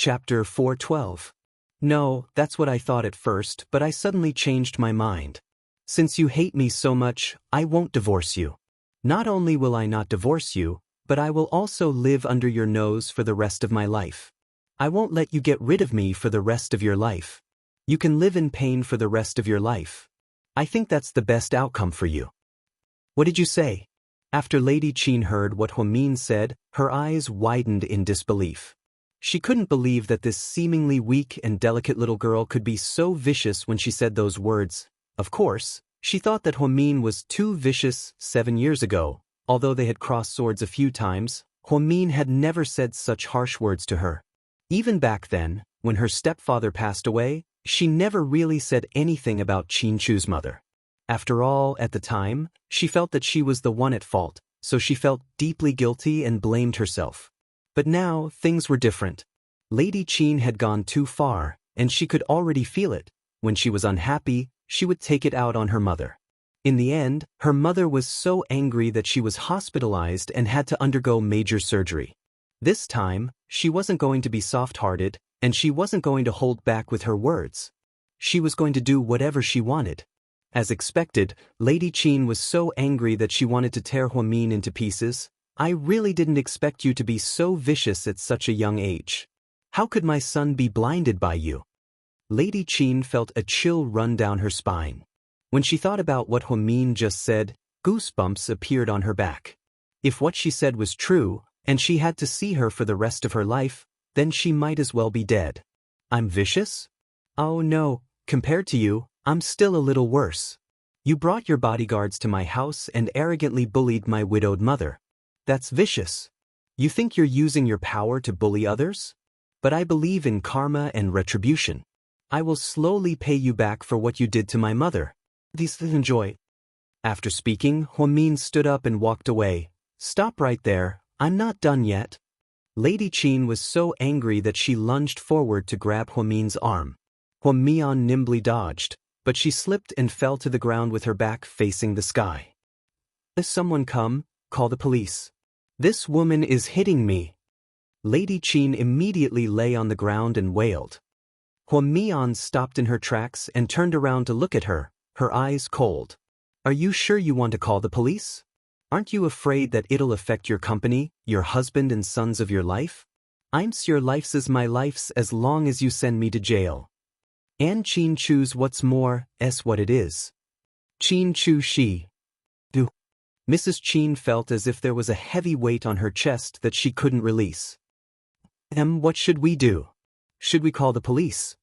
Chapter 412. No, that's what I thought at first, but I suddenly changed my mind. Since you hate me so much, I won't divorce you. Not only will I not divorce you, but I will also live under your nose for the rest of my life. I won't let you get rid of me for the rest of your life. You can live in pain for the rest of your life. I think that's the best outcome for you. What did you say? After Lady Qin heard what Huamin said, her eyes widened in disbelief. She couldn't believe that this seemingly weak and delicate little girl could be so vicious when she said those words. Of course, she thought that Huamin was too vicious 7 years ago. Although they had crossed swords a few times, Huamin had never said such harsh words to her. Even back then, when her stepfather passed away, she never really said anything about Qin Chu's mother. After all, at the time, she felt that she was the one at fault, so she felt deeply guilty and blamed herself. But now, things were different. Lady Qin had gone too far, and she could already feel it. When she was unhappy, she would take it out on her mother. In the end, her mother was so angry that she was hospitalized and had to undergo major surgery. This time, she wasn't going to be soft-hearted, and she wasn't going to hold back with her words. She was going to do whatever she wanted. As expected, Lady Qin was so angry that she wanted to tear Huamin into pieces. I really didn't expect you to be so vicious at such a young age. How could my son be blinded by you? Lady Qin felt a chill run down her spine. When she thought about what Huamin just said, goosebumps appeared on her back. If what she said was true, and she had to see her for the rest of her life, then she might as well be dead. I'm vicious? Oh no, compared to you, I'm still a little worse. You brought your bodyguards to my house and arrogantly bullied my widowed mother. That's vicious. You think you're using your power to bully others? But I believe in karma and retribution. I will slowly pay you back for what you did to my mother. These enjoy. After speaking, Huamin stood up and walked away. Stop right there, I'm not done yet. Lady Qin was so angry that she lunged forward to grab Huamin's arm. Huamian nimbly dodged, but she slipped and fell to the ground with her back facing the sky. If someone come, call the police. This woman is hitting me. Lady Qin immediately lay on the ground and wailed. Huamian stopped in her tracks and turned around to look at her, her eyes cold. Are you sure you want to call the police? Aren't you afraid that it'll affect your company, your husband and sons of your life? I'm your life's is my life's as long as you send me to jail. And Qin Chu's what's more, what it is. Qin Chu she. Do. Mrs. Qin felt as if there was a heavy weight on her chest that she couldn't release. What should we do? Should we call the police?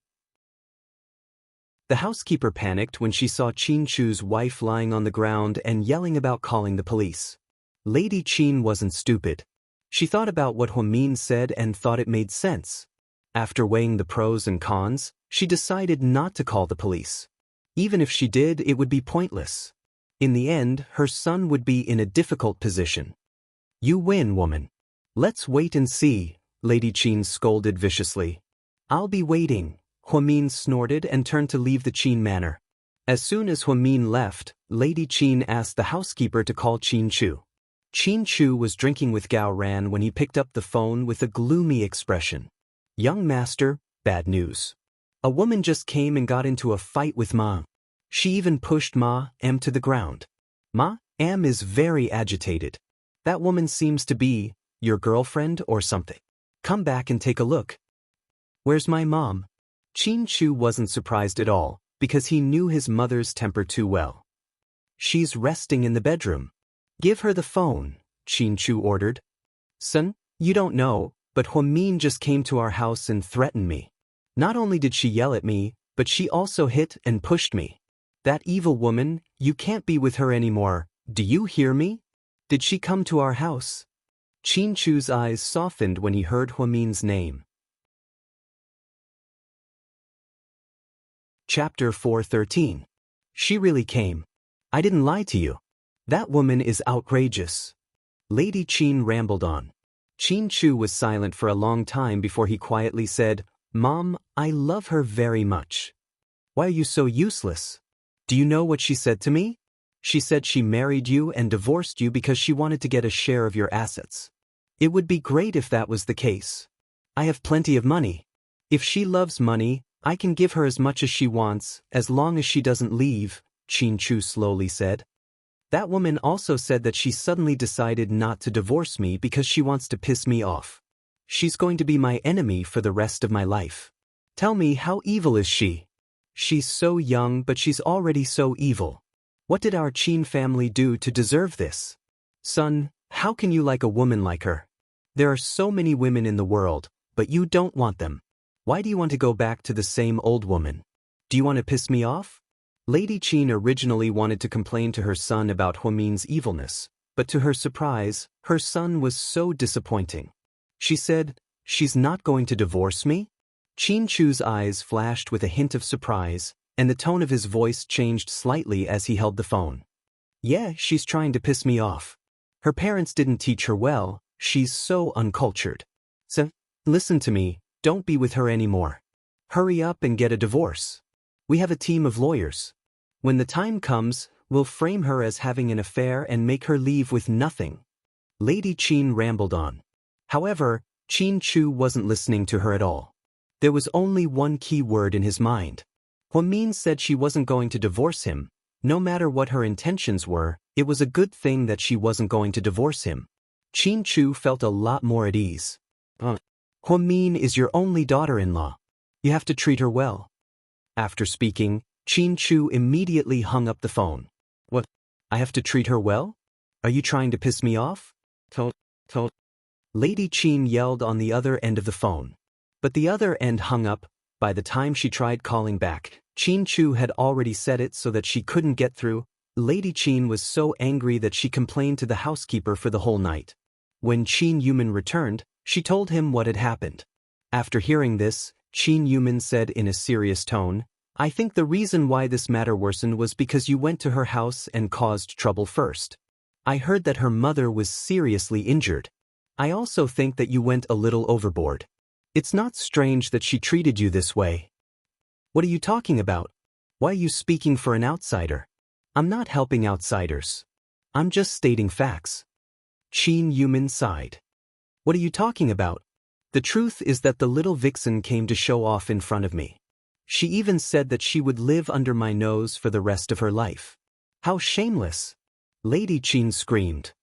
The housekeeper panicked when she saw Qin Chu's wife lying on the ground and yelling about calling the police. Lady Qin wasn't stupid. She thought about what Huamin said and thought it made sense. After weighing the pros and cons, she decided not to call the police. Even if she did, it would be pointless. In the end, her son would be in a difficult position. You win, woman. Let's wait and see, Lady Qin scolded viciously. I'll be waiting, Huamin snorted and turned to leave the Qin manor. As soon as Huamin left, Lady Qin asked the housekeeper to call Qin Chu. Qin Chu was drinking with Gao Ran when he picked up the phone with a gloomy expression. Young master, bad news. A woman just came and got into a fight with Ma. She even pushed Ma M to the ground. Ma M is very agitated. That woman seems to be your girlfriend or something. Come back and take a look. Where's my mom? Qin Chu wasn't surprised at all, because he knew his mother's temper too well. She's resting in the bedroom. Give her the phone, Qin Chu ordered. Son, you don't know, but Huamin just came to our house and threatened me. Not only did she yell at me, but she also hit and pushed me. That evil woman, you can't be with her anymore, do you hear me? Did she come to our house? Qin Chu's eyes softened when he heard Huamin's name. Chapter 413. She really came. I didn't lie to you. That woman is outrageous. Lady Qin rambled on. Qin Chu was silent for a long time before he quietly said, Mom, I love her very much. Why are you so useless? Do you know what she said to me? She said she married you and divorced you because she wanted to get a share of your assets. It would be great if that was the case. I have plenty of money. If she loves money, I can give her as much as she wants, as long as she doesn't leave, Qin Chu slowly said. That woman also said that she suddenly decided not to divorce me because she wants to piss me off. She's going to be my enemy for the rest of my life. Tell me, how evil is she? She's so young, but she's already so evil. What did our Qin family do to deserve this? Son, how can you like a woman like her? There are so many women in the world, but you don't want them. Why do you want to go back to the same old woman? Do you want to piss me off? Lady Qin originally wanted to complain to her son about Huamin's evilness, but to her surprise, her son was so disappointing. She said, "She's not going to divorce me?" Qin Chu's eyes flashed with a hint of surprise, and the tone of his voice changed slightly as he held the phone. Yeah, she's trying to piss me off. Her parents didn't teach her well, she's so uncultured. So, listen to me, don't be with her anymore. Hurry up and get a divorce. We have a team of lawyers. When the time comes, we'll frame her as having an affair and make her leave with nothing. Lady Qin rambled on. However, Qin Chu wasn't listening to her at all. There was only one key word in his mind. Huamin said she wasn't going to divorce him. No matter what her intentions were, it was a good thing that she wasn't going to divorce him. Qin Chu felt a lot more at ease. Huamin is your only daughter-in-law. You have to treat her well. After speaking, Qin Chu immediately hung up the phone. What? I have to treat her well? Are you trying to piss me off? Lady Qin yelled on the other end of the phone. But the other end hung up. By the time she tried calling back, Qin Chu had already said it so that she couldn't get through. Lady Qin was so angry that she complained to the housekeeper for the whole night. When Qin Yuman returned, she told him what had happened. After hearing this, Qin Yuman said in a serious tone, I think the reason why this matter worsened was because you went to her house and caused trouble first. I heard that her mother was seriously injured. I also think that you went a little overboard. It's not strange that she treated you this way. What are you talking about? Why are you speaking for an outsider? I'm not helping outsiders. I'm just stating facts. Qin Yuman sighed. What are you talking about? The truth is that the little vixen came to show off in front of me. She even said that she would live under my nose for the rest of her life. How shameless! Lady Qin screamed.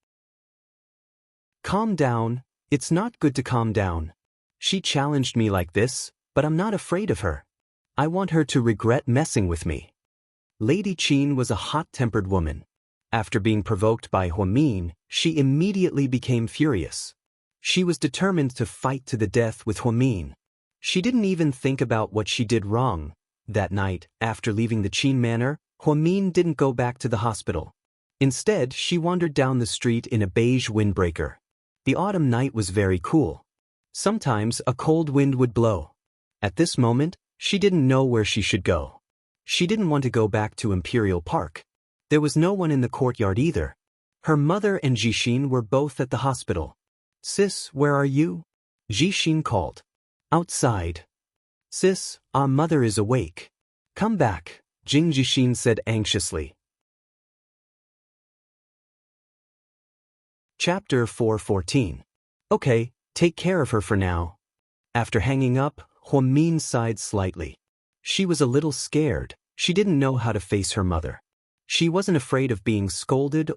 Calm down, it's not good to calm down. She challenged me like this, but I'm not afraid of her. I want her to regret messing with me. Lady Qin was a hot-tempered woman. After being provoked by Huamin, she immediately became furious. She was determined to fight to the death with Huamin. She didn't even think about what she did wrong. That night, after leaving the Qin manor, Huamin didn't go back to the hospital. Instead, she wandered down the street in a beige windbreaker. The autumn night was very cool. Sometimes a cold wind would blow. At this moment, she didn't know where she should go. She didn't want to go back to Imperial Park. There was no one in the courtyard either. Her mother and Jixin were both at the hospital. Sis, where are you? Jixin called. Outside. Sis, our mother is awake. Come back, Jixin said anxiously. Chapter 4:14. Okay, take care of her for now. After hanging up, Huamin sighed slightly. She was a little scared. She didn't know how to face her mother. She wasn't afraid of being scolded,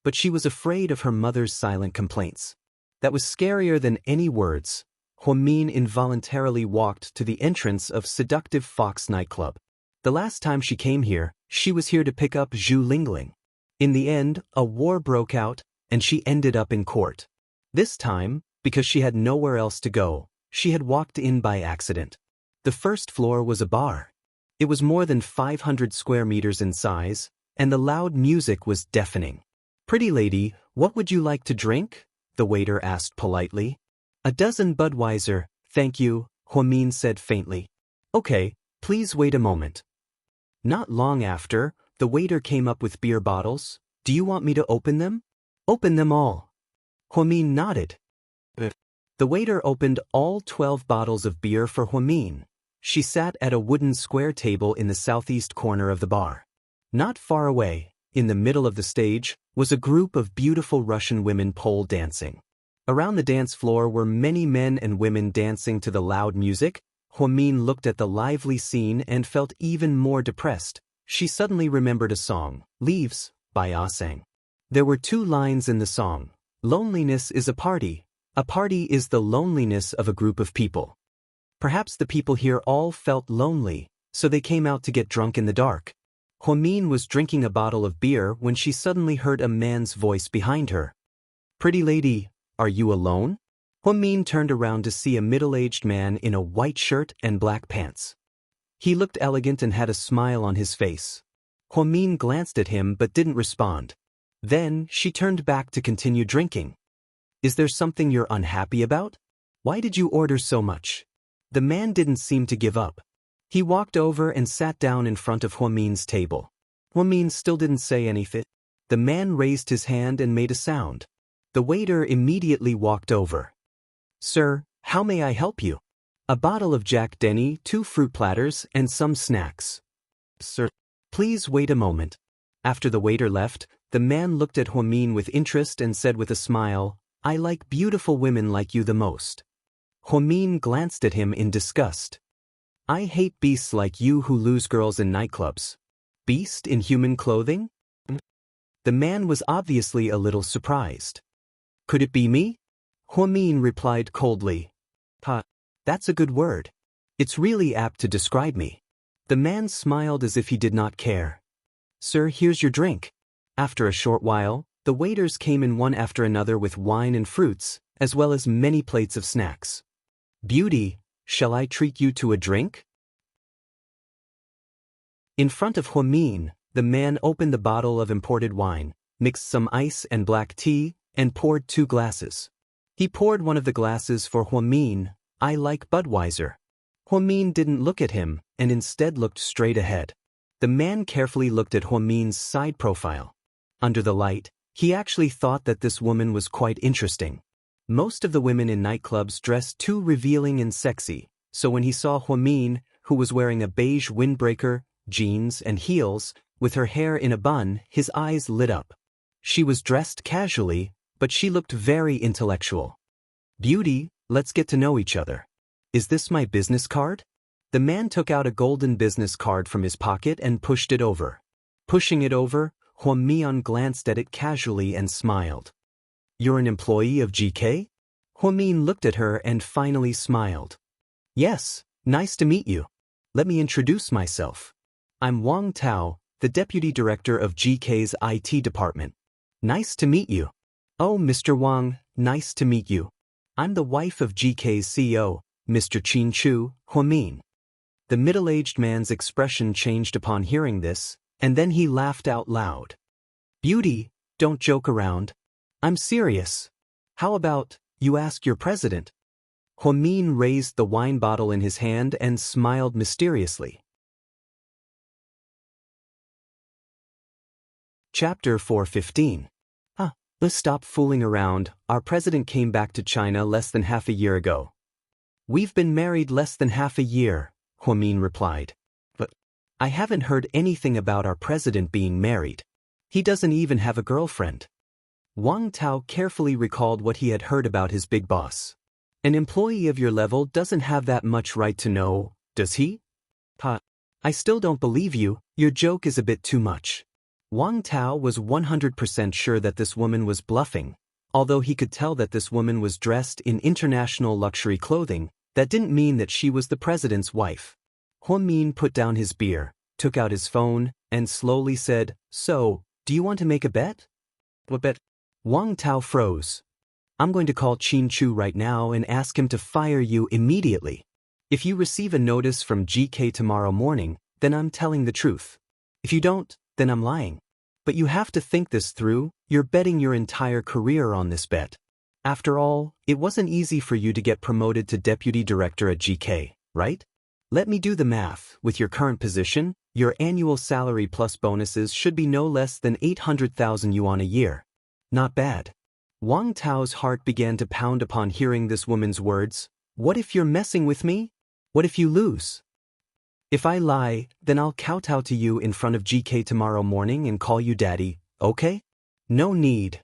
but she was afraid of her mother's silent complaints. That was scarier than any words. Huamin involuntarily walked to the entrance of Seductive Fox nightclub. The last time she came here, she was here to pick up Zhu Lingling. In the end, a war broke out, and she ended up in court. This time, because she had nowhere else to go, she had walked in by accident. The first floor was a bar. It was more than 500 square meters in size, and the loud music was deafening. Pretty lady, what would you like to drink? The waiter asked politely. A dozen Budweiser, thank you, Huamin said faintly. Okay, please wait a moment. Not long after, the waiter came up with beer bottles. Do you want me to open them? Open them all. Huamin nodded. The waiter opened all 12 bottles of beer for Huamin. She sat at a wooden square table in the southeast corner of the bar. Not far away, in the middle of the stage, was a group of beautiful Russian women pole dancing. Around the dance floor were many men and women dancing to the loud music. Huamin looked at the lively scene and felt even more depressed. She suddenly remembered a song, Leaves, by Ah Sang. There were 2 lines in the song. Loneliness is a party. A party is the loneliness of a group of people. Perhaps the people here all felt lonely, so they came out to get drunk in the dark. Huamin was drinking a bottle of beer when she suddenly heard a man's voice behind her. Pretty lady, are you alone? Huamin turned around to see a middle-aged man in a white shirt and black pants. He looked elegant and had a smile on his face. Huamin glanced at him but didn't respond. Then she turned back to continue drinking. Is there something you're unhappy about? Why did you order so much? The man didn't seem to give up. He walked over and sat down in front of Huamin's table. Huamin still didn't say anything. The man raised his hand and made a sound. The waiter immediately walked over. Sir, how may I help you? A bottle of Jack Denny, 2 fruit platters, and some snacks. Sir, please wait a moment. After the waiter left, the man looked at Huamin with interest and said with a smile, I like beautiful women like you the most. Huamin glanced at him in disgust. I hate beasts like you who lose girls in nightclubs. Beast in human clothing? The man was obviously a little surprised. Could it be me? Huamin replied coldly. That's a good word. It's really apt to describe me. The man smiled as if he did not care. Sir, here's your drink. After a short while, the waiters came in one after another with wine and fruits, as well as many plates of snacks. Beauty, shall I treat you to a drink? In front of Huamin, the man opened the bottle of imported wine, mixed some ice and black tea, and poured 2 glasses. He poured one of the glasses for Huamin. I like Budweiser. Huamin didn't look at him, and instead looked straight ahead. The man carefully looked at Huamin's side profile. Under the light, he actually thought that this woman was quite interesting. Most of the women in nightclubs dress too revealing and sexy, so when he saw Huamin, who was wearing a beige windbreaker, jeans, and heels, with her hair in a bun, his eyes lit up. She was dressed casually, but she looked very intellectual. Beauty, let's get to know each other. Is this my business card? The man took out a golden business card from his pocket and pushed it over. Pushing it over, Huamin glanced at it casually and smiled. You're an employee of GK? Huamin looked at her and finally smiled. Yes, nice to meet you. Let me introduce myself. I'm Wang Tao, the Deputy Director of GK's IT department. Nice to meet you. Oh, Mr. Wang, nice to meet you. I'm the wife of GK's CEO, Mr. Qin Chu, Huamin. The middle-aged man's expression changed upon hearing this, and then he laughed out loud. Beauty, don't joke around. I'm serious. How about, you ask your president? Huamin raised the wine bottle in his hand and smiled mysteriously. Chapter 415. Let's stop fooling around. Our president came back to China less than half a year ago. We've been married less than half a year, Huamin replied. But I haven't heard anything about our president being married. He doesn't even have a girlfriend. Wang Tao carefully recalled what he had heard about his big boss. An employee of your level doesn't have that much right to know, does he? I still don't believe you. Your joke is a bit too much. Wang Tao was 100% sure that this woman was bluffing. Although he could tell that this woman was dressed in international luxury clothing, that didn't mean that she was the president's wife. Huamin put down his beer, took out his phone, and slowly said, So, do you want to make a bet? What bet? Wang Tao froze. I'm going to call Qin Chu right now and ask him to fire you immediately. If you receive a notice from GK tomorrow morning, then I'm telling the truth. If you don't, then I'm lying. But you have to think this through. You're betting your entire career on this bet. After all, it wasn't easy for you to get promoted to deputy director at GK, right? Let me do the math. With your current position, your annual salary plus bonuses should be no less than 800,000 yuan a year. Not bad. Wang Tao's heart began to pound upon hearing this woman's words. What if you're messing with me? What if you lose? If I lie, then I'll kowtow to you in front of GK tomorrow morning and call you daddy, okay? No need.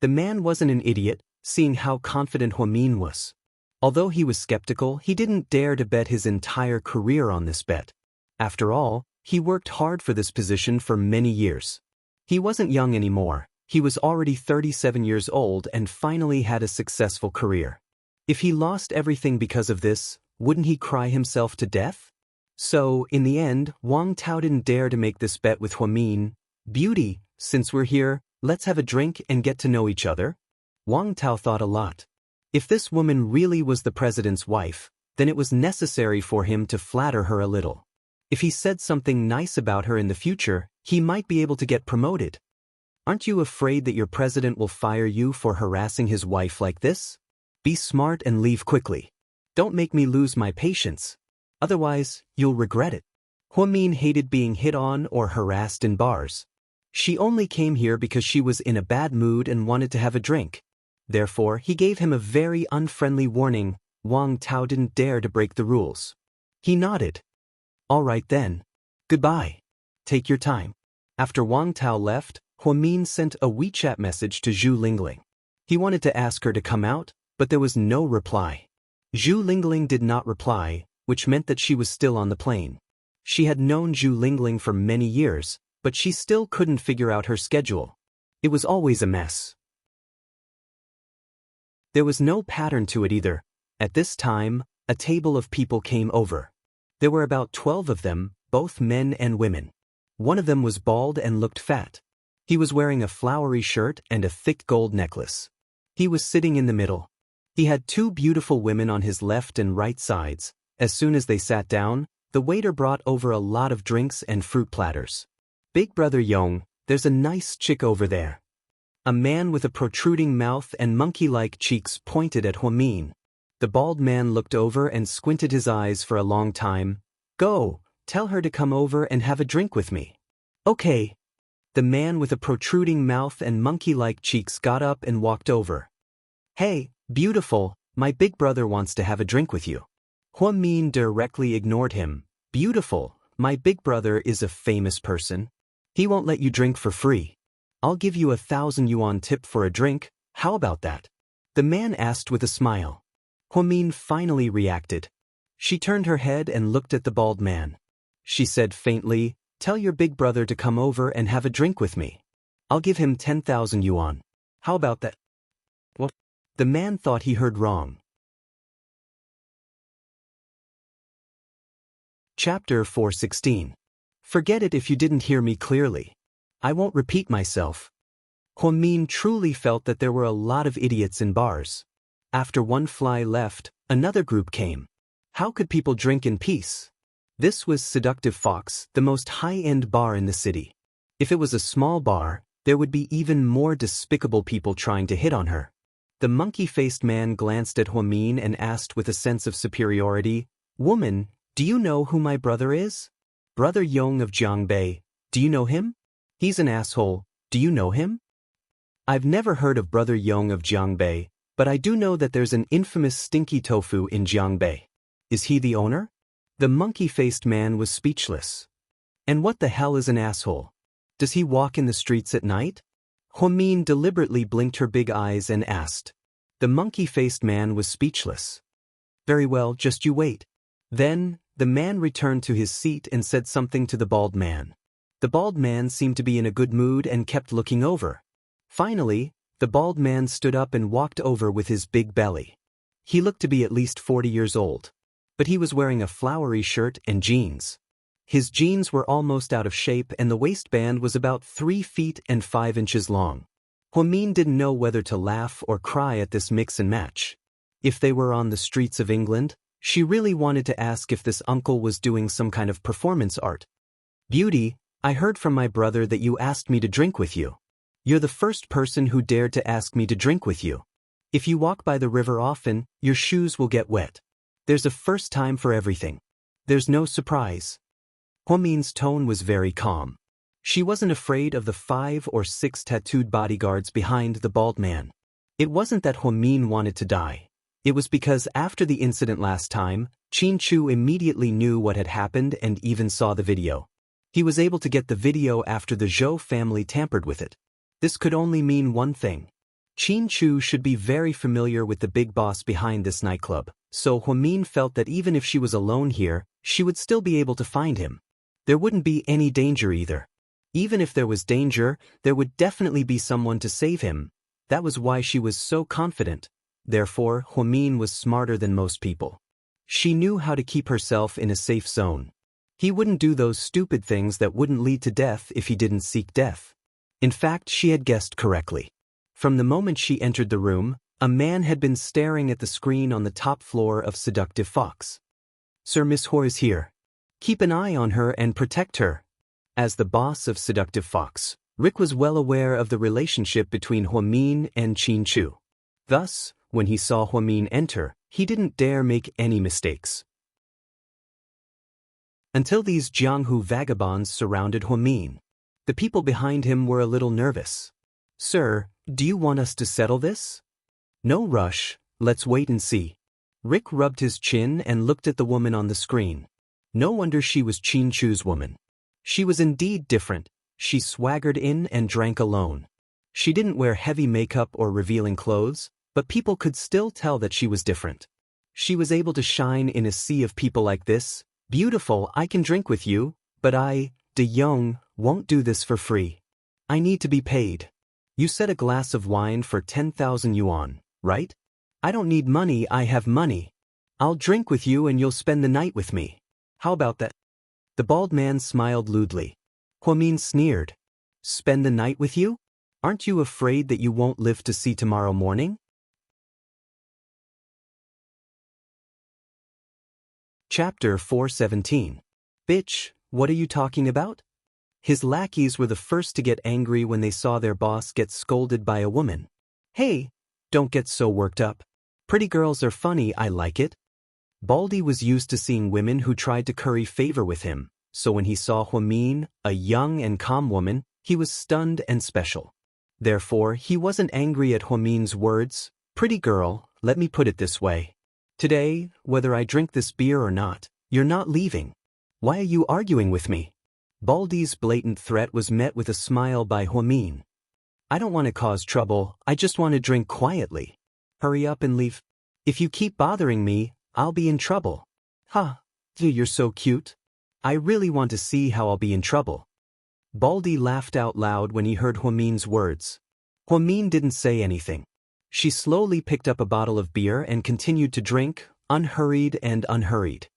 The man wasn't an idiot. seeing how confident Huamin was. Although he was skeptical, he didn't dare to bet his entire career on this bet. After all, he worked hard for this position for many years. He wasn't young anymore. He was already 37 years old and finally had a successful career. If he lost everything because of this, wouldn't he cry himself to death? So, in the end, Wang Tao didn't dare to make this bet with Huamin. Beauty, since we're here, let's have a drink and get to know each other. Wang Tao thought a lot. If this woman really was the president's wife, then it was necessary for him to flatter her a little. If he said something nice about her in the future, he might be able to get promoted. Aren't you afraid that your president will fire you for harassing his wife like this? Be smart and leave quickly. Don't make me lose my patience. Otherwise, you'll regret it. Huamin hated being hit on or harassed in bars. She only came here because she was in a bad mood and wanted to have a drink. Therefore, he gave him a very unfriendly warning. Wang Tao didn't dare to break the rules. He nodded. All right then. Goodbye. Take your time. After Wang Tao left, Huamin sent a WeChat message to Zhu Lingling. He wanted to ask her to come out, but there was no reply. Zhu Lingling did not reply, which meant that she was still on the plane. She had known Zhu Lingling for many years, but she still couldn't figure out her schedule. It was always a mess. There was no pattern to it either. At this time, a table of people came over. There were about 12 of them, both men and women. One of them was bald and looked fat. He was wearing a flowery shirt and a thick gold necklace. He was sitting in the middle. He had two beautiful women on his left and right sides. As soon as they sat down, the waiter brought over a lot of drinks and fruit platters. Big brother Yong, there's a nice chick over there. A man with a protruding mouth and monkey-like cheeks pointed at Huamin. The bald man looked over and squinted his eyes for a long time. Go, tell her to come over and have a drink with me. Okay. The man with a protruding mouth and monkey-like cheeks got up and walked over. Hey, beautiful, my big brother wants to have a drink with you. Huamin directly ignored him. Beautiful, my big brother is a famous person. He won't let you drink for free. I'll give you 1,000 yuan tip for a drink, how about that? The man asked with a smile. Huamin finally reacted. She turned her head and looked at the bald man. She said faintly, tell your big brother to come over and have a drink with me. I'll give him 10,000 yuan. How about that? What? The man thought he heard wrong. Chapter 416. Forget it if you didn't hear me clearly. I won't repeat myself. Huamin truly felt that there were a lot of idiots in bars. After one fly left, another group came. How could people drink in peace? This was Seductive Fox, the most high-end bar in the city. If it was a small bar, there would be even more despicable people trying to hit on her. The monkey-faced man glanced at Huamin and asked with a sense of superiority, Woman, do you know who my brother is? Brother Yong of Jiangbei, do you know him? He's an asshole, do you know him? I've never heard of Brother Yong of Jiangbei, but I do know that there's an infamous stinky tofu in Jiangbei. Is he the owner? The monkey-faced man was speechless. And what the hell is an asshole? Does he walk in the streets at night? Huamin deliberately blinked her big eyes and asked. The monkey-faced man was speechless. Very well, just you wait. Then, the man returned to his seat and said something to the bald man. The bald man seemed to be in a good mood and kept looking over. Finally, the bald man stood up and walked over with his big belly. He looked to be at least 40 years old. But he was wearing a flowery shirt and jeans. His jeans were almost out of shape and the waistband was about 3 feet and 5 inches long. Huamin didn't know whether to laugh or cry at this mix and match. If they were on the streets of England, she really wanted to ask if this uncle was doing some kind of performance art. Beauty, I heard from my brother that you asked me to drink with you. You're the first person who dared to ask me to drink with you. If you walk by the river often, your shoes will get wet. There's a first time for everything. There's no surprise. Huamin's tone was very calm. She wasn't afraid of the 5 or 6 tattooed bodyguards behind the bald man. It wasn't that Huamin wanted to die. It was because after the incident last time, Qin Chu immediately knew what had happened and even saw the video. He was able to get the video after the Zhou family tampered with it. This could only mean one thing. Qin Chu should be very familiar with the big boss behind this nightclub, so Huamin felt that even if she was alone here, she would still be able to find him. There wouldn't be any danger either. Even if there was danger, there would definitely be someone to save him. That was why she was so confident. Therefore, Huamin was smarter than most people. She knew how to keep herself in a safe zone. He wouldn't do those stupid things that wouldn't lead to death if he didn't seek death. In fact, she had guessed correctly. From the moment she entered the room, a man had been staring at the screen on the top floor of Seductive Fox. Sir, Miss Ho is here. Keep an eye on her and protect her. As the boss of Seductive Fox, Rick was well aware of the relationship between Huamin and Qin Chu. Thus, when he saw Huamin enter, he didn't dare make any mistakes. Until these Jianghu vagabonds surrounded Huamin. The people behind him were a little nervous. Sir, do you want us to settle this? No rush, let's wait and see. Rick rubbed his chin and looked at the woman on the screen. No wonder she was Qin Chu's woman. She was indeed different. She swaggered in and drank alone. She didn't wear heavy makeup or revealing clothes, but people could still tell that she was different. She was able to shine in a sea of people like this. Beautiful, I can drink with you, but I, De Jong, won't do this for free. I need to be paid. You said a glass of wine for 10,000 yuan, right? I don't need money, I have money. I'll drink with you and you'll spend the night with me. How about that? The bald man smiled lewdly. Huamin sneered. Spend the night with you? Aren't you afraid that you won't live to see tomorrow morning? Chapter 417. Bitch, what are you talking about? His lackeys were the first to get angry when they saw their boss get scolded by a woman. Hey, don't get so worked up. Pretty girls are funny, I like it. Baldy was used to seeing women who tried to curry favor with him, so when he saw Huamin, a young and calm woman, he was stunned and special. Therefore, he wasn't angry at Huamin's words. Pretty girl, let me put it this way. Today, whether I drink this beer or not, you're not leaving. Why are you arguing with me? Baldy's blatant threat was met with a smile by Huamin. I don't want to cause trouble, I just want to drink quietly. Hurry up and leave. If you keep bothering me, I'll be in trouble. Ha, you're so cute. I really want to see how I'll be in trouble. Baldy laughed out loud when he heard Huamin's words. Huamin didn't say anything. She slowly picked up a bottle of beer and continued to drink, unhurried and unhurried.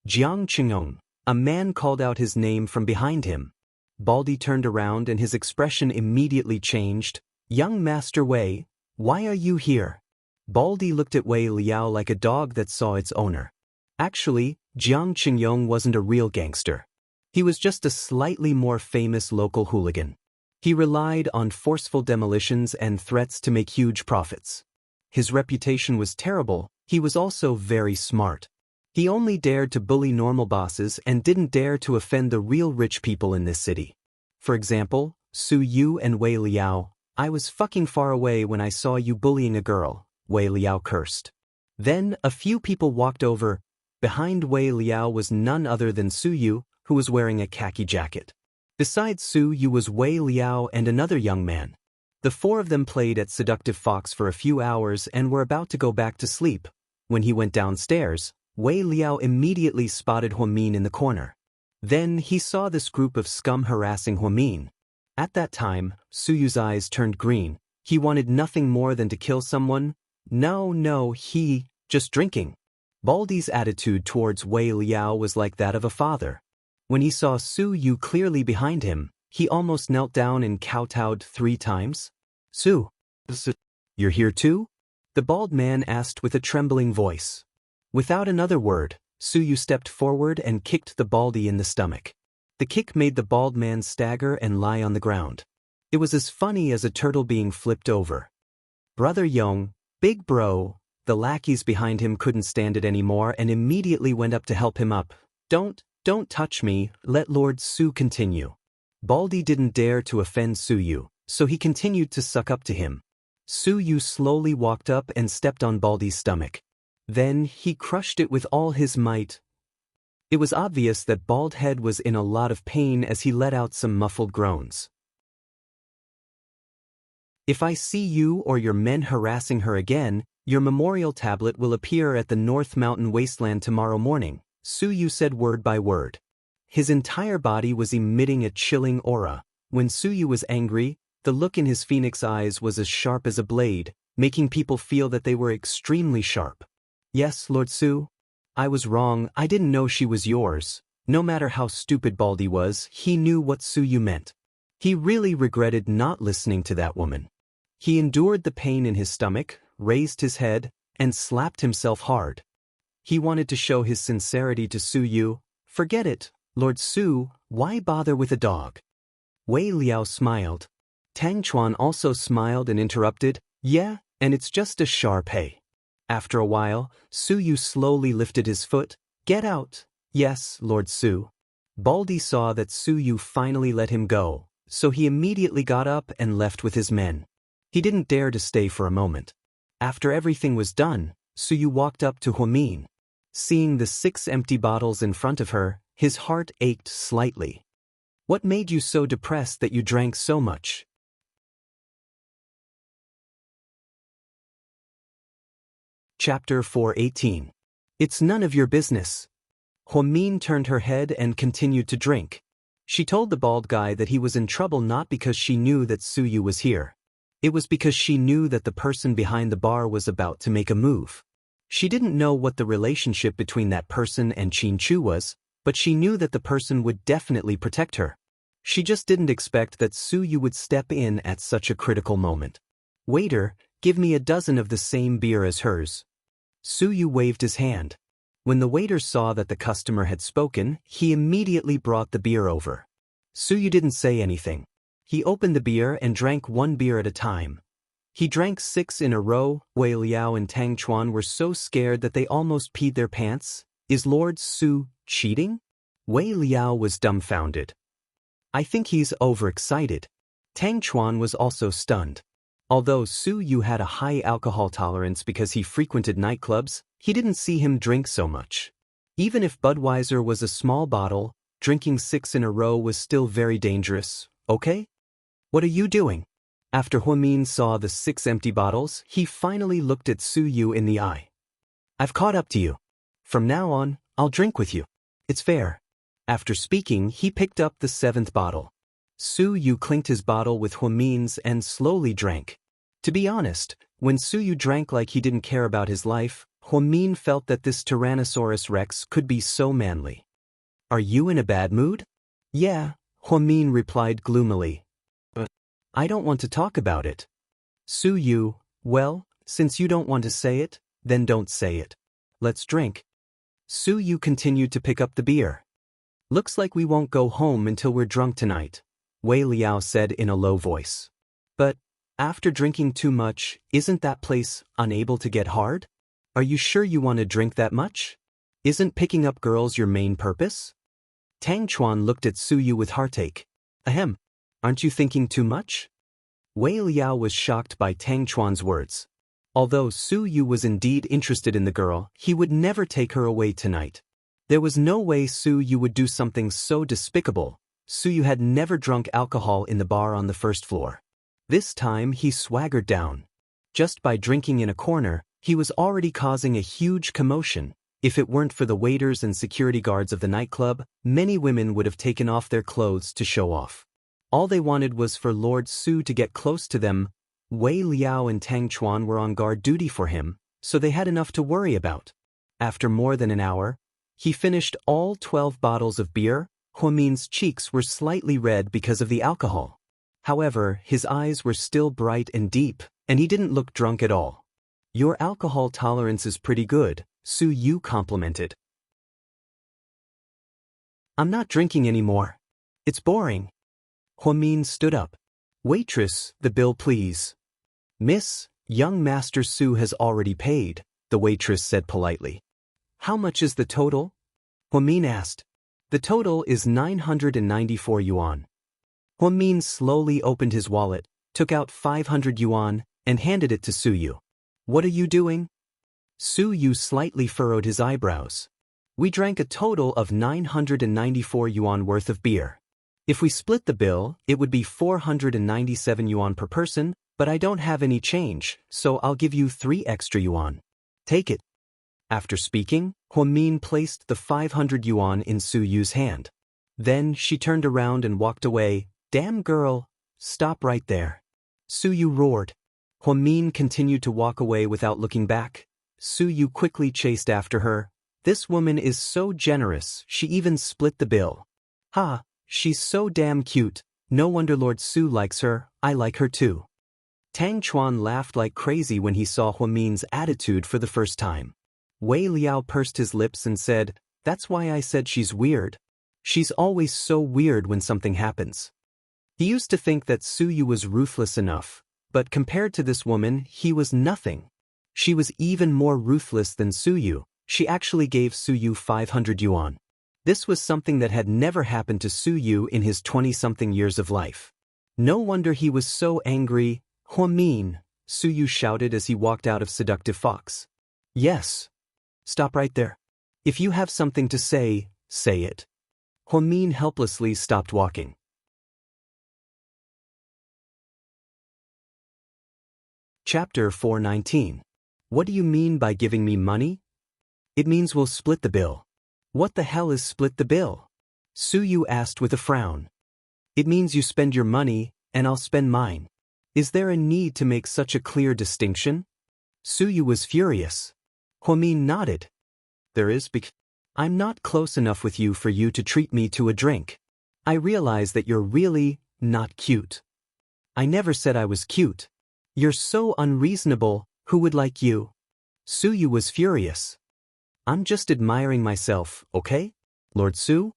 Jiang Qingong, a man called out his name from behind him. Baldy turned around and his expression immediately changed. Young Master Wei, why are you here? Baldy looked at Wei Liao like a dog that saw its owner. Actually, Jiang Qingyong wasn't a real gangster. He was just a slightly more famous local hooligan. He relied on forceful demolitions and threats to make huge profits. His reputation was terrible, he was also very smart. He only dared to bully normal bosses and didn't dare to offend the real rich people in this city. For example, Su Yu and Wei Liao, I was fucking far away when I saw you bullying a girl, Wei Liao cursed. Then, a few people walked over. Behind Wei Liao was none other than Su Yu, who was wearing a khaki jacket. Besides Su Yu was Wei Liao and another young man. The four of them played at Seductive Fox for a few hours and were about to go back to sleep. When he went downstairs, Wei Liao immediately spotted Huamin in the corner. Then he saw this group of scum harassing Huamin. At that time, Su Yu's eyes turned green. He wanted nothing more than to kill someone. No, he, just drinking. Baldy's attitude towards Wei Liao was like that of a father. When he saw Su Yu clearly behind him, he almost knelt down and kowtowed 3 times. Su, you're here too? The bald man asked with a trembling voice. Without another word, Su Yu stepped forward and kicked the baldy in the stomach. The kick made the bald man stagger and lie on the ground. It was as funny as a turtle being flipped over. Brother Yong, big bro, the lackeys behind him couldn't stand it anymore and immediately went up to help him up. Don't touch me, let Lord Su continue. Baldy didn't dare to offend Su Yu, so he continued to suck up to him. Su Yu slowly walked up and stepped on Baldy's stomach. Then he crushed it with all his might. It was obvious that Baldhead was in a lot of pain as he let out some muffled groans. If I see you or your men harassing her again, your memorial tablet will appear at the North Mountain Wasteland tomorrow morning, Su Yu said word by word. His entire body was emitting a chilling aura. When Su Yu was angry, the look in his phoenix eyes was as sharp as a blade, making people feel that they were extremely sharp. Yes, Lord Su. I was wrong, I didn't know she was yours. No matter how stupid Baldy was, he knew what Su Yu meant. He really regretted not listening to that woman. He endured the pain in his stomach, raised his head, and slapped himself hard. He wanted to show his sincerity to Su Yu. Forget it, Lord Su, why bother with a dog? Wei Liao smiled. Tang Chuan also smiled and interrupted, yeah, and it's just a sharp hey. After a while, Su Yu slowly lifted his foot. Get out. Yes, Lord Su. Baldy saw that Su Yu finally let him go, so he immediately got up and left with his men. He didn't dare to stay for a moment. After everything was done, Su Yu walked up to Huamin. Seeing the 6 empty bottles in front of her, his heart ached slightly. What made you so depressed that you drank so much? Chapter 418. It's none of your business. Huamin turned her head and continued to drink. She told the bald guy that he was in trouble not because she knew that Su Yu was here. It was because she knew that the person behind the bar was about to make a move. She didn't know what the relationship between that person and Qin Chu was, but she knew that the person would definitely protect her. She just didn't expect that Su Yu would step in at such a critical moment. Waiter, give me a dozen of the same beer as hers. Su Yu waved his hand. When the waiter saw that the customer had spoken, he immediately brought the beer over. Su Yu didn't say anything. He opened the beer and drank 1 beer at a time. He drank 6 in a row. Wei Liao and Tang Chuan were so scared that they almost peed their pants. Is Lord Su cheating? Wei Liao was dumbfounded. I think he's overexcited. Tang Chuan was also stunned. Although Su Yu had a high alcohol tolerance because he frequented nightclubs, he didn't see him drink so much. Even if Budweiser was a small bottle, drinking 6 in a row was still very dangerous, okay? What are you doing? After Huamin saw the 6 empty bottles, he finally looked at Su Yu in the eye. I've caught up to you. From now on, I'll drink with you. It's fair. After speaking, he picked up the 7th bottle. Su Yu clinked his bottle with Huamin's and slowly drank. To be honest, when Su Yu drank like he didn't care about his life, Huamin felt that this Tyrannosaurus Rex could be so manly. Are you in a bad mood? Yeah, Huamin replied gloomily. But I don't want to talk about it. Su Yu, well, since you don't want to say it, then don't say it. Let's drink. Su Yu continued to pick up the beer. Looks like we won't go home until we're drunk tonight, Wei Liao said in a low voice. But after drinking too much, isn't that place unable to get hard? Are you sure you want to drink that much? Isn't picking up girls your main purpose? Tang Chuan looked at Su Yu with heartache. Ahem, aren't you thinking too much? Wei Liao was shocked by Tang Chuan's words. Although Su Yu was indeed interested in the girl, he would never take her away tonight. There was no way Su Yu would do something so despicable. Su Yu had never drunk alcohol in the bar on the 1st floor. This time he swaggered down. Just by drinking in a corner, he was already causing a huge commotion. If it weren't for the waiters and security guards of the nightclub, many women would have taken off their clothes to show off. All they wanted was for Lord Su to get close to them. Wei Liao and Tang Chuan were on guard duty for him, so they had enough to worry about. After more than an hour, he finished all 12 bottles of beer. Huamin's cheeks were slightly red because of the alcohol. However, his eyes were still bright and deep, and he didn't look drunk at all. Your alcohol tolerance is pretty good, Su Yu complimented. I'm not drinking anymore. It's boring. Huamin stood up. Waitress, the bill please. Miss, young Master Su has already paid, the waitress said politely. How much is the total? Huamin asked. The total is 994 yuan. Huamin slowly opened his wallet, took out 500 yuan, and handed it to Su Yu. What are you doing? Su Yu slightly furrowed his eyebrows. We drank a total of 994 yuan worth of beer. If we split the bill, it would be 497 yuan per person, But I don't have any change, so I'll give you 3 extra yuan. Take it. After speaking, Huamin placed the 500 yuan in Su Yu's hand. Then she turned around and walked away. Damn girl, stop right there. Su Yu roared. Huamin continued to walk away without looking back. Su Yu quickly chased after her. This woman is so generous, she even split the bill. Ha, she's so damn cute. No wonder Lord Su likes her, I like her too. Tang Chuan laughed like crazy when he saw Huamin's attitude for the first time. Wei Liao pursed his lips and said, "That's why I said she's weird. She's always so weird when something happens." He used to think that Su Yu was ruthless enough, but compared to this woman, he was nothing. She was even more ruthless than Su Yu. She actually gave Su Yu 500 yuan. This was something that had never happened to Su Yu in his 20-something years of life. No wonder he was so angry. "Huamin," Su Yu shouted as he walked out of Seductive Fox. "Yes. Stop right there. If you have something to say, say it." Huamin helplessly stopped walking. Chapter 419. What do you mean by giving me money? It means we'll split the bill. What the hell is split the bill? Su Yu asked with a frown. It means you spend your money, and I'll spend mine. Is there a need to make such a clear distinction? Su Yu was furious. Huamin nodded. There is because I'm not close enough with you for you to treat me to a drink. I realize that you're really not cute. I never said I was cute. You're so unreasonable, who would like you? Su Yu was furious. I'm just admiring myself, okay? Lord Su?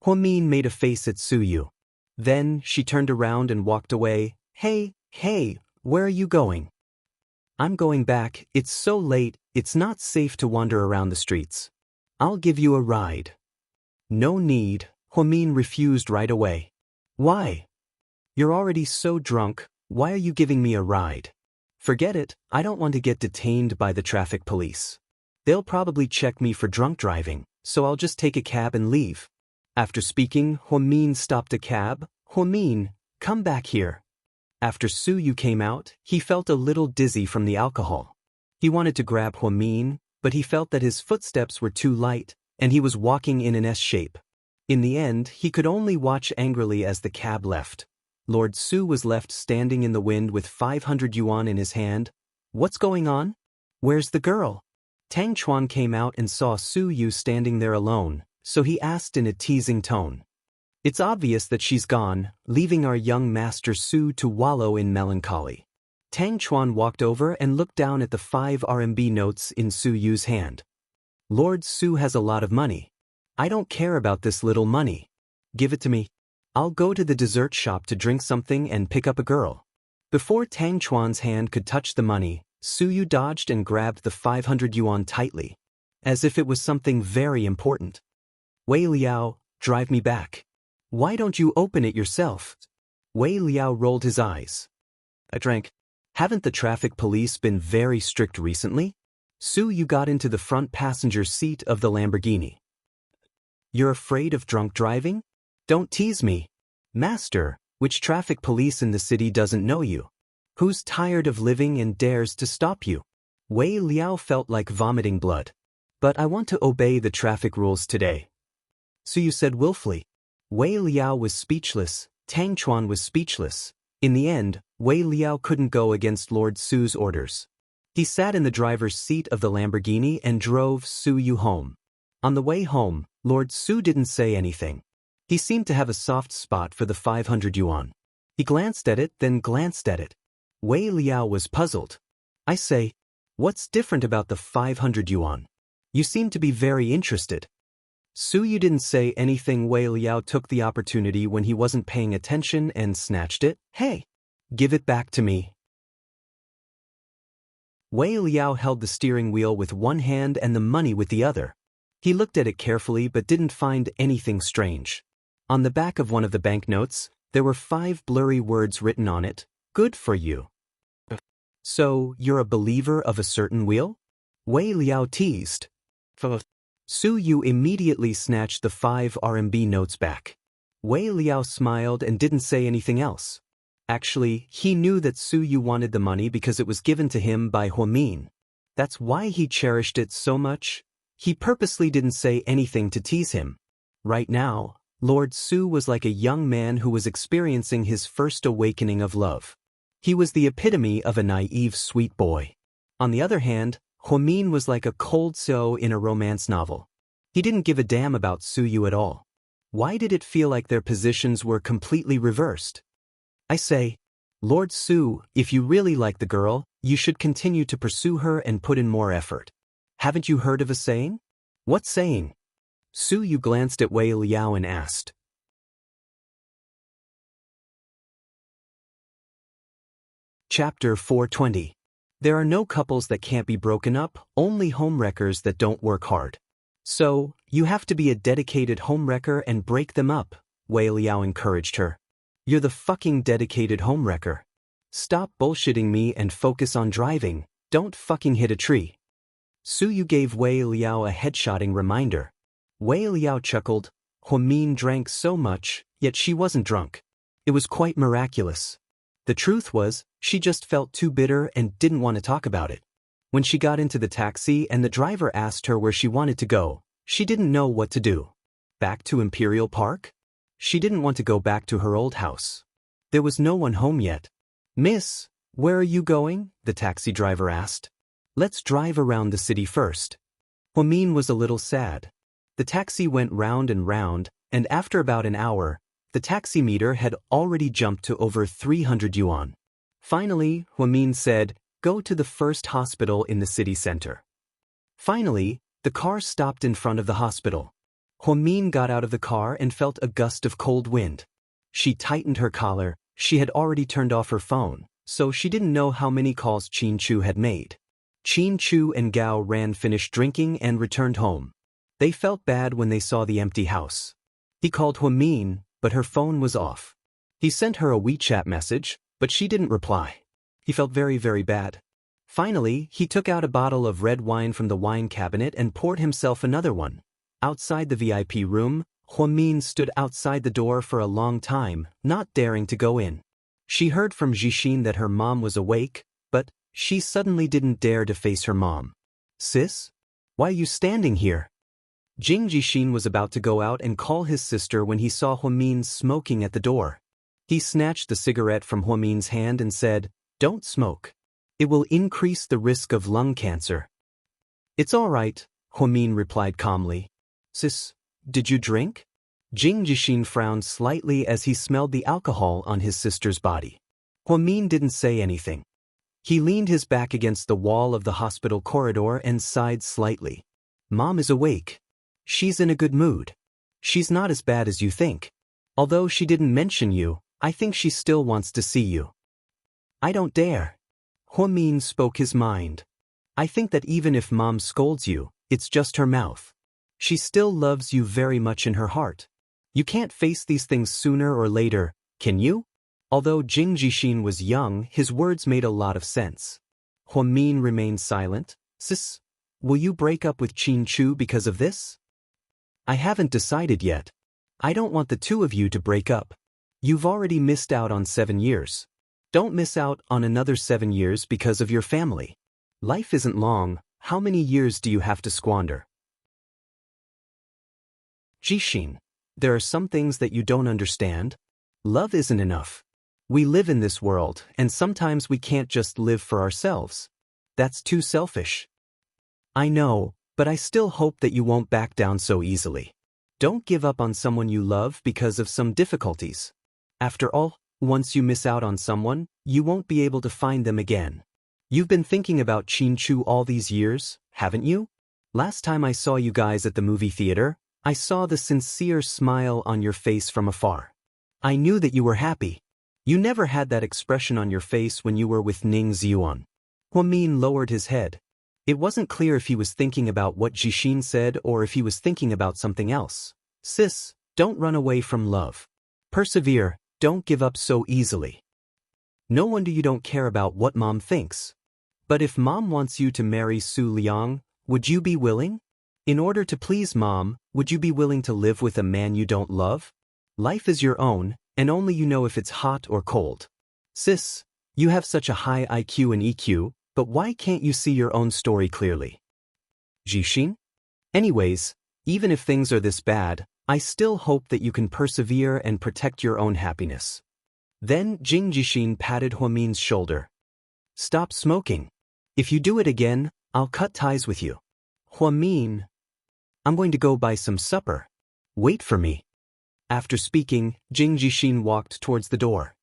Huamin made a face at Su Yu. Then she turned around and walked away. Hey, where are you going? I'm going back, it's so late, it's not safe to wander around the streets. I'll give you a ride. No need, Huamin refused right away. Why? You're already so drunk, why are you giving me a ride? Forget it, I don't want to get detained by the traffic police. They'll probably check me for drunk driving, so I'll just take a cab and leave. After speaking, Huamin stopped a cab. Huamin, come back here. After Su Yu came out, he felt a little dizzy from the alcohol. He wanted to grab Huamin, but he felt that his footsteps were too light, and he was walking in an S shape. In the end, he could only watch angrily as the cab left. Lord Su was left standing in the wind with 500 yuan in his hand. What's going on? Where's the girl? Tang Chuan came out and saw Su Yu standing there alone, so he asked in a teasing tone. It's obvious that she's gone, leaving our young master Su to wallow in melancholy. Tang Chuan walked over and looked down at the 5 RMB notes in Su Yu's hand. Lord Su has a lot of money. I don't care about this little money. Give it to me. I'll go to the dessert shop to drink something and pick up a girl. Before Tang Chuan's hand could touch the money, Su Yu dodged and grabbed the 500 yuan tightly, as if it was something very important. Wei Liao, drive me back. Why don't you open it yourself? Wei Liao rolled his eyes. I drank. Haven't the traffic police been very strict recently? Su Yu got into the front passenger seat of the Lamborghini. You're afraid of drunk driving? Don't tease me. Master, which traffic police in the city doesn't know you? Who's tired of living and dares to stop you? Wei Liao felt like vomiting blood. But I want to obey the traffic rules today. Su Yu said willfully. Wei Liao was speechless, Tang Chuan was speechless. In the end, Wei Liao couldn't go against Lord Su's orders. He sat in the driver's seat of the Lamborghini and drove Su Yu home. On the way home, Lord Su didn't say anything. He seemed to have a soft spot for the 500 yuan. He glanced at it, then glanced at it. Wei Liao was puzzled. I say, what's different about the 500 yuan? You seem to be very interested. Su Yu didn't say anything. Wei Liao took the opportunity when he wasn't paying attention and snatched it. Hey, give it back to me. Wei Liao held the steering wheel with one hand and the money with the other. He looked at it carefully but didn't find anything strange. On the back of one of the banknotes, there were 5 blurry words written on it. Good for you. So, you're a believer of a certain wheel? Wei Liao teased. Su Yu immediately snatched the 5 RMB notes back. Wei Liao smiled and didn't say anything else. Actually, he knew that Su Yu wanted the money because it was given to him by Huamin. That's why he cherished it so much. He purposely didn't say anything to tease him. Right now, Lord Su was like a young man who was experiencing his first awakening of love. He was the epitome of a naive sweet boy. On the other hand, Huamin was like a cold so in a romance novel. He didn't give a damn about Su Yu at all. Why did it feel like their positions were completely reversed? I say, Lord Su, if you really like the girl, you should continue to pursue her and put in more effort. Haven't you heard of a saying? What saying? Su Yu glanced at Wei Liao and asked. Chapter 420. There are no couples that can't be broken up, only homewreckers that don't work hard. So, you have to be a dedicated homewrecker and break them up, Wei Liao encouraged her. You're the fucking dedicated homewrecker. Stop bullshitting me and focus on driving, don't fucking hit a tree. Su Yu gave Wei Liao a headshotting reminder. Wei Liao chuckled. Huamin drank so much, yet she wasn't drunk. It was quite miraculous. The truth was, she just felt too bitter and didn't want to talk about it. When she got into the taxi and the driver asked her where she wanted to go, she didn't know what to do. Back to Imperial Park? She didn't want to go back to her old house. There was no one home yet. Miss, where are you going? The taxi driver asked. Let's drive around the city first. Huamin was a little sad. The taxi went round and round, and after about an hour, the taxi meter had already jumped to over 300 yuan. Finally, Huamin said, go to the first hospital in the city center. Finally, the car stopped in front of the hospital. Huamin got out of the car and felt a gust of cold wind. She tightened her collar. She had already turned off her phone, so she didn't know how many calls Qin Chu had made. Qin Chu and Gao Ran finished drinking and returned home. They felt bad when they saw the empty house. He called Huamin, but her phone was off. He sent her a WeChat message, but she didn't reply. He felt very, very bad. Finally, he took out a bottle of red wine from the wine cabinet and poured himself another one. Outside the VIP room, Huamin stood outside the door for a long time, not daring to go in. She heard from Jixin that her mom was awake, but she suddenly didn't dare to face her mom. Sis? Why are you standing here? Jing Jixin was about to go out and call his sister when he saw Huamin smoking at the door. He snatched the cigarette from Huamin's hand and said, don't smoke. It will increase the risk of lung cancer. It's all right, Huamin replied calmly. Sis, did you drink? Jing Jixin frowned slightly as he smelled the alcohol on his sister's body. Huamin didn't say anything. He leaned his back against the wall of the hospital corridor and sighed slightly. Mom is awake. She's in a good mood. She's not as bad as you think. Although she didn't mention you, I think she still wants to see you. I don't dare. Huamin spoke his mind. I think that even if Mom scolds you, it's just her mouth. She still loves you very much in her heart. You can't face these things sooner or later, can you? Although Jing Jixin was young, his words made a lot of sense. Huamin remained silent. Sis, will you break up with Qin Chu because of this? I haven't decided yet. I don't want the two of you to break up. You've already missed out on 7 years. Don't miss out on another 7 years because of your family. Life isn't long. How many years do you have to squander? Jixin, there are some things that you don't understand. Love isn't enough. We live in this world, and sometimes we can't just live for ourselves. That's too selfish. I know, but I still hope that you won't back down so easily. Don't give up on someone you love because of some difficulties. After all, once you miss out on someone, you won't be able to find them again. You've been thinking about Qin Chu all these years, haven't you? Last time I saw you guys at the movie theater, I saw the sincere smile on your face from afar. I knew that you were happy. You never had that expression on your face when you were with Ning Ziyuan. Huamin lowered his head. It wasn't clear if he was thinking about what Jixin said or if he was thinking about something else. Sis, don't run away from love. Persevere, don't give up so easily. No wonder you don't care about what Mom thinks. But if Mom wants you to marry Su Liang, would you be willing? In order to please Mom, would you be willing to live with a man you don't love? Life is your own, and only you know if it's hot or cold. Sis, you have such a high IQ and EQ, but why can't you see your own story clearly? Jixin? Anyways, even if things are this bad, I still hope that you can persevere and protect your own happiness. Then Jing Jixin patted Huamin's shoulder. Stop smoking. If you do it again, I'll cut ties with you. Huamin. I'm going to go buy some supper. Wait for me. After speaking, Jing Jixin walked towards the door.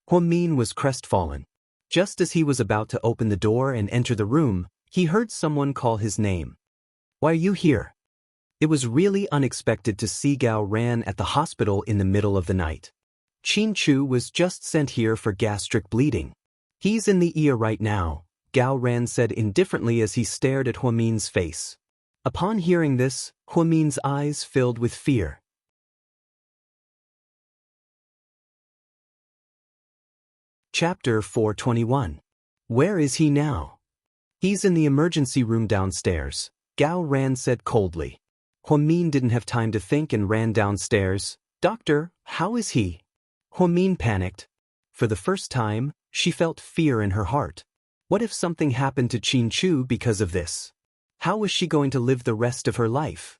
Huamin was crestfallen. Just as he was about to open the door and enter the room, he heard someone call his name. Why are you here? It was really unexpected to see Gao Ran at the hospital in the middle of the night. Qin Chu was just sent here for gastric bleeding. He's in the ER right now, Gao Ran said indifferently as he stared at Huamin's face. Upon hearing this, Huamin's eyes filled with fear. Chapter 421. Where is he now? He's in the emergency room downstairs, Gao Ran said coldly. Huamin didn't have time to think and ran downstairs. Doctor, how is he? Huamin panicked. For the first time, she felt fear in her heart. What if something happened to Qin Chu because of this? How was she going to live the rest of her life?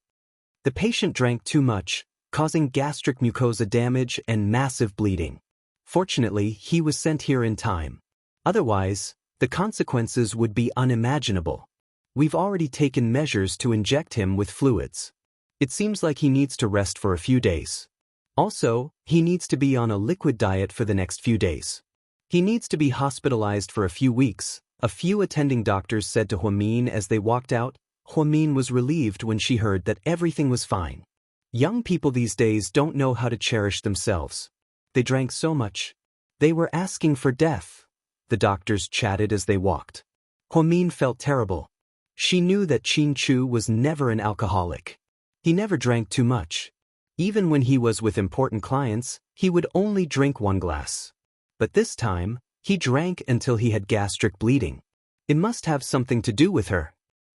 The patient drank too much, causing gastric mucosa damage and massive bleeding. Fortunately, he was sent here in time. Otherwise, the consequences would be unimaginable. We've already taken measures to inject him with fluids. It seems like he needs to rest for a few days. Also, he needs to be on a liquid diet for the next few days. He needs to be hospitalized for a few weeks, a few attending doctors said to Huamin as they walked out. Huamin was relieved when she heard that everything was fine. Young people these days don't know how to cherish themselves. They drank so much. They were asking for death. The doctors chatted as they walked. Huamin felt terrible. She knew that Qin Chu was never an alcoholic. He never drank too much. Even when he was with important clients, he would only drink 1 glass. But this time, he drank until he had gastric bleeding. It must have something to do with her.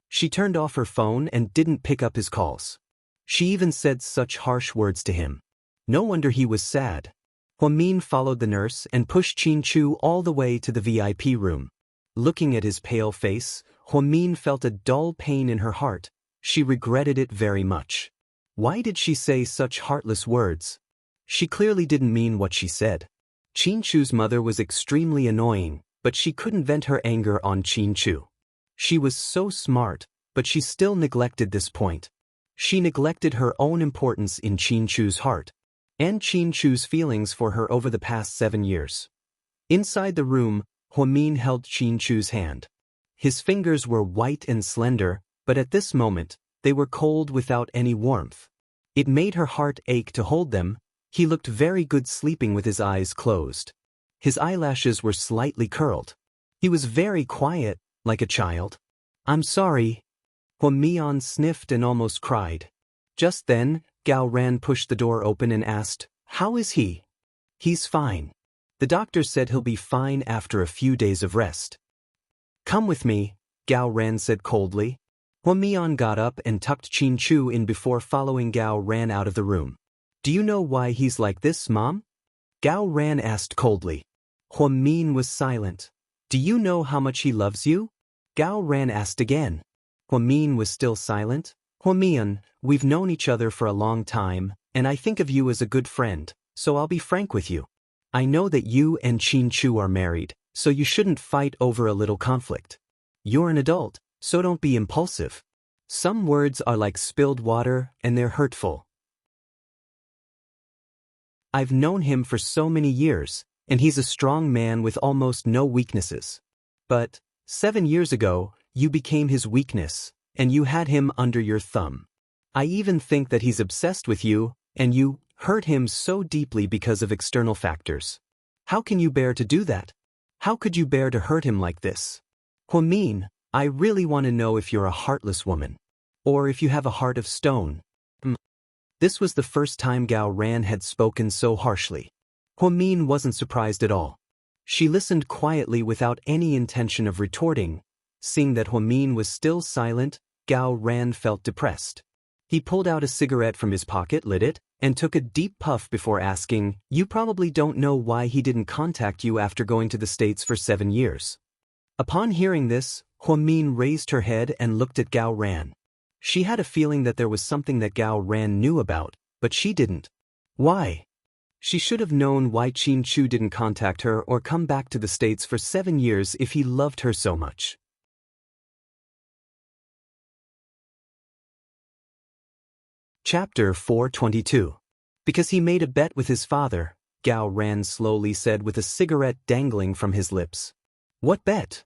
She turned off her phone and didn't pick up his calls. She even said such harsh words to him. No wonder he was sad. Huamin followed the nurse and pushed Qin Chu all the way to the VIP room. Looking at his pale face, Huamin felt a dull pain in her heart. She regretted it very much. Why did she say such heartless words? She clearly didn't mean what she said. Qin Chu's mother was extremely annoying, but she couldn't vent her anger on Qin Chu. She was so smart, but she still neglected this point. She neglected her own importance in Qin Chu's heart, and Qin Chu's feelings for her over the past 7 years. Inside the room, Huamin held Qin Chu's hand. His fingers were white and slender, but at this moment, they were cold without any warmth. It made her heart ache to hold them. He looked very good sleeping with his eyes closed. His eyelashes were slightly curled. He was very quiet, like a child. I'm sorry. Huamian sniffed and almost cried. Just then, Gao Ran pushed the door open and asked, How is he? He's fine. The doctor said he'll be fine after a few days of rest. Come with me, Gao Ran said coldly. Huamian got up and tucked Qin Chu in before following Gao Ran out of the room. Do you know why he's like this, Mom? Gao Ran asked coldly. Huamin was silent. Do you know how much he loves you? Gao Ran asked again. Huamin was still silent. Huamian, we've known each other for a long time, and I think of you as a good friend, so I'll be frank with you. I know that you and Qin Chu are married, so you shouldn't fight over a little conflict. You're an adult, so don't be impulsive. Some words are like spilled water, and they're hurtful. I've known him for so many years, and he's a strong man with almost no weaknesses. But 7 years ago, you became his weakness, and you had him under your thumb. I even think that he's obsessed with you, and you hurt him so deeply because of external factors. How can you bear to do that? How could you bear to hurt him like this? Huamin, I really want to know if you're a heartless woman, or if you have a heart of stone. This was the first time Gao Ran had spoken so harshly. Huamin wasn't surprised at all. She listened quietly without any intention of retorting. Seeing that Huamin was still silent, Gao Ran felt depressed. He pulled out a cigarette from his pocket, lit it, and took a deep puff before asking, "You probably don't know why he didn't contact you after going to the States for 7 years." Upon hearing this, Huamin raised her head and looked at Gao Ran. She had a feeling that there was something that Gao Ran knew about, but she didn't. Why? She should have known why Qin Chu didn't contact her or come back to the States for 7 years if he loved her so much. Chapter 422. Because he made a bet with his father, Gao Ran slowly said with a cigarette dangling from his lips. What bet?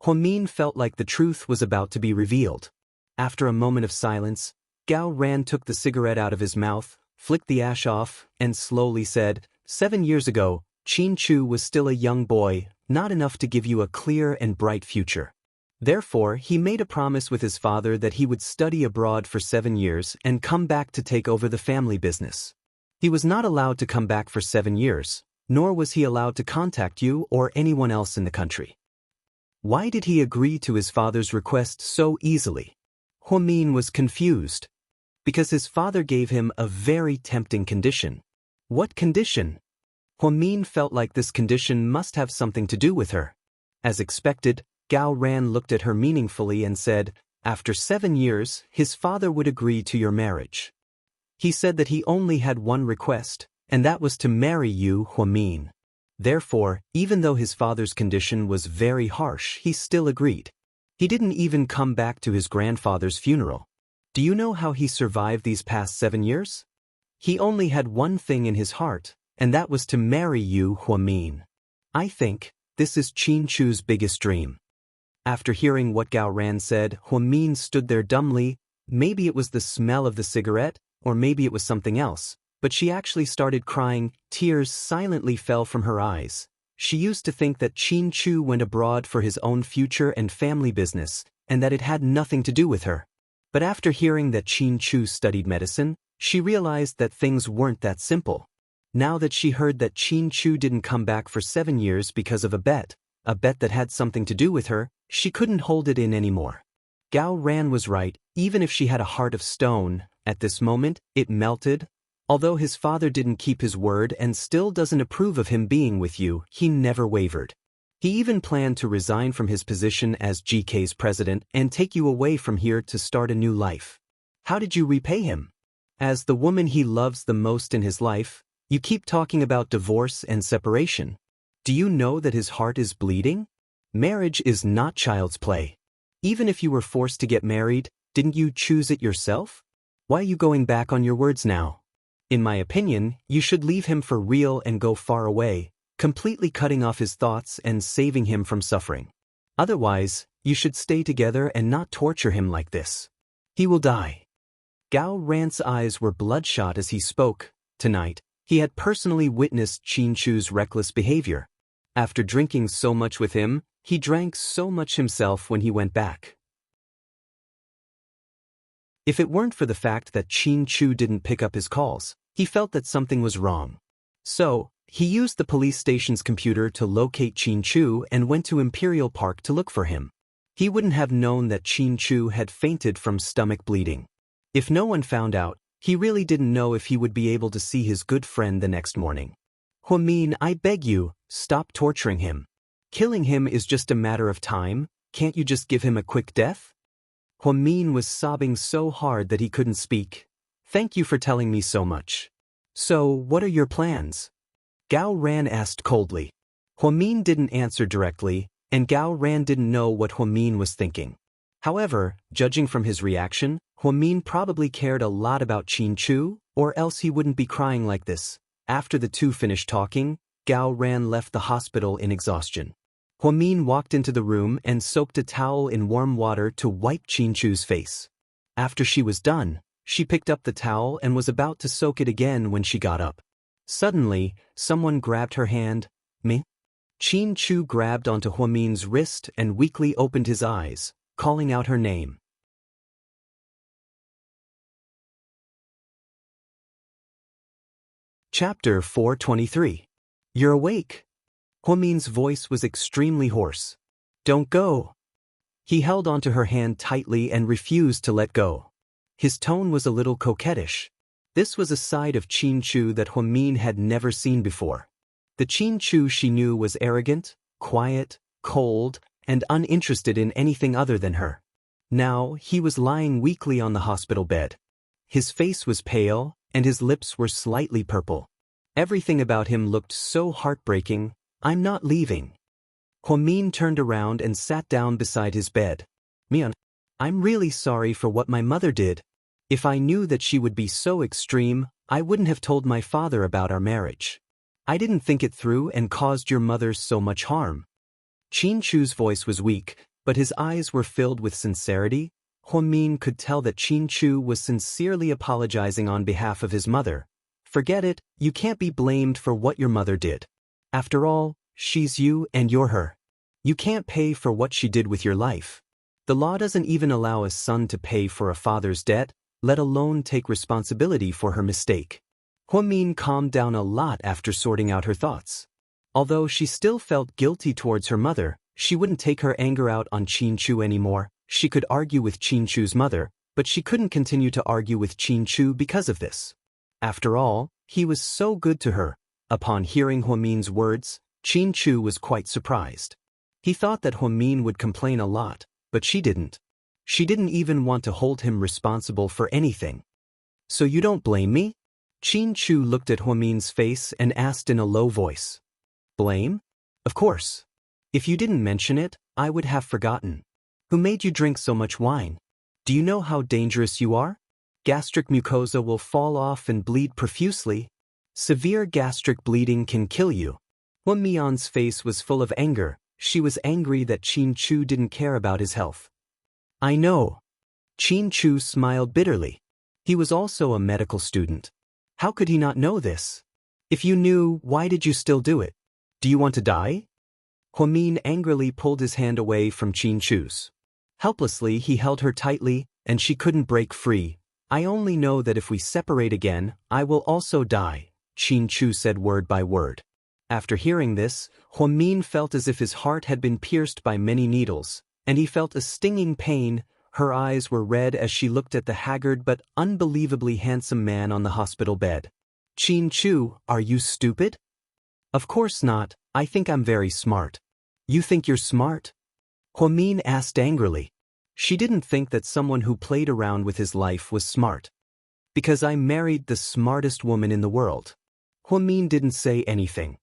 Huamin felt like the truth was about to be revealed. After a moment of silence, Gao Ran took the cigarette out of his mouth, flicked the ash off, and slowly said, 7 years ago, Qin Chu was still a young boy, not enough to give you a clear and bright future. Therefore, he made a promise with his father that he would study abroad for 7 years and come back to take over the family business. He was not allowed to come back for 7 years, nor was he allowed to contact you or anyone else in the country. Why did he agree to his father's request so easily? Huamin was confused. Because his father gave him a very tempting condition. What condition? Huamin felt like this condition must have something to do with her. As expected, Gao Ran looked at her meaningfully and said, after 7 years, his father would agree to your marriage. He said that he only had one request, and that was to marry you, Huamin. Therefore, even though his father's condition was very harsh, he still agreed. He didn't even come back to his grandfather's funeral. Do you know how he survived these past 7 years? He only had one thing in his heart, and that was to marry you, Huamin. I think this is Qin Chu's biggest dream. After hearing what Gao Ran said, Huamin stood there dumbly. Maybe it was the smell of the cigarette, or maybe it was something else, but she actually started crying. Tears silently fell from her eyes. She used to think that Qin Chu went abroad for his own future and family business, and that it had nothing to do with her. But after hearing that Qin Chu studied medicine, she realized that things weren't that simple. Now that she heard that Qin Chu didn't come back for 7 years because of a bet that had something to do with her, she couldn't hold it in anymore. Gao Ran was right. Even if she had a heart of stone, at this moment, it melted. Although his father didn't keep his word and still doesn't approve of him being with you, he never wavered. He even planned to resign from his position as GK's president and take you away from here to start a new life. How did you repay him? As the woman he loves the most in his life, you keep talking about divorce and separation. Do you know that his heart is bleeding? Marriage is not child's play. Even if you were forced to get married, didn't you choose it yourself? Why are you going back on your words now? In my opinion, you should leave him for real and go far away, completely cutting off his thoughts and saving him from suffering. Otherwise, you should stay together and not torture him like this. He will die. Gao Ran's eyes were bloodshot as he spoke. Tonight, he had personally witnessed Qin Chu's reckless behavior. After drinking so much with him, he drank so much himself when he went back. If it weren't for the fact that Qin Chu didn't pick up his calls, he felt that something was wrong. So, he used the police station's computer to locate Qin Chu and went to Imperial Park to look for him. He wouldn't have known that Qin Chu had fainted from stomach bleeding. If no one found out, he really didn't know if he would be able to see his good friend the next morning. Huamin, I beg you, stop torturing him. Killing him is just a matter of time. Can't you just give him a quick death? Huamin was sobbing so hard that he couldn't speak. Thank you for telling me so much. So, what are your plans? Gao Ran asked coldly. Huamin didn't answer directly, and Gao Ran didn't know what Huamin was thinking. However, judging from his reaction, Huamin probably cared a lot about Qin Chu, or else he wouldn't be crying like this. After the two finished talking, Gao Ran left the hospital in exhaustion. Huamin walked into the room and soaked a towel in warm water to wipe Qin Chu's face. After she was done, she picked up the towel and was about to soak it again when she got up. Suddenly, someone grabbed her hand. Me? Qin Chu grabbed onto Huamin's wrist and weakly opened his eyes, calling out her name. Chapter 423. You're awake. Huamin's voice was extremely hoarse. Don't go. He held onto her hand tightly and refused to let go. His tone was a little coquettish. This was a side of Qin Chu that Huamin had never seen before. The Qin Chu she knew was arrogant, quiet, cold, and uninterested in anything other than her. Now, he was lying weakly on the hospital bed. His face was pale, and his lips were slightly purple. Everything about him looked so heartbreaking. "I'm not leaving." Huamin turned around and sat down beside his bed. "Mian, I'm really sorry for what my mother did. If I knew that she would be so extreme, I wouldn't have told my father about our marriage. I didn't think it through and caused your mother so much harm." Qin Chu's voice was weak, but his eyes were filled with sincerity. Huamin could tell that Qin Chu was sincerely apologizing on behalf of his mother. "Forget it, you can't be blamed for what your mother did. After all, she's you and you're her. You can't pay for what she did with your life. The law doesn't even allow a son to pay for a father's debt, let alone take responsibility for her mistake." Huamin calmed down a lot after sorting out her thoughts. Although she still felt guilty towards her mother, she wouldn't take her anger out on Qin Chu anymore. She could argue with Qin Chu's mother, but she couldn't continue to argue with Qin Chu because of this. After all, he was so good to her. Upon hearing Huamin's words, Qin Chu was quite surprised. He thought that Huamin would complain a lot, but she didn't. She didn't even want to hold him responsible for anything. "So you don't blame me?" Qin Chu looked at Huamin's face and asked in a low voice. "Blame? Of course. If you didn't mention it, I would have forgotten. Who made you drink so much wine? Do you know how dangerous you are? Gastric mucosa will fall off and bleed profusely. Severe gastric bleeding can kill you." Huamin's face was full of anger. She was angry that Qin Chu didn't care about his health. "I know." Qin Chu smiled bitterly. He was also a medical student. How could he not know this? "If you knew, why did you still do it? Do you want to die?" Huamin angrily pulled his hand away from Qin Chu's. Helplessly, he held her tightly, and she couldn't break free. "I only know that if we separate again, I will also die," Qin Chu said word by word. After hearing this, Huamin felt as if his heart had been pierced by many needles, and he felt a stinging pain. Her eyes were red as she looked at the haggard but unbelievably handsome man on the hospital bed. "Qin Chu, are you stupid?" "Of course not, I think I'm very smart." "You think you're smart?" Huamin asked angrily. She didn't think that someone who played around with his life was smart. "Because I married the smartest woman in the world." Huamin didn't say anything.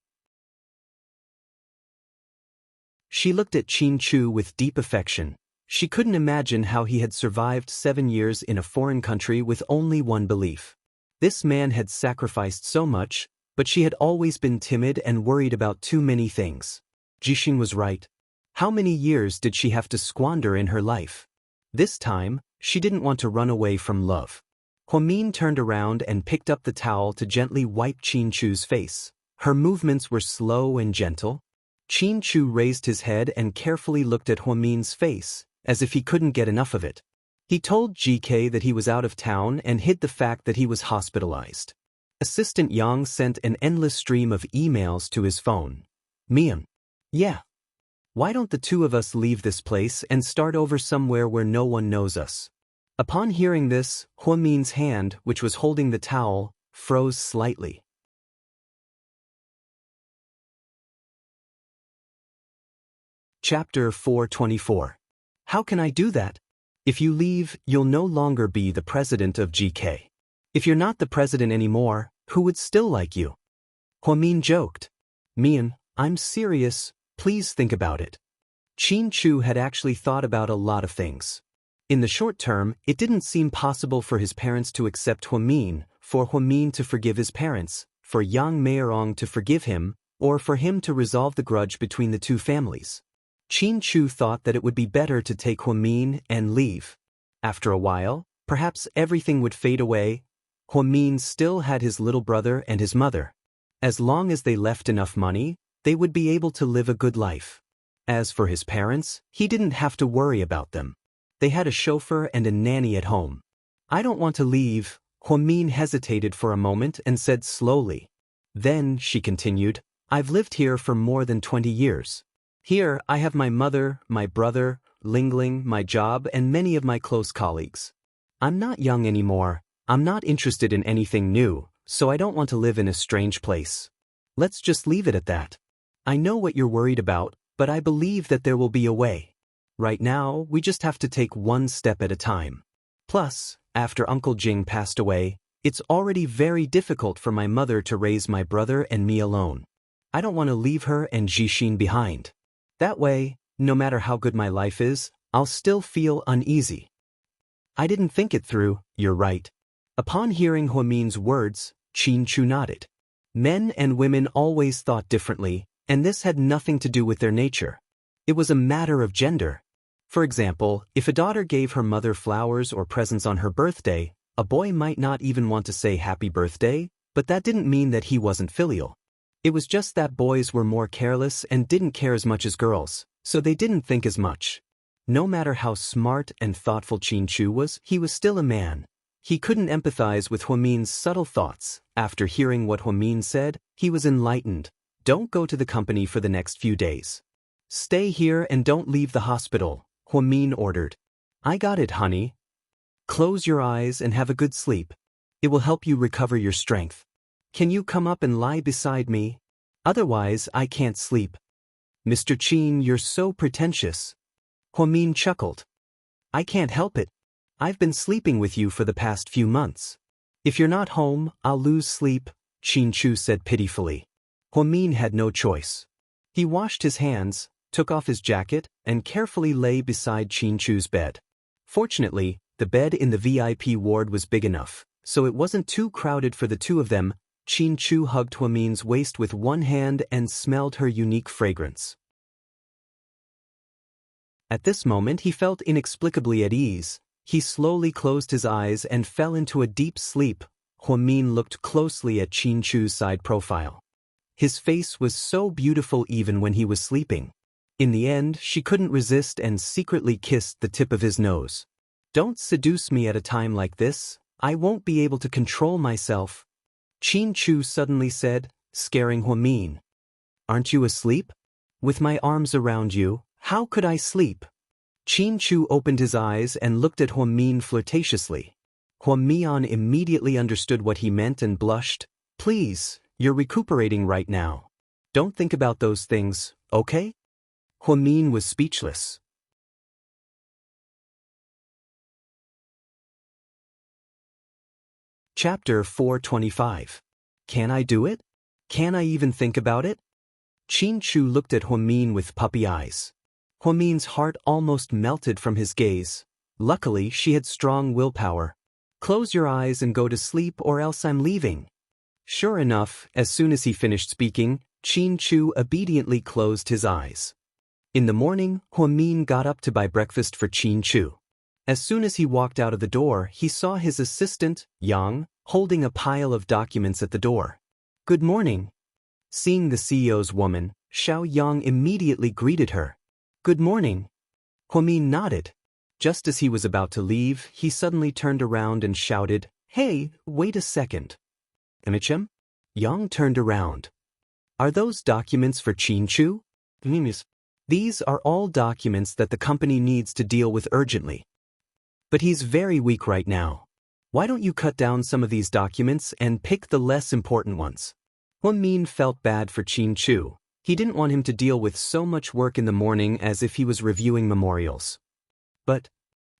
She looked at Qin Chu with deep affection. She couldn't imagine how he had survived 7 years in a foreign country with only one belief. This man had sacrificed so much, but she had always been timid and worried about too many things. Jixin was right. How many years did she have to squander in her life? This time, she didn't want to run away from love. Huamin turned around and picked up the towel to gently wipe Qin Chu's face. Her movements were slow and gentle. Qin Chu raised his head and carefully looked at Huamin's face, as if he couldn't get enough of it. He told GK that he was out of town and hid the fact that he was hospitalized. Assistant Yang sent an endless stream of emails to his phone. "Mian. Yeah. Why don't the two of us leave this place and start over somewhere where no one knows us?" Upon hearing this, Huamin's hand, which was holding the towel, froze slightly. Chapter 424. How can I do that? If you leave, you'll no longer be the president of GK. If you're not the president anymore, who would still like you? Huamin joked. "Mian, I'm serious, please think about it." Qin Chu had actually thought about a lot of things. In the short term, it didn't seem possible for his parents to accept Huamin, for Huamin to forgive his parents, for Yang Meirong to forgive him, or for him to resolve the grudge between the two families. Qin Chu thought that it would be better to take Huamin and leave. After a while, perhaps everything would fade away. Huamin still had his little brother and his mother. As long as they left enough money, they would be able to live a good life. As for his parents, he didn't have to worry about them. They had a chauffeur and a nanny at home. "I don't want to leave." Huamin hesitated for a moment and said slowly. Then, she continued, "I've lived here for more than 20 years. Here, I have my mother, my brother, Lingling, my job, and many of my close colleagues. I'm not young anymore, I'm not interested in anything new, so I don't want to live in a strange place. Let's just leave it at that. I know what you're worried about, but I believe that there will be a way. Right now, we just have to take one step at a time. Plus, after Uncle Jing passed away, it's already very difficult for my mother to raise my brother and me alone. I don't want to leave her and Jixin behind. That way, no matter how good my life is, I'll still feel uneasy. I didn't think it through, you're right. Upon hearing Huamin's words, Qin Chu nodded. Men and women always thought differently, and this had nothing to do with their nature. It was a matter of gender. For example, if a daughter gave her mother flowers or presents on her birthday, a boy might not even want to say happy birthday, but that didn't mean that he wasn't filial. It was just that boys were more careless and didn't care as much as girls, so they didn't think as much. No matter how smart and thoughtful Qin Chu was, he was still a man. He couldn't empathize with Huamin's subtle thoughts. After hearing what Huamin said, he was enlightened. Don't go to the company for the next few days. Stay here and don't leave the hospital, Huamin ordered. I got it, honey. Close your eyes and have a good sleep. It will help you recover your strength. Can you come up and lie beside me? Otherwise, I can't sleep. Mr. Qin, you're so pretentious. Huamin chuckled. I can't help it. I've been sleeping with you for the past few months. If you're not home, I'll lose sleep, Qin Chu said pitifully. Huamin had no choice. He washed his hands, took off his jacket, and carefully lay beside Qin Chu's bed. Fortunately, the bed in the VIP ward was big enough, so it wasn't too crowded for the two of them. Qin Chu hugged Huamin's waist with one hand and smelled her unique fragrance. At this moment he felt inexplicably at ease. He slowly closed his eyes and fell into a deep sleep. Huamin looked closely at Qin Chu's side profile. His face was so beautiful even when he was sleeping. In the end, she couldn't resist and secretly kissed the tip of his nose. Don't seduce me at a time like this. I won't be able to control myself, Qin Chu suddenly said, scaring Huamin. Aren't you asleep? With my arms around you, how could I sleep? Qin Chu opened his eyes and looked at Huamin flirtatiously. Huamian immediately understood what he meant and blushed. Please, you're recuperating right now. Don't think about those things, okay? Huamin was speechless. Chapter 425. Can I do it? Can I even think about it? Qin Chu looked at Huamin with puppy eyes. Huamin's heart almost melted from his gaze. Luckily, she had strong willpower. Close your eyes and go to sleep or else I'm leaving. Sure enough, as soon as he finished speaking, Qin Chu obediently closed his eyes. In the morning, Huamin got up to buy breakfast for Qin Chu. As soon as he walked out of the door, he saw his assistant, Yang, holding a pile of documents at the door. Good morning. Seeing the CEO's woman, Xiao Yang immediately greeted her. Good morning. Huamin nodded. Just as he was about to leave, he suddenly turned around and shouted, Hey, wait a second. Immersive? Yang turned around. Are those documents for Qin Chu? These are all documents that the company needs to deal with urgently. But he's very weak right now. Why don't you cut down some of these documents and pick the less important ones? Huamin felt bad for Qin Chu. He didn't want him to deal with so much work in the morning as if he was reviewing memorials. But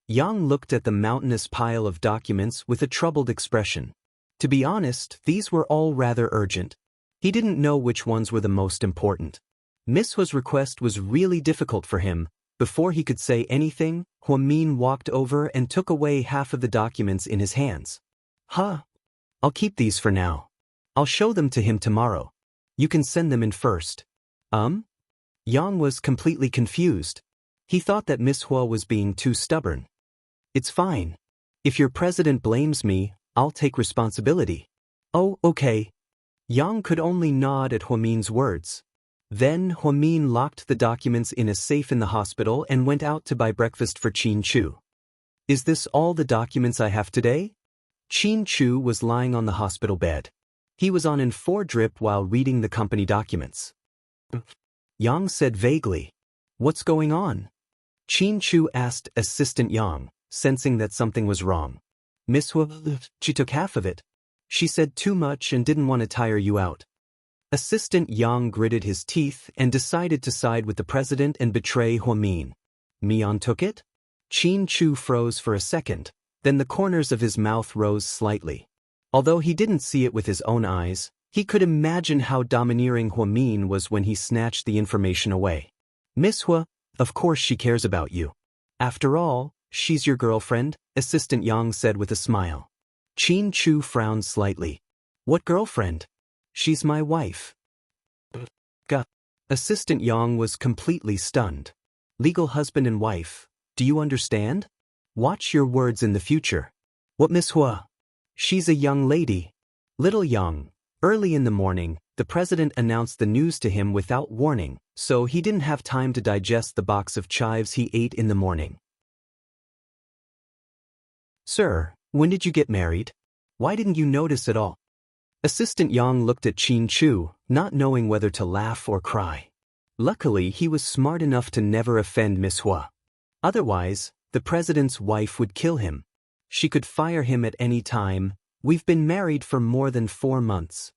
Yang looked at the mountainous pile of documents with a troubled expression. To be honest, these were all rather urgent. He didn't know which ones were the most important. Miss Hua's request was really difficult for him. Before he could say anything, Huamin walked over and took away half of the documents in his hands. Huh? I'll keep these for now. I'll show them to him tomorrow. You can send them in first. Yang was completely confused. He thought that Miss Hua was being too stubborn. It's fine. If your president blames me, I'll take responsibility. Oh, okay. Yang could only nod at Huamin's words. Then Huamin locked the documents in a safe in the hospital and went out to buy breakfast for Qin Chu. Is this all the documents I have today? Qin Chu was lying on the hospital bed. He was on N4 drip while reading the company documents. Yang said vaguely, What's going on? Qin Chu asked Assistant Yang, sensing that something was wrong. Miss Hua, she took half of it. She said too much and didn't want to tire you out. Assistant Yang gritted his teeth and decided to side with the president and betray Huamin. Mian took it? Qin Chu froze for a second, then the corners of his mouth rose slightly. Although he didn't see it with his own eyes, he could imagine how domineering Huamin was when he snatched the information away. Miss Hua, of course she cares about you. After all, she's your girlfriend, Assistant Yang said with a smile. Qin Chu frowned slightly. What girlfriend? She's my wife. Gah. Assistant Yang was completely stunned. Legal husband and wife, do you understand? Watch your words in the future. What Miss Hua? She's a young lady. Little Yang. Early in the morning, the president announced the news to him without warning, so he didn't have time to digest the box of chives he ate in the morning. Sir, when did you get married? Why didn't you notice at all? Assistant Yang looked at Qin Chu, not knowing whether to laugh or cry. Luckily, he was smart enough to never offend Miss Hua. Otherwise, the president's wife would kill him. She could fire him at any time. We've been married for more than 4 months.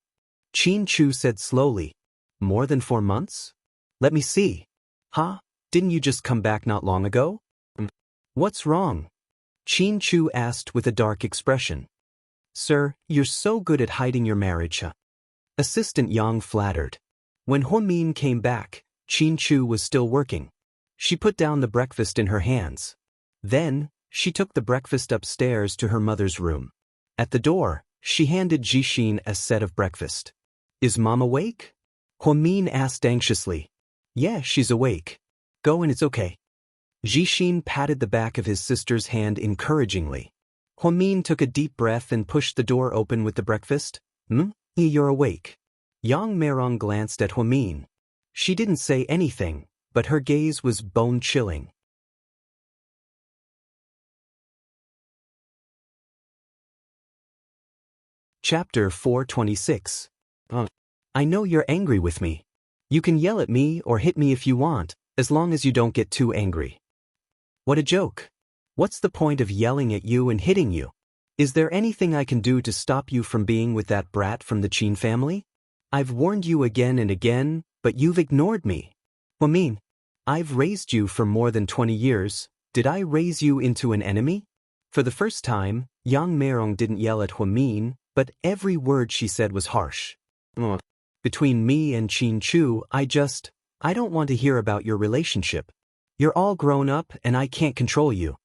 Qin Chu said slowly. More than 4 months? Let me see. Huh? Didn't you just come back not long ago? What's wrong? Qin Chu asked with a dark expression. Sir, you're so good at hiding your marriage. Assistant Yang flattered. When Huamin came back, Qin Chu was still working. She put down the breakfast in her hands. Then, she took the breakfast upstairs to her mother's room. At the door, she handed Jixin a set of breakfast. Is Mom awake? Huamin asked anxiously. Yeah, she's awake. Go and it's okay. Jixin patted the back of his sister's hand encouragingly. Huamin took a deep breath and pushed the door open with the breakfast. You're awake. Yang Meirong glanced at Huamin. She didn't say anything, but her gaze was bone-chilling. Chapter 426. I know you're angry with me. You can yell at me or hit me if you want, as long as you don't get too angry. What a joke. What's the point of yelling at you and hitting you? Is there anything I can do to stop you from being with that brat from the Qin family? I've warned you again and again, but you've ignored me. Huamin, I've raised you for more than 20 years. Did I raise you into an enemy? For the first time, Yang Meirong didn't yell at Huamin, but every word she said was harsh. Between me and Qin Chu, I don't want to hear about your relationship. You're all grown up and I can't control you.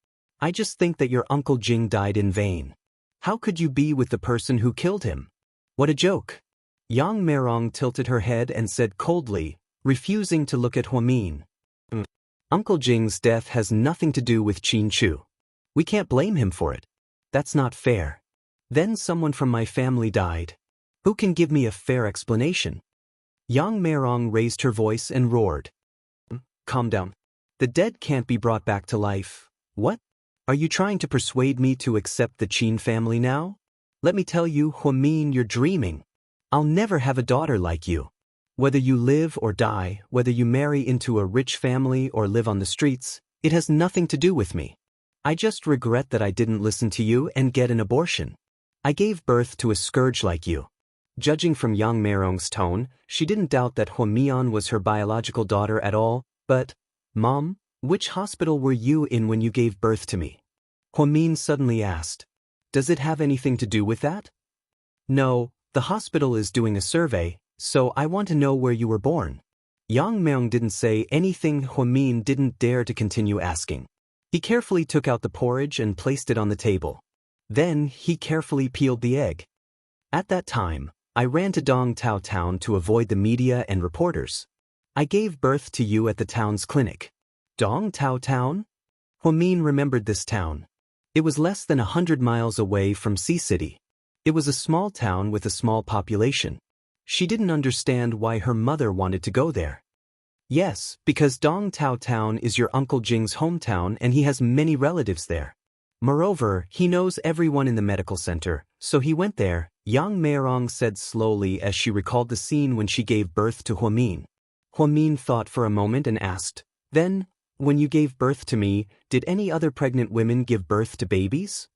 I just think that your Uncle Jing died in vain. How could you be with the person who killed him? What a joke. Yang Meirong tilted her head and said coldly, refusing to look at Huamin. Uncle Jing's death has nothing to do with Qin Chu. We can't blame him for it. That's not fair. Then someone from my family died. Who can give me a fair explanation? Yang Meirong raised her voice and roared. Calm down. The dead can't be brought back to life. What? Are you trying to persuade me to accept the Qin family now? Let me tell you, Huamin, you're dreaming. I'll never have a daughter like you. Whether you live or die, whether you marry into a rich family or live on the streets, it has nothing to do with me. I just regret that I didn't listen to you and get an abortion. I gave birth to a scourge like you. Judging from Yang Meirong's tone, she didn't doubt that Huamian was her biological daughter at all, but, Mom, which hospital were you in when you gave birth to me? Huamin suddenly asked. Does it have anything to do with that? No, the hospital is doing a survey, so I want to know where you were born. Yang Meirong didn't say anything. Huamin didn't dare to continue asking. He carefully took out the porridge and placed it on the table. Then, he carefully peeled the egg. At that time, I ran to Dongtao town to avoid the media and reporters. I gave birth to you at the town's clinic. Dongtao town? Huamin remembered this town. It was less than 100 miles away from Sea City. It was a small town with a small population. She didn't understand why her mother wanted to go there. Yes, because Dongtao town is your Uncle Jing's hometown and he has many relatives there. Moreover, he knows everyone in the medical center, so he went there, Yang Meirong said slowly as she recalled the scene when she gave birth to Huamin. Huamin thought for a moment and asked, Then, when you gave birth to me, did any other pregnant women give birth to babies?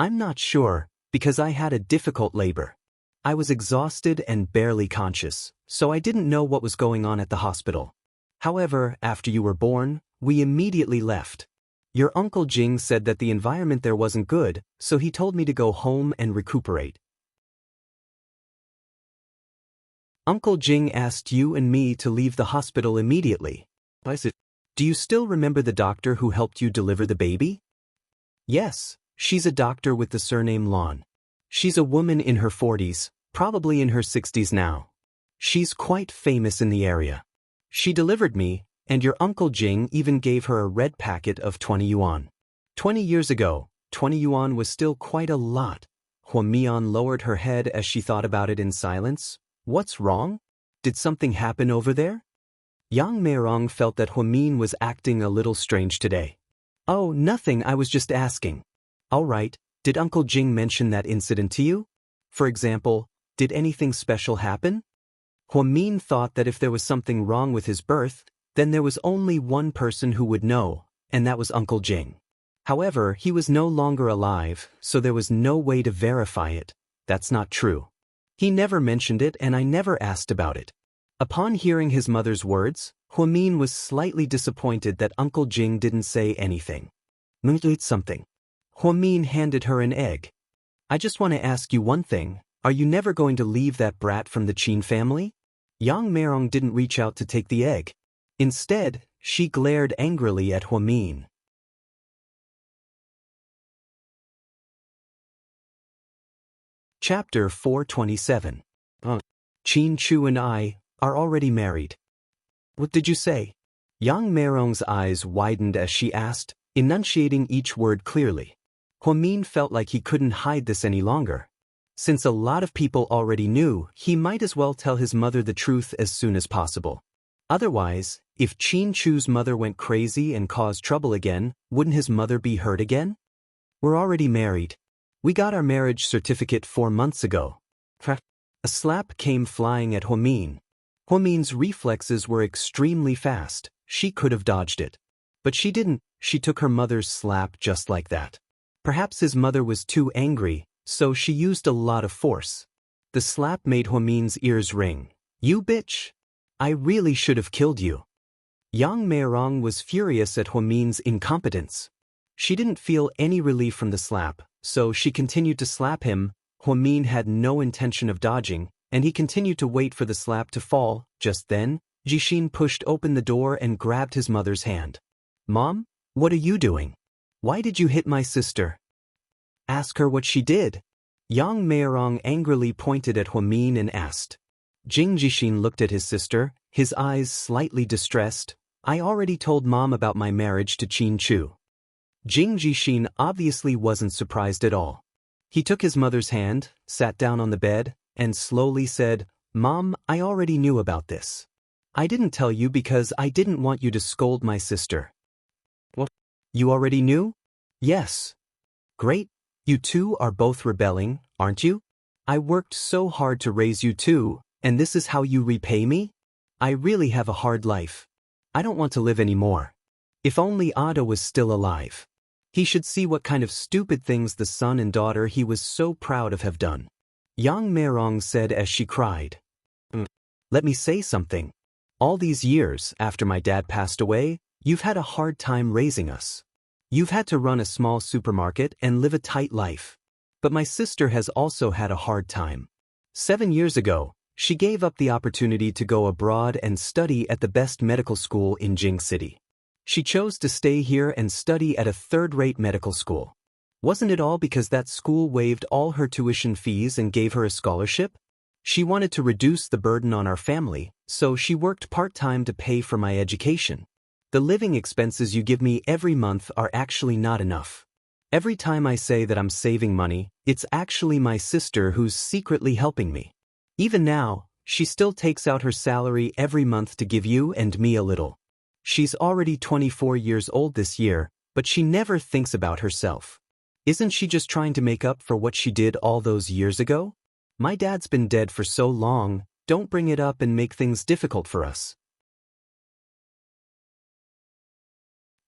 I'm not sure, because I had a difficult labor. I was exhausted and barely conscious, so I didn't know what was going on at the hospital. However, after you were born, we immediately left. Your Uncle Jing said that the environment there wasn't good, so he told me to go home and recuperate. Uncle Jing asked you and me to leave the hospital immediately. I said, do you still remember the doctor who helped you deliver the baby? Yes, she's a doctor with the surname Lon. She's a woman in her 40s, probably in her 60s now. She's quite famous in the area. She delivered me, and your Uncle Jing even gave her a red packet of 20 yuan. 20 years ago, 20 yuan was still quite a lot. Huamian lowered her head as she thought about it in silence. What's wrong? Did something happen over there? Yang Meirong felt that Huamin was acting a little strange today. Oh, nothing, I was just asking. All right, did Uncle Jing mention that incident to you? For example, did anything special happen? Huamin thought that if there was something wrong with his birth, then there was only one person who would know, and that was Uncle Jing. However, he was no longer alive, so there was no way to verify it. That's not true. He never mentioned it and I never asked about it. Upon hearing his mother's words, Huamin was slightly disappointed that Uncle Jing didn't say anything. Eat something. Huamin handed her an egg. I just want to ask you one thing. Are you never going to leave that brat from the Qin family? Yang Meirong didn't reach out to take the egg. Instead, she glared angrily at Huamin. Chapter 427. Qin Chu and I are already married. What did you say? Yang Meirong's eyes widened as she asked, enunciating each word clearly. Huamin felt like he couldn't hide this any longer. Since a lot of people already knew, he might as well tell his mother the truth as soon as possible. Otherwise, if Qin Chu's mother went crazy and caused trouble again, wouldn't his mother be hurt again? We're already married. We got our marriage certificate 4 months ago. A slap came flying at Huamin. Huamin's reflexes were extremely fast. She could have dodged it. But she didn't. She took her mother's slap just like that. Perhaps his mother was too angry, so she used a lot of force. The slap made Huamin's ears ring. You bitch! I really should have killed you. Yang Meirong was furious at Huamin's incompetence. She didn't feel any relief from the slap, so she continued to slap him. Huamin had no intention of dodging, and he continued to wait for the slap to fall. Just then, Jixin pushed open the door and grabbed his mother's hand. Mom, what are you doing? Why did you hit my sister? Ask her what she did. Yang Meirong angrily pointed at Huamin and asked. Jixin looked at his sister, his eyes slightly distressed. I already told Mom about my marriage to Qin Chu. Jixin obviously wasn't surprised at all. He took his mother's hand, sat down on the bed, and slowly said, Mom, I already knew about this. I didn't tell you because I didn't want you to scold my sister. What? You already knew? Yes. Great. You two are both rebelling, aren't you? I worked so hard to raise you two, and this is how you repay me? I really have a hard life. I don't want to live anymore. If only Ada was still alive. He should see what kind of stupid things the son and daughter he was so proud of have done. Yang Meirong said as she cried. Let me say something. All these years after my dad passed away, you've had a hard time raising us. You've had to run a small supermarket and live a tight life. But my sister has also had a hard time. 7 years ago, she gave up the opportunity to go abroad and study at the best medical school in Jing City. She chose to stay here and study at a third-rate medical school. Wasn't it all because that school waived all her tuition fees and gave her a scholarship? She wanted to reduce the burden on our family, so she worked part-time to pay for my education. The living expenses you give me every month are actually not enough. Every time I say that I'm saving money, it's actually my sister who's secretly helping me. Even now, she still takes out her salary every month to give you and me a little. She's already 24 years old this year, but she never thinks about herself. Isn't she just trying to make up for what she did all those years ago? My dad's been dead for so long, don't bring it up and make things difficult for us.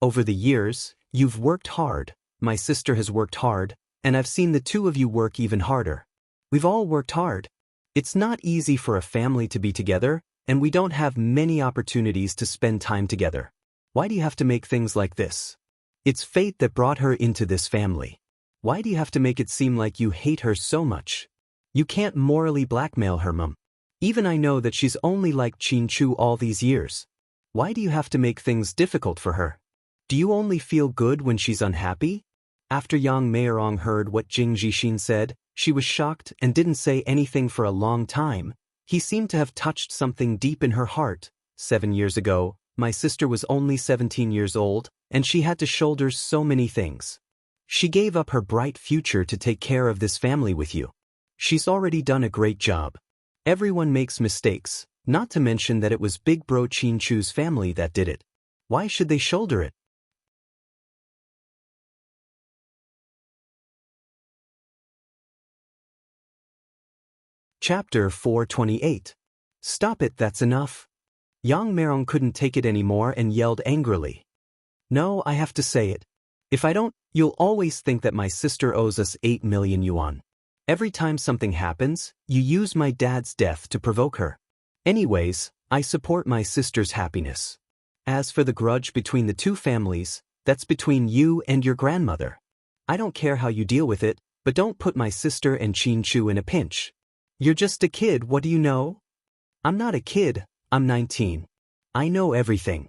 Over the years, you've worked hard, my sister has worked hard, And I've seen the two of you work even harder. We've all worked hard. It's not easy for a family to be together, and we don't have many opportunities to spend time together. Why do you have to make things like this? It's fate that brought her into this family. Why do you have to make it seem like you hate her so much? You can't morally blackmail her, Mum. Even I know that she's only liked Qin all these years. Why do you have to make things difficult for her? Do you only feel good when she's unhappy? After Yang Meirong heard what Jing Jixin said, she was shocked and didn't say anything for a long time. He seemed to have touched something deep in her heart. 7 years ago, my sister was only 17 years old, and she had to shoulder so many things. She gave up her bright future to take care of this family with you. She's already done a great job. Everyone makes mistakes, not to mention that it was Big Bro Qin family that did it. Why should they shoulder it? Chapter 428. Stop it, that's enough. Yang Meirong couldn't take it anymore and yelled angrily. No, I have to say it. If I don't, you'll always think that my sister owes us 8 million yuan. Every time something happens, you use my dad's death to provoke her. Anyways, I support my sister's happiness. As for the grudge between the two families, that's between you and your grandmother. I don't care how you deal with it, but don't put my sister and Qin in a pinch. You're just a kid, what do you know? I'm not a kid, I'm 19. I know everything.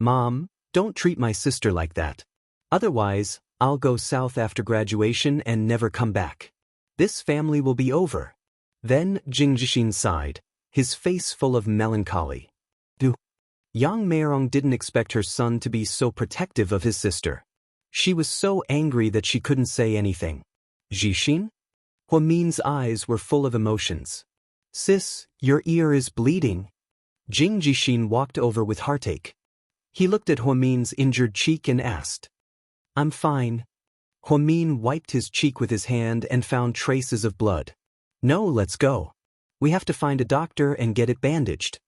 Mom, don't treat my sister like that. Otherwise, I'll go south after graduation and never come back. This family will be over. Then Jing Jixin sighed, his face full of melancholy. Yang Meirong didn't expect her son to be so protective of his sister. She was so angry that she couldn't say anything. Jixin? Huamin's eyes were full of emotions. Sis, your ear is bleeding. Jing Jixin walked over with heartache. He looked at Huamin's injured cheek and asked. I'm fine. Huamin wiped his cheek with his hand and found traces of blood. No, let's go. We have to find a doctor and get it bandaged.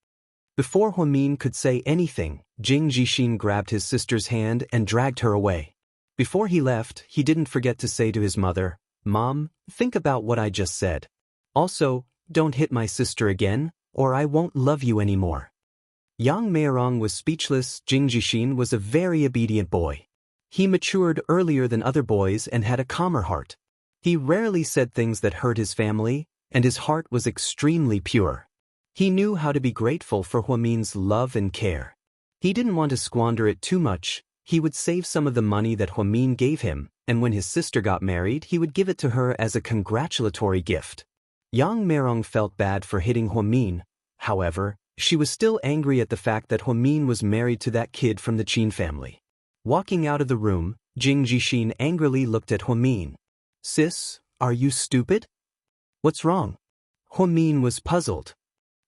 Before Huamin could say anything, Jing Jixin grabbed his sister's hand and dragged her away. Before he left, he didn't forget to say to his mother, Mom, think about what I just said. Also, don't hit my sister again, or I won't love you anymore. Yang Meirong was speechless. Jing Jixin was a very obedient boy. He matured earlier than other boys and had a calmer heart. He rarely said things that hurt his family, and his heart was extremely pure. He knew how to be grateful for Huamin's love and care. He didn't want to squander it too much. He would save some of the money that Huamin gave him, and when his sister got married, he would give it to her as a congratulatory gift. Yang Meirong felt bad for hitting Huamin. However, she was still angry at the fact that Huamin was married to that kid from the Qin family. Walking out of the room, Jing Jixin angrily looked at Huamin. Sis, are you stupid? What's wrong? Huamin was puzzled.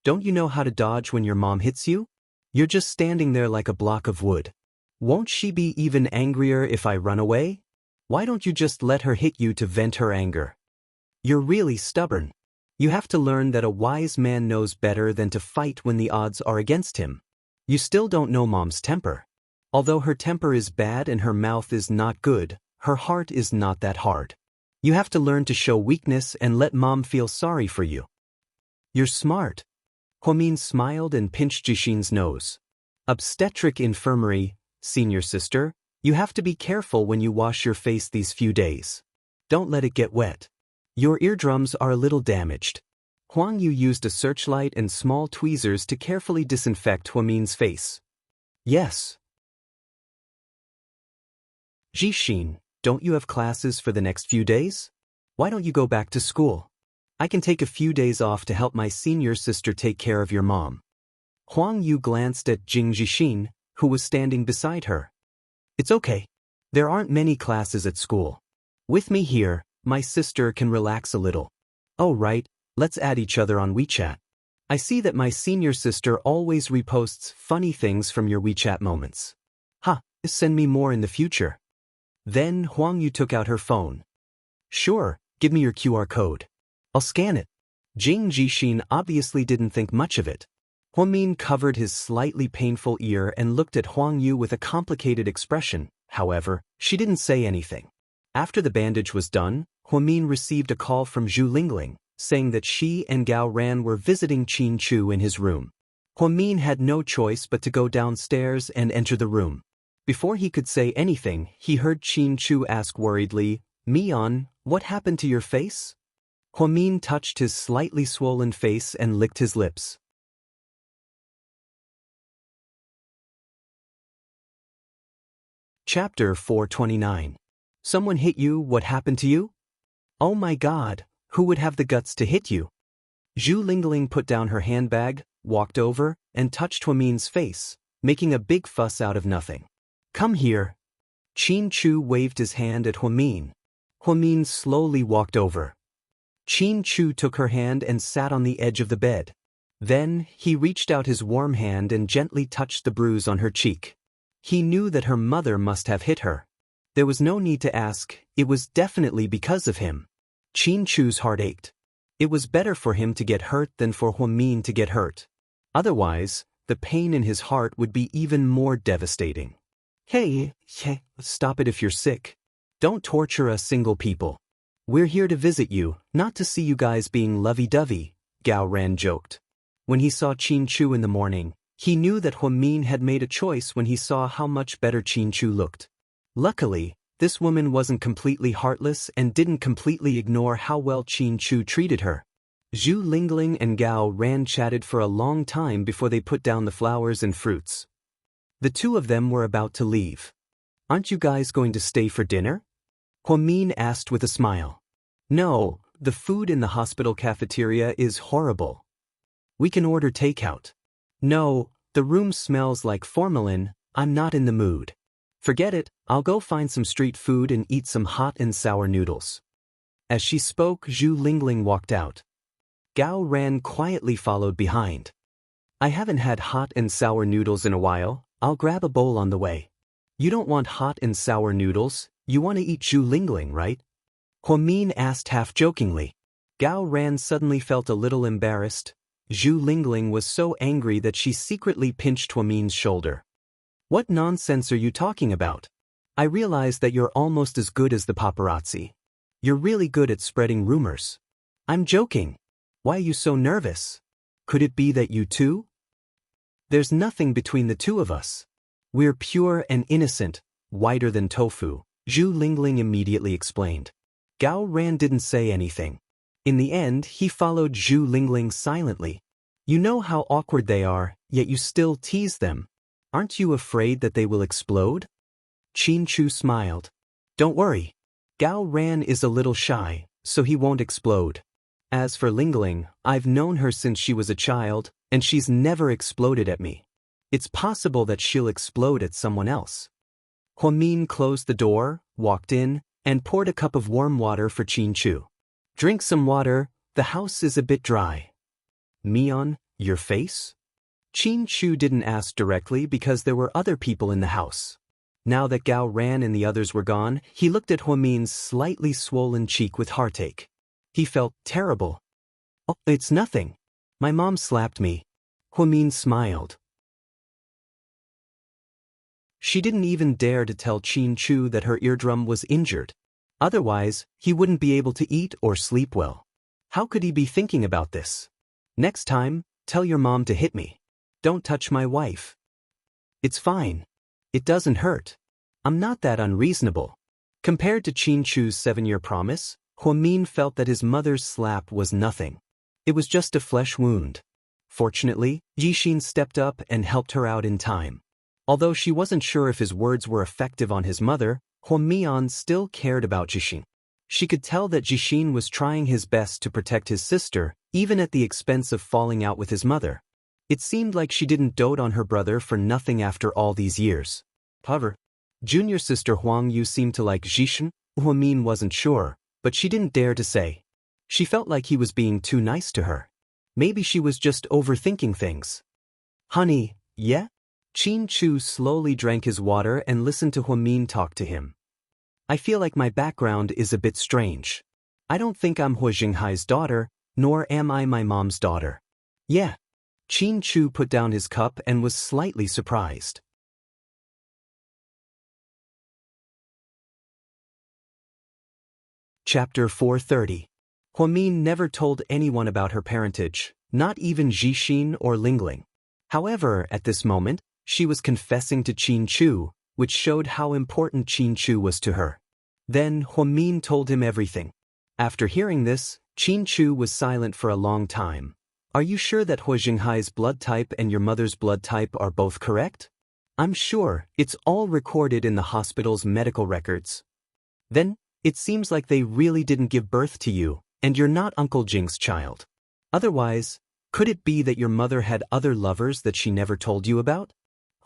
Don't you know how to dodge when your mom hits you? You're just standing there like a block of wood. Won't she be even angrier if I run away? Why don't you just let her hit you to vent her anger? You're really stubborn. You have to learn that a wise man knows better than to fight when the odds are against him. You still don't know Mom's temper. Although her temper is bad and her mouth is not good, her heart is not that hard. You have to learn to show weakness and let Mom feel sorry for you. You're smart. Huamin smiled and pinched Jixin's nose. Obstetric infirmary, senior sister, you have to be careful when you wash your face these few days. Don't let it get wet. Your eardrums are a little damaged. Huang Yu used a searchlight and small tweezers to carefully disinfect Huamin's face. Yes. Jixin, don't you have classes for the next few days? Why don't you go back to school? I can take a few days off to help my senior sister take care of your mom. Huang Yu glanced at Jing Jixin, who was standing beside her. It's okay. There aren't many classes at school. With me here, my sister can relax a little. Oh right, let's add each other on WeChat. I see that my senior sister always reposts funny things from your WeChat moments. Send me more in the future. Then Huang Yu took out her phone. Sure, give me your QR code. I'll scan it. Jing Jixin obviously didn't think much of it. Huamin covered his slightly painful ear and looked at Huang Yu with a complicated expression. However, she didn't say anything. After the bandage was done, Huamin received a call from Zhu Lingling, saying that she and Gao Ran were visiting Qin Chu in his room. Huamin had no choice but to go downstairs and enter the room. Before he could say anything, he heard Qin Chu ask worriedly, "Mian, what happened to your face?" Huamin touched his slightly swollen face and licked his lips. Chapter 429. Someone hit you, what happened to you? Oh my god, who would have the guts to hit you? Zhu Lingling put down her handbag, walked over, and touched Huamin's face, making a big fuss out of nothing. Come here. Qin Chu waved his hand at Huamin. Huamin slowly walked over. Qin Chu took her hand and sat on the edge of the bed. Then, he reached out his warm hand and gently touched the bruise on her cheek. He knew that her mother must have hit her. There was no need to ask, it was definitely because of him. Qin Chu's heart ached. It was better for him to get hurt than for Huamin to get hurt. Otherwise, the pain in his heart would be even more devastating. Hey, stop it if you're sick. Don't torture us single people. We're here to visit you, not to see you guys being lovey-dovey, Gao Ran joked. When he saw Qin Chu in the morning, he knew that Huamin had made a choice when he saw how much better Qin Chu looked. Luckily, this woman wasn't completely heartless and didn't completely ignore how well Qin Chu treated her. Zhu Lingling and Gao Ran chatted for a long time before they put down the flowers and fruits. The two of them were about to leave. Aren't you guys going to stay for dinner? Huamin asked with a smile. No, the food in the hospital cafeteria is horrible. We can order takeout. No, the room smells like formalin, I'm not in the mood. Forget it, I'll go find some street food and eat some hot and sour noodles. As she spoke, Zhu Lingling walked out. Gao Ran quietly followed behind. I haven't had hot and sour noodles in a while, I'll grab a bowl on the way. You don't want hot and sour noodles, you want to eat Zhu Lingling, right? Huamin asked half-jokingly. Gao Ran suddenly felt a little embarrassed. Zhu Lingling was so angry that she secretly pinched Huamin's shoulder. What nonsense are you talking about? I realize that you're almost as good as the paparazzi. You're really good at spreading rumors. I'm joking. Why are you so nervous? Could it be that you too? There's nothing between the two of us. We're pure and innocent, whiter than tofu, Zhu Lingling immediately explained. Gao Ran didn't say anything. In the end, he followed Zhu Lingling silently. You know how awkward they are, yet you still tease them. Aren't you afraid that they will explode? Qin Chu smiled. Don't worry. Gao Ran is a little shy, so he won't explode. As for Lingling, I've known her since she was a child, and she's never exploded at me. It's possible that she'll explode at someone else. Huamin closed the door, walked in, and poured a cup of warm water for Qin Chu. Drink some water, the house is a bit dry. Mian, your face? Qin Chu didn't ask directly because there were other people in the house. Now that Gao Ran and the others were gone, he looked at Huamin's slightly swollen cheek with heartache. He felt terrible. Oh, it's nothing. My mom slapped me. Huamin smiled. She didn't even dare to tell Qin Chu that her eardrum was injured. Otherwise, he wouldn't be able to eat or sleep well. How could he be thinking about this? Next time, tell your mom to hit me. Don't touch my wife. It's fine. It doesn't hurt. I'm not that unreasonable. Compared to Qin Chu's 7-year promise, Huamin felt that his mother's slap was nothing. It was just a flesh wound. Fortunately, Yixin stepped up and helped her out in time. Although she wasn't sure if his words were effective on his mother, Huamian still cared about Yixin. She could tell that Yixin was trying his best to protect his sister, even at the expense of falling out with his mother. It seemed like she didn't dote on her brother for nothing after all these years. However, junior sister Huang Yu seemed to like Yixin. Huamin wasn't sure, but she didn't dare to say. She felt like he was being too nice to her. Maybe she was just overthinking things. Honey, yeah? Qin Chu slowly drank his water and listened to Huamin talk to him. I feel like my background is a bit strange. I don't think I'm Hua Jinghai's daughter, nor am I my mom's daughter. Yeah. Qin Chu put down his cup and was slightly surprised. Chapter 430. Huamin never told anyone about her parentage, not even Zhixin or Lingling. However, at this moment, she was confessing to Qin Chu, which showed how important Qin Chu was to her. Then Huamin told him everything. After hearing this, Qin Chu was silent for a long time. Are you sure that Hua Xinghai's blood type and your mother's blood type are both correct? I'm sure, it's all recorded in the hospital's medical records. Then, it seems like they really didn't give birth to you, and you're not Uncle Jing's child. Otherwise, could it be that your mother had other lovers that she never told you about?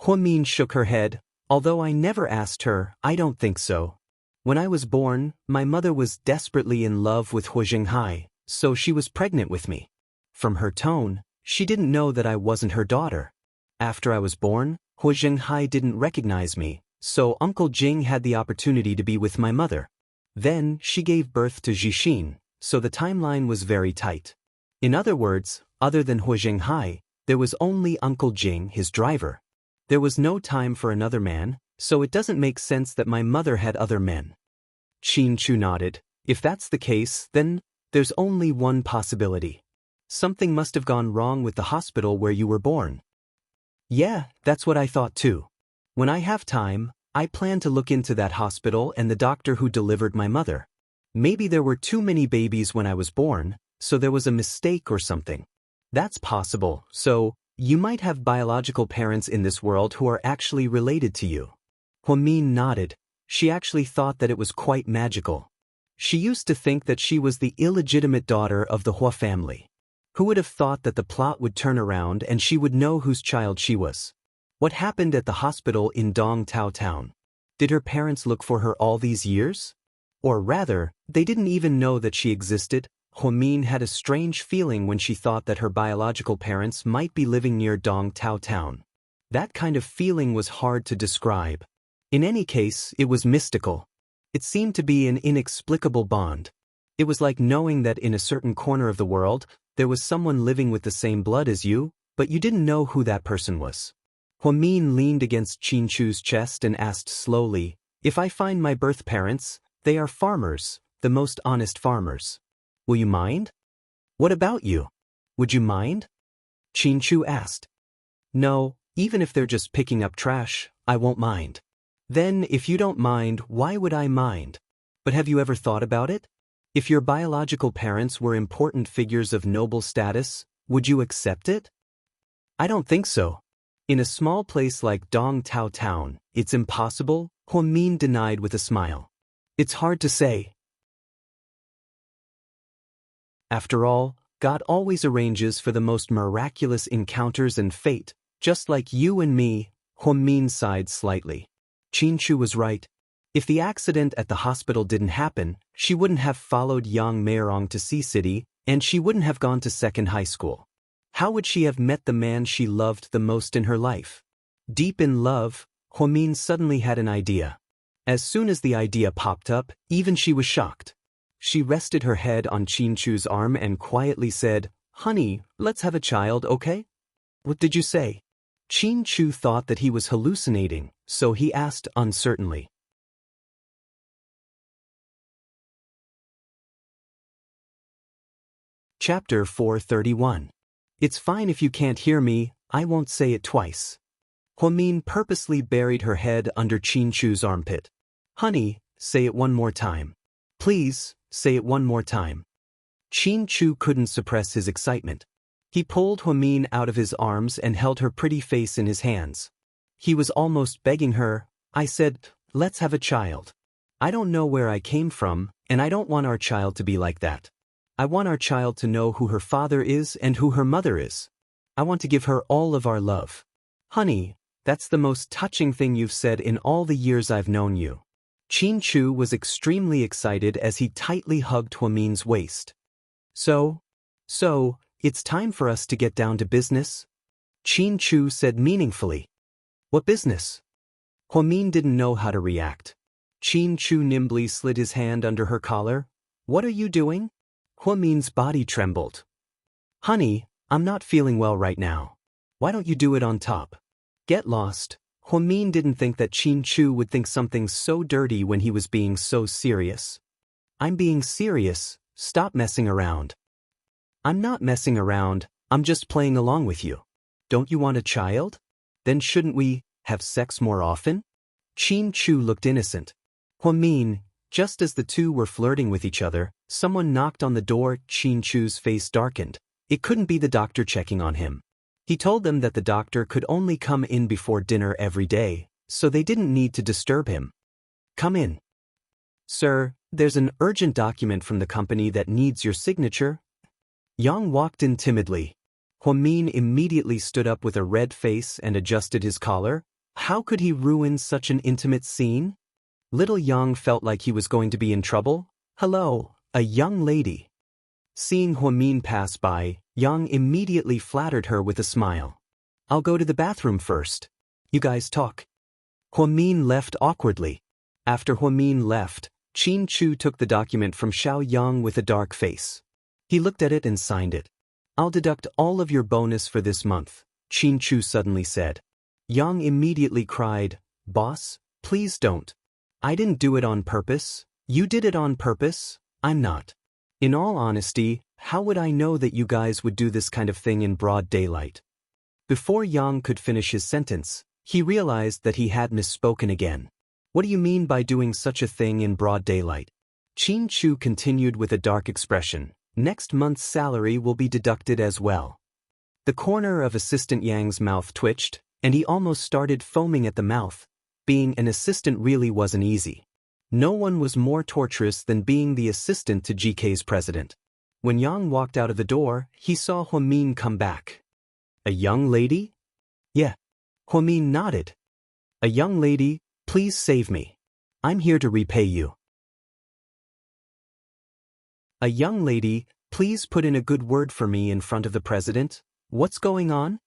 Huamin shook her head. Although I never asked her, I don't think so. When I was born, my mother was desperately in love with Hua Xinghai, so she was pregnant with me. From her tone, she didn't know that I wasn't her daughter. After I was born, Hua Xinghai didn't recognize me, so Uncle Jing had the opportunity to be with my mother. Then she gave birth to Zhixin, so the timeline was very tight. In other words, other than Hua Xinghai, there was only Uncle Jing, his driver. There was no time for another man, so it doesn't make sense that my mother had other men. Qin Chu nodded. If that's the case, then there's only one possibility. Something must have gone wrong with the hospital where you were born. Yeah, that's what I thought too. When I have time, I plan to look into that hospital and the doctor who delivered my mother. Maybe there were too many babies when I was born, so there was a mistake or something. That's possible, so you might have biological parents in this world who are actually related to you. Huamin nodded. She actually thought that it was quite magical. She used to think that she was the illegitimate daughter of the Hua family. Who would have thought that the plot would turn around and she would know whose child she was? What happened at the hospital in Dongtao town? Did her parents look for her all these years? Or rather, they didn't even know that she existed. Huamin had a strange feeling when she thought that her biological parents might be living near Dongtao town. That kind of feeling was hard to describe. In any case, it was mystical. It seemed to be an inexplicable bond. It was like knowing that in a certain corner of the world, there was someone living with the same blood as you, but you didn't know who that person was. Huamin leaned against Qin Chu's chest and asked slowly, if I find my birth parents, they are farmers, the most honest farmers. Will you mind? What about you? Would you mind? Qin Chu asked. No, even if they're just picking up trash, I won't mind. Then, if you don't mind, why would I mind? But have you ever thought about it? If your biological parents were important figures of noble status, would you accept it? I don't think so. In a small place like Dongtao town, it's impossible, Huamin denied with a smile. It's hard to say. After all, God always arranges for the most miraculous encounters and fate, just like you and me. Huamin sighed slightly. Qin Chu was right. If the accident at the hospital didn't happen, she wouldn't have followed Yang Meirong to Sea City, and she wouldn't have gone to second high school. How would she have met the man she loved the most in her life? Deep in love, Huamin suddenly had an idea. As soon as the idea popped up, even she was shocked. She rested her head on Qin Chu's arm and quietly said, Honey, let's have a child, okay? What did you say? Qin Chu thought that he was hallucinating, so he asked uncertainly. Chapter 431. It's fine if you can't hear me, I won't say it twice. Huamin purposely buried her head under Qin Chu's armpit. Honey, say it one more time. Please, say it one more time. Qin Chu couldn't suppress his excitement. He pulled Huamin out of his arms and held her pretty face in his hands. He was almost begging her. I said, let's have a child. I don't know where I came from, and I don't want our child to be like that. I want our child to know who her father is and who her mother is. I want to give her all of our love. Honey, that's the most touching thing you've said in all the years I've known you. Qin Chu was extremely excited as he tightly hugged Huamin's waist. So, it's time for us to get down to business? Qin Chu said meaningfully. What business? Huamin didn't know how to react. Qin Chu nimbly slid his hand under her collar. What are you doing? Huamin's body trembled. Honey, I'm not feeling well right now. Why don't you do it on top? Get lost. Huamin didn't think that Qin Chu would think something so dirty when he was being so serious. I'm being serious, stop messing around. I'm not messing around, I'm just playing along with you. Don't you want a child? Then shouldn't we have sex more often? Qin Chu looked innocent. Huamin, just as the two were flirting with each other, someone knocked on the door. Qin Chu's face darkened. It couldn't be the doctor checking on him. He told them that the doctor could only come in before dinner every day, so they didn't need to disturb him. Come in. Sir, there's an urgent document from the company that needs your signature. Yang walked in timidly. Huamin immediately stood up with a red face and adjusted his collar. How could he ruin such an intimate scene? Little Yang felt like he was going to be in trouble. Hello, a young lady. Seeing Huamin pass by, Yang immediately flattered her with a smile. I'll go to the bathroom first. You guys talk. Huamin left awkwardly. After Huamin left, Qin Chu took the document from Xiao Yang with a dark face. He looked at it and signed it. I'll deduct all of your bonus for this month, Qin Chu suddenly said. Yang immediately cried, Boss, please don't. I didn't do it on purpose. You did it on purpose? I'm not. In all honesty, how would I know that you guys would do this kind of thing in broad daylight? Before Yang could finish his sentence, he realized that he had misspoken again. What do you mean by doing such a thing in broad daylight? Qin Chu continued with a dark expression. Next month's salary will be deducted as well. The corner of Assistant Yang's mouth twitched, and he almost started foaming at the mouth. Being an assistant really wasn't easy. No one was more torturous than being the assistant to GK's president. When Yang walked out of the door, he saw Huamin come back. A young lady? Yeah. Huamin nodded. A young lady, please save me. I'm here to repay you. A young lady, please put in a good word for me in front of the president. What's going on?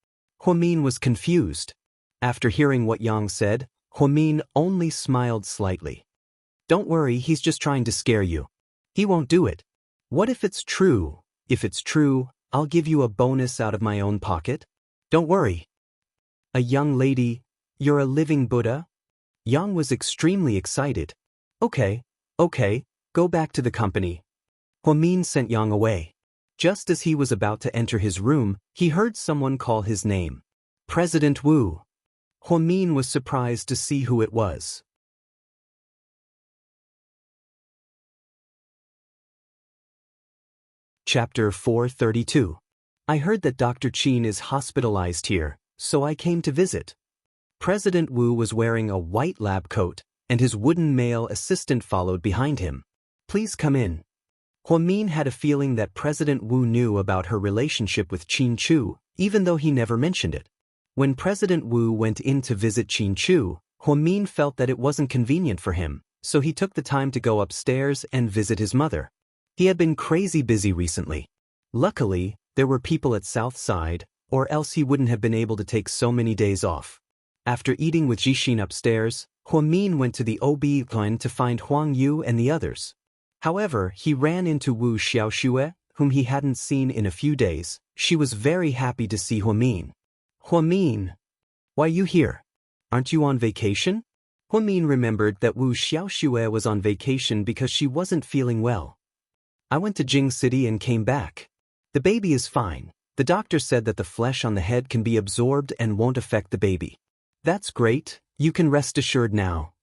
Huamin was confused. After hearing what Yang said, Huamin only smiled slightly. Don't worry, he's just trying to scare you. He won't do it. What if it's true? If it's true, I'll give you a bonus out of my own pocket. Don't worry. A young lady, you're a living Buddha? Yang was extremely excited. Okay, go back to the company. Huamin sent Yang away. Just as he was about to enter his room, he heard someone call his name. President Wu. Huamin was surprised to see who it was. Chapter 432. I heard that Dr. Qin is hospitalized here, so I came to visit. President Wu was wearing a white lab coat, and his wooden male assistant followed behind him. Please come in. Huamin had a feeling that President Wu knew about her relationship with Qin Chu, even though he never mentioned it. When President Wu went in to visit Qin Chu, Huamin felt that it wasn't convenient for him, so he took the time to go upstairs and visit his mother. He had been crazy busy recently. Luckily, there were people at South Side, or else he wouldn't have been able to take so many days off. After eating with Jixin upstairs, Huamin went to the OB to find Huang Yu and the others. However, he ran into Wu Xiaoxue, whom he hadn't seen in a few days. She was very happy to see Huamin. Huamin, why you here? Aren't you on vacation? Huamin remembered that Wu Xiaoxue was on vacation because she wasn't feeling well. I went to Jing City and came back. The baby is fine. The doctor said that the flesh on the head can be absorbed and won't affect the baby. That's great, you can rest assured now.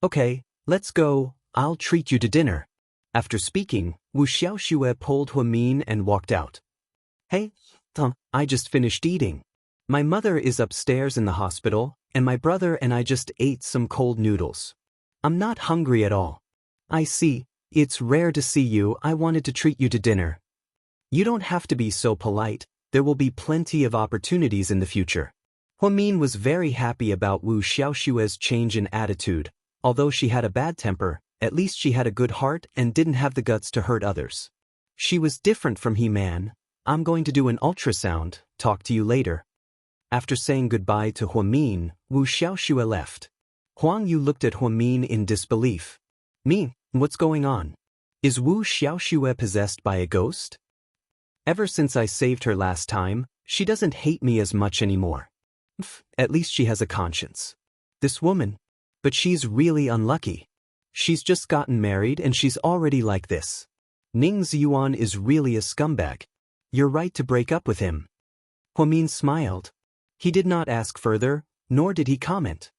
Okay, let's go, I'll treat you to dinner. After speaking, Wu Xiaoxue pulled Huamin and walked out. Hey, I just finished eating. My mother is upstairs in the hospital, and my brother and I just ate some cold noodles. I'm not hungry at all. I see, it's rare to see you, I wanted to treat you to dinner. You don't have to be so polite, there will be plenty of opportunities in the future. Huamin was very happy about Wu Xiaoxue's change in attitude. Although she had a bad temper, at least she had a good heart and didn't have the guts to hurt others. She was different from He-Man. I'm going to do an ultrasound, talk to you later. After saying goodbye to Huamin, Wu Xiaoxue left. Huang Yu looked at Huamin in disbelief. Me, what's going on? Is Wu Xiaoxue possessed by a ghost? Ever since I saved her last time, she doesn't hate me as much anymore. At least she has a conscience. This woman. But she's really unlucky. She's just gotten married and she's already like this. Ning Ziyuan is really a scumbag. You're right to break up with him. Huamin smiled. He did not ask further, nor did he comment.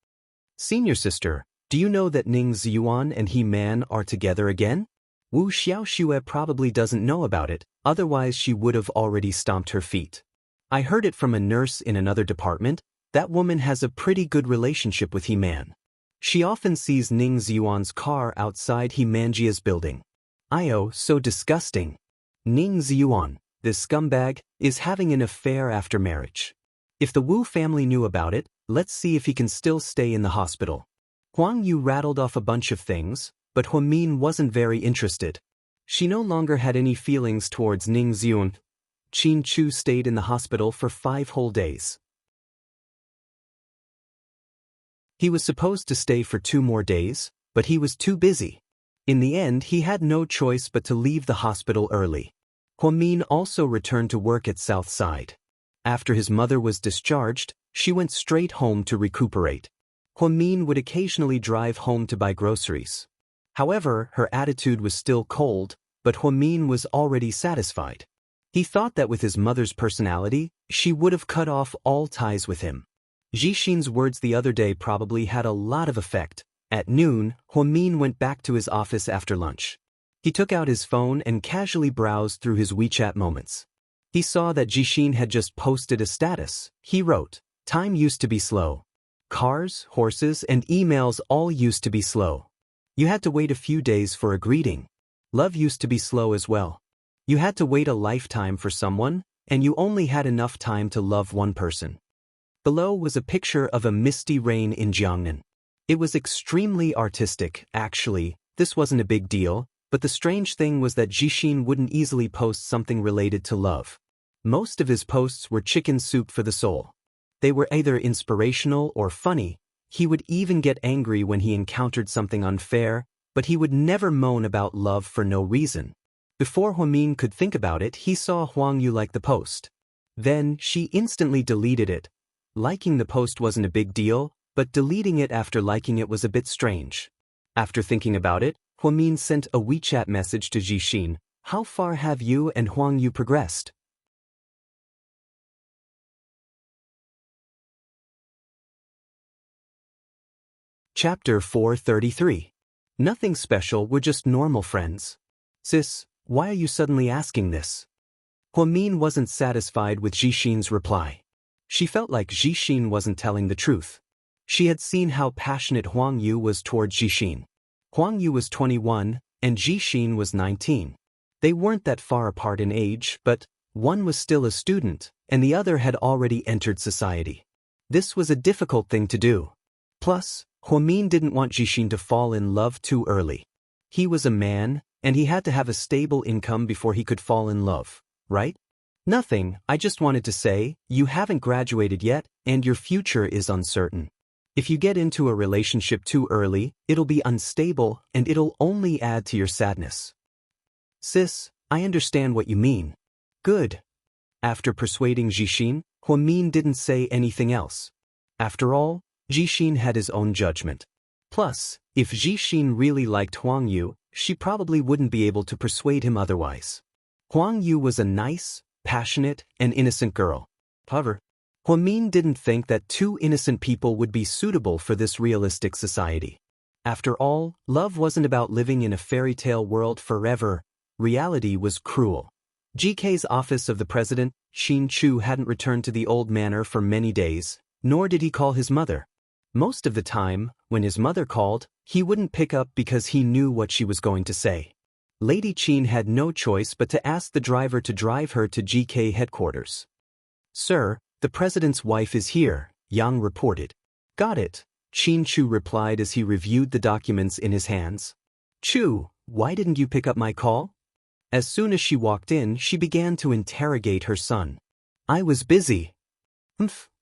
Senior sister, do you know that Ning Ziyuan and He-Man are together again? Wu Xiaoxue probably doesn't know about it, otherwise she would have already stomped her feet. I heard it from a nurse in another department. That woman has a pretty good relationship with He-Man. She often sees Ning Ziyuan's car outside He-Manjia's building. So disgusting. Ning Ziyuan, this scumbag, is having an affair after marriage. If the Wu family knew about it, let's see if he can still stay in the hospital. Huang Yu rattled off a bunch of things, but Huamin wasn't very interested. She no longer had any feelings towards Ning Ziyuan. Qin Chu stayed in the hospital for 5 whole days. He was supposed to stay for 2 more days, but he was too busy. In the end, he had no choice but to leave the hospital early. Huamin also returned to work at South Side. After his mother was discharged, she went straight home to recuperate. Huamin would occasionally drive home to buy groceries. However, her attitude was still cold, but Huamin was already satisfied. He thought that with his mother's personality, she would have cut off all ties with him. Jixin's words the other day probably had a lot of effect. At noon, Huamin went back to his office after lunch. He took out his phone and casually browsed through his WeChat moments. He saw that Jixin had just posted a status. He wrote, "Time used to be slow. Cars, horses, and emails all used to be slow. You had to wait a few days for a greeting. Love used to be slow as well. You had to wait a lifetime for someone, and you only had enough time to love one person." Below was a picture of a misty rain in Jiangnan. It was extremely artistic, actually. This wasn't a big deal, but the strange thing was that Jixin wouldn't easily post something related to love. Most of his posts were chicken soup for the soul. They were either inspirational or funny. He would even get angry when he encountered something unfair, but he would never moan about love for no reason. Before Huamin could think about it, he saw Huang Yu like the post. Then, she instantly deleted it. Liking the post wasn't a big deal, but deleting it after liking it was a bit strange. After thinking about it, Huamin sent a WeChat message to Jixin. "How far have you and Huang Yu progressed?" Chapter 433. Nothing special, we're just normal friends. Sis, why are you suddenly asking this? Huamin wasn't satisfied with Jixin's reply. She felt like Jixin wasn't telling the truth. She had seen how passionate Huang Yu was towards Jixin. Huang Yu was 21, and Jixin was 19. They weren't that far apart in age, but one was still a student, and the other had already entered society. This was a difficult thing to do. Plus, Huamin didn't want Jixin to fall in love too early. He was a man, and he had to have a stable income before he could fall in love, right? Nothing, I just wanted to say, you haven't graduated yet, and your future is uncertain. If you get into a relationship too early, it'll be unstable, and it'll only add to your sadness. Sis, I understand what you mean. Good. After persuading Jixin, Huamin didn't say anything else. After all, Jixin had his own judgment. Plus, if Jixin really liked Huang Yu, she probably wouldn't be able to persuade him otherwise. Huang Yu was a nice, passionate, and innocent girl. However, Huamin didn't think that 2 innocent people would be suitable for this realistic society. After all, love wasn't about living in a fairy tale world forever. Reality was cruel. GK's office of the president, Qin Chu, hadn't returned to the old manor for many days, nor did he call his mother. Most of the time, when his mother called, he wouldn't pick up because he knew what she was going to say. Lady Qin had no choice but to ask the driver to drive her to GK headquarters. "Sir, the president's wife is here," Yang reported. "Got it," Qin Chu replied as he reviewed the documents in his hands. "Chu, why didn't you pick up my call?" As soon as she walked in, she began to interrogate her son. "I was busy."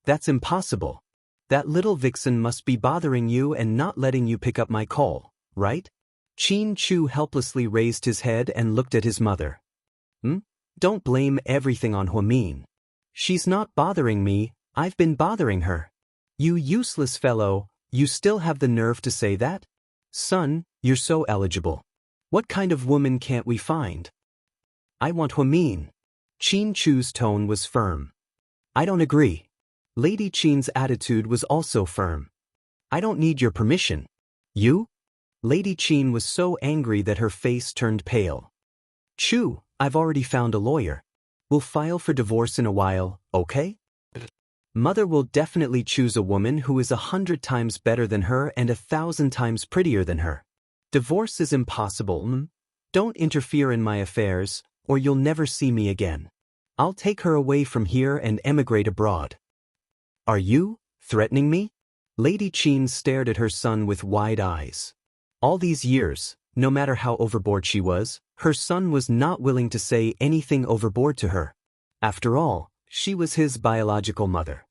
That's impossible. That little vixen must be bothering you and not letting you pick up my call, right?" Qin Chu helplessly raised his head and looked at his mother. Don't blame everything on Huamin. She's not bothering me, I've been bothering her." "You useless fellow, you still have the nerve to say that?" Son, you're so eligible. What kind of woman can't we find? I want Huamin. Qin Chu's tone was firm. I don't agree. Lady Qin's attitude was also firm. I don't need your permission. You? Lady Qin was so angry that her face turned pale. Chu, I've already found a lawyer. We'll file for divorce in a while, okay? Mother will definitely choose a woman who is 100 times better than her and 1,000 times prettier than her. Divorce is impossible. Don't interfere in my affairs, or you'll never see me again. I'll take her away from here and emigrate abroad. Are you threatening me? Lady Qin stared at her son with wide eyes. All these years, no matter how overboard she was, her son was not willing to say anything overboard to her. After all, she was his biological mother.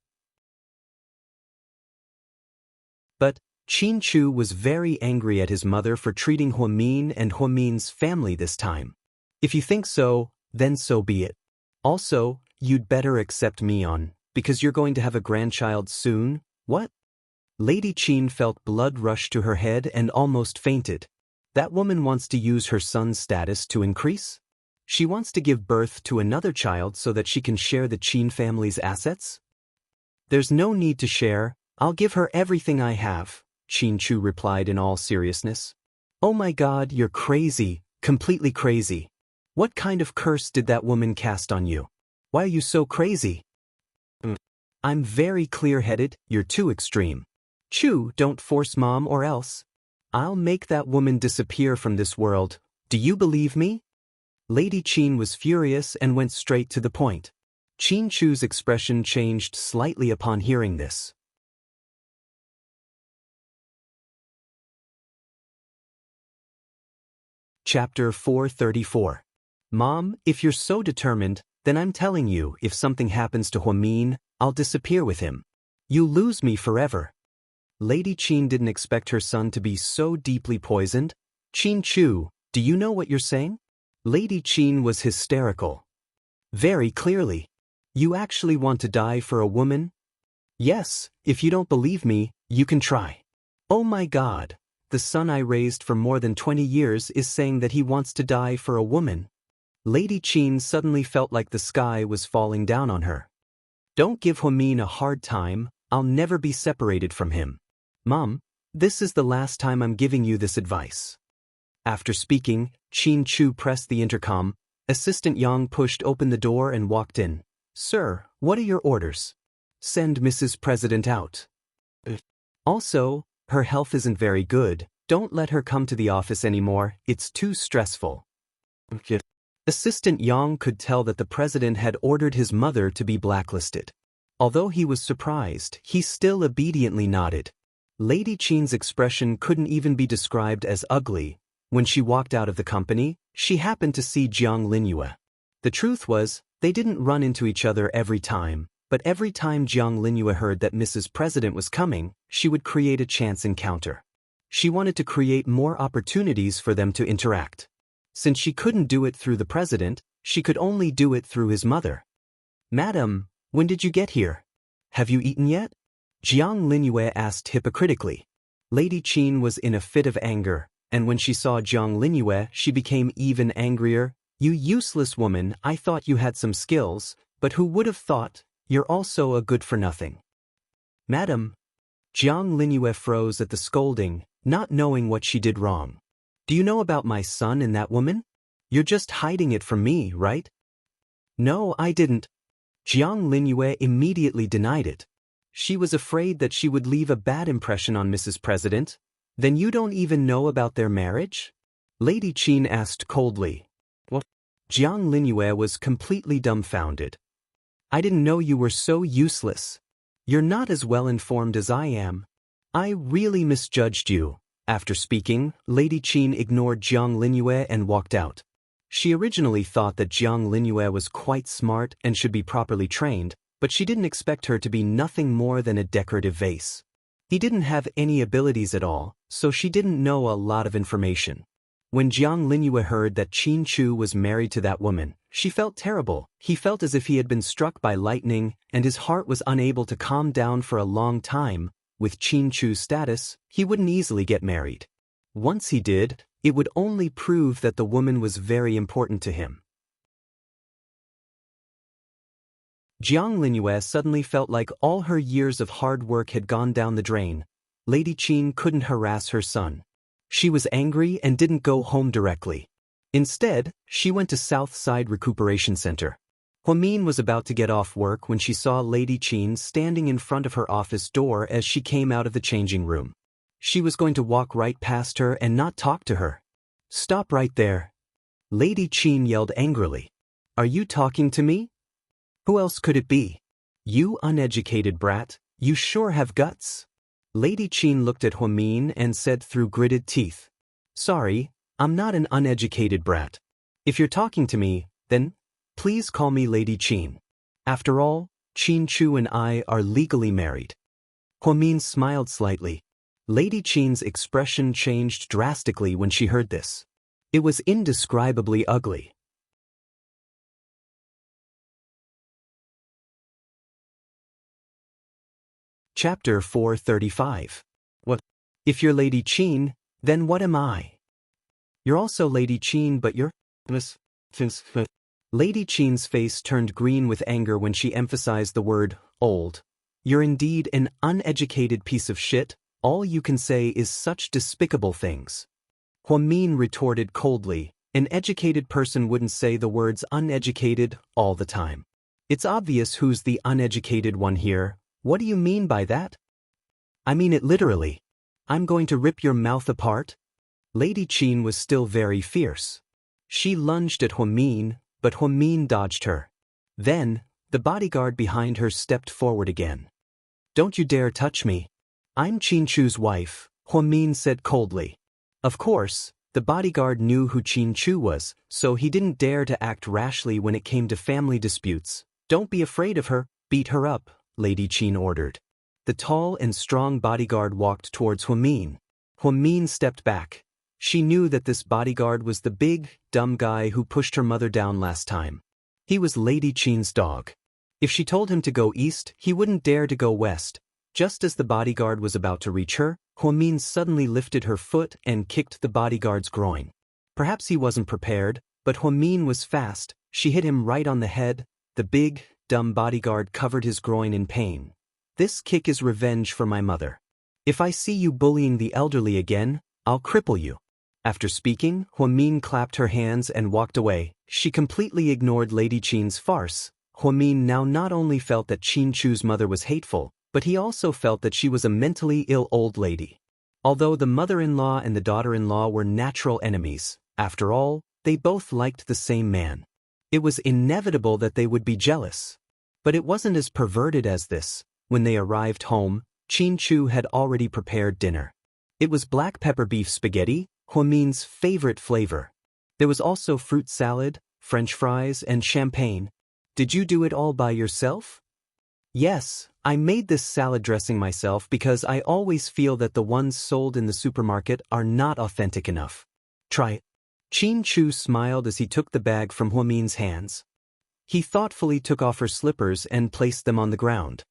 But Qin Chu was very angry at his mother for treating Huamin and Huamin's family this time. If you think so, then so be it. Also, you'd better accept me because you're going to have a grandchild soon. What? Lady Qin felt blood rush to her head and almost fainted. That woman wants to use her son's status to increase? She wants to give birth to another child so that she can share the Qin family's assets? There's no need to share. I'll give her everything I have, Qin Chu replied in all seriousness. Oh my God, you're crazy, completely crazy. What kind of curse did that woman cast on you? Why are you so crazy? I'm very clear-headed, you're too extreme. Chu, don't force Mom or else. I'll make that woman disappear from this world. Do you believe me? Lady Qin was furious and went straight to the point. Qin Chu's expression changed slightly upon hearing this. Chapter 434. Mom, if you're so determined, then I'm telling you, if something happens to Huamin, I'll disappear with him. You'll lose me forever. Lady Qin didn't expect her son to be so deeply poisoned. Qin Chu, do you know what you're saying? Lady Qin was hysterical. Very clearly. You actually want to die for a woman? Yes, if you don't believe me, you can try. Oh my God, the son I raised for more than 20 years is saying that he wants to die for a woman. Lady Qin suddenly felt like the sky was falling down on her. Don't give Huamin a hard time, I'll never be separated from him. Mom, this is the last time I'm giving you this advice. After speaking, Qin Chu pressed the intercom. Assistant Yang pushed open the door and walked in. Sir, what are your orders? Send Mrs. President out. Also, her health isn't very good. Don't let her come to the office anymore, it's too stressful. Assistant Yang could tell that the president had ordered his mother to be blacklisted. Although he was surprised, he still obediently nodded. Lady Qin's expression couldn't even be described as ugly. When she walked out of the company, she happened to see Jiang Linyue. The truth was, they didn't run into each other every time, but every time Jiang Linyue heard that Mrs. President was coming, she would create a chance encounter. She wanted to create more opportunities for them to interact. Since she couldn't do it through the president, she could only do it through his mother. Madam, when did you get here? Have you eaten yet? Jiang Linyue asked hypocritically. Lady Qin was in a fit of anger, and when she saw Jiang Linyue, she became even angrier. You useless woman, I thought you had some skills, but who would have thought, you're also a good-for-nothing. Madam. Jiang Linyue froze at the scolding, not knowing what she did wrong. Do you know about my son and that woman? You're just hiding it from me, right? No, I didn't. Jiang Linyue immediately denied it. She was afraid that she would leave a bad impression on Mrs. President. Then you don't even know about their marriage? Lady Qin asked coldly. What? Jiang Linyue was completely dumbfounded. I didn't know you were so useless. You're not as well informed as I am. I really misjudged you. After speaking, Lady Qin ignored Jiang Linyue and walked out. She originally thought that Jiang Linyue was quite smart and should be properly trained, but she didn't expect her to be nothing more than a decorative vase. He didn't have any abilities at all, so she didn't know a lot of information. When Jiang Linyue heard that Qin Chu was married to that woman, she felt terrible. He felt as if he had been struck by lightning, and his heart was unable to calm down for a long time. With Qin Chu's status, he wouldn't easily get married. Once he did, it would only prove that the woman was very important to him. Jiang Linyue suddenly felt like all her years of hard work had gone down the drain. Lady Qin couldn't harass her son. She was angry and didn't go home directly. Instead, she went to South Side Recuperation Center. Huamin was about to get off work when she saw Lady Qin standing in front of her office door as she came out of the changing room. She was going to walk right past her and not talk to her. "Stop right there!" Lady Qin yelled angrily. "Are you talking to me? Who else could it be? You uneducated brat, you sure have guts." Lady Qin looked at Huamin and said through gritted teeth, "Sorry, I'm not an uneducated brat. If you're talking to me, then please call me Lady Qin. After all, Qin Chu and I are legally married." Huamin smiled slightly. Lady Qin's expression changed drastically when she heard this. It was indescribably ugly. Chapter 435. What? If you're Lady Qin, then what am I? You're also Lady Qin, but you're... Lady Qin's face turned green with anger when she emphasized the word, old. "You're indeed an uneducated piece of shit. All you can say is such despicable things." Huamin retorted coldly, "An educated person wouldn't say the words uneducated all the time. It's obvious who's the uneducated one here. What do you mean by that?" "I mean it literally. I'm going to rip your mouth apart." Lady Qin was still very fierce. She lunged at Huamin, but Huamin dodged her. Then, the bodyguard behind her stepped forward again. "Don't you dare touch me. I'm Qin Chu's wife," Huamin said coldly. Of course, the bodyguard knew who Qin Chu was, so he didn't dare to act rashly when it came to family disputes. "Don't be afraid of her, beat her up," Lady Qin ordered. The tall and strong bodyguard walked towards Huamin. Huamin stepped back. She knew that this bodyguard was the big, dumb guy who pushed her mother down last time. He was Lady Qin's dog. If she told him to go east, he wouldn't dare to go west. Just as the bodyguard was about to reach her, Huamin suddenly lifted her foot and kicked the bodyguard's groin. Perhaps he wasn't prepared, but Huamin was fast. She hit him right on the head. The big, dumb bodyguard covered his groin in pain. "This kick is revenge for my mother. If I see you bullying the elderly again, I'll cripple you." After speaking, Huamin clapped her hands and walked away. She completely ignored Lady Qin's farce. Huamin now not only felt that Qin Chu's mother was hateful, but he also felt that she was a mentally ill old lady. Although the mother-in-law and the daughter-in-law were natural enemies, after all, they both liked the same man. It was inevitable that they would be jealous. But it wasn't as perverted as this. When they arrived home, Qin Chu had already prepared dinner. It was black pepper beef spaghetti, Huamin's favorite flavor. There was also fruit salad, French fries, and champagne. "Did you do it all by yourself?" "Yes, I made this salad dressing myself because I always feel that the ones sold in the supermarket are not authentic enough. Try it." Qin Chu smiled as he took the bag from Huamin's hands. He thoughtfully took off her slippers and placed them on the ground.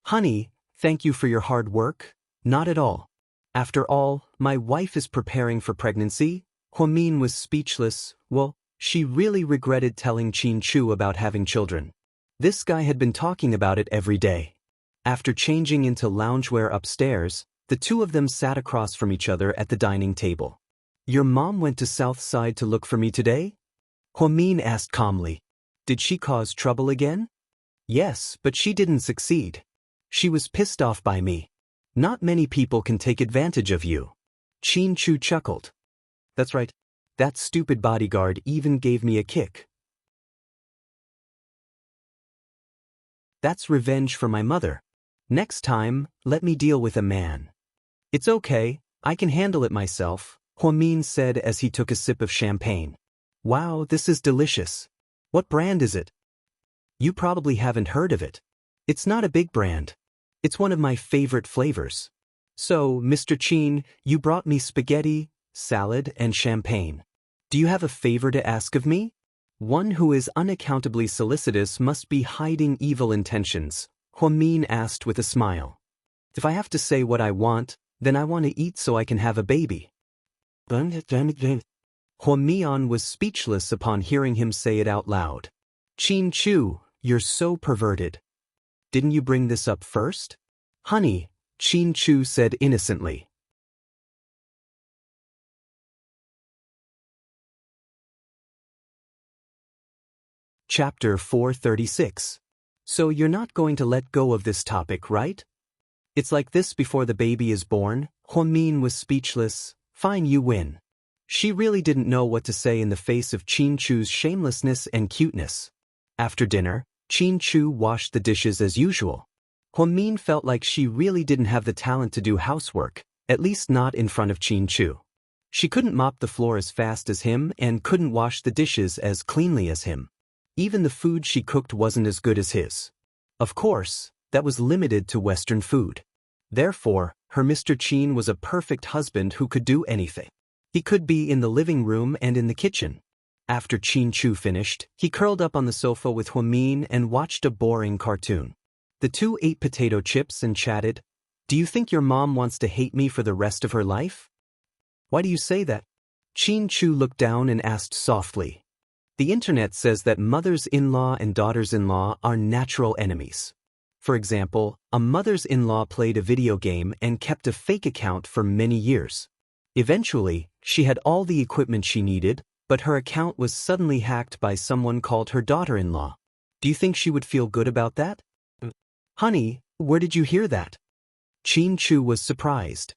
"Honey, thank you for your hard work." "Not at all. After all, my wife is preparing for pregnancy." Huamin was speechless. Well, she really regretted telling Qin Chu about having children. This guy had been talking about it every day. After changing into loungewear upstairs, the two of them sat across from each other at the dining table. "Your mom went to South Side to look for me today?" Huamin asked calmly. "Did she cause trouble again?" "Yes, but she didn't succeed. She was pissed off by me. Not many people can take advantage of you." Qin Chu chuckled. "That's right. That stupid bodyguard even gave me a kick. That's revenge for my mother. Next time, let me deal with a man." "It's okay, I can handle it myself," Huamin said as he took a sip of champagne. "Wow, this is delicious. What brand is it?" "You probably haven't heard of it. It's not a big brand. It's one of my favorite flavors." "So, Mr. Qin, you brought me spaghetti, salad, and champagne. Do you have a favor to ask of me?" "One who is unaccountably solicitous must be hiding evil intentions," Huamin asked with a smile. "If I have to say what I want, then I want to eat so I can have a baby." Huamian was speechless upon hearing him say it out loud. Qin Chu, you're so perverted. Didn't you bring this up first? Honey, Qin Chu said innocently. Chapter 436. So you're not going to let go of this topic, right? It's like this before the baby is born. Huamin was speechless. Fine, you win. She really didn't know what to say in the face of Qin Chu's shamelessness and cuteness. After dinner, Qin Chu washed the dishes as usual. Huamin felt like she really didn't have the talent to do housework, at least not in front of Qin Chu. She couldn't mop the floor as fast as him and couldn't wash the dishes as cleanly as him. Even the food she cooked wasn't as good as his. Of course, that was limited to Western food. Therefore, her Mr. Qin was a perfect husband who could do anything. He could be in the living room and in the kitchen. After Qin Chu finished, he curled up on the sofa with Huamin and watched a boring cartoon. The two ate potato chips and chatted. Do you think your mom wants to hate me for the rest of her life? Why do you say that? Qin Chu looked down and asked softly. The internet says that mothers-in-law and daughters-in-law are natural enemies. For example, a mother's-in-law played a video game and kept a fake account for many years. Eventually, she had all the equipment she needed, but her account was suddenly hacked by someone called her daughter-in-law. Do you think she would feel good about that? Honey, where did you hear that? Qin Chu was surprised.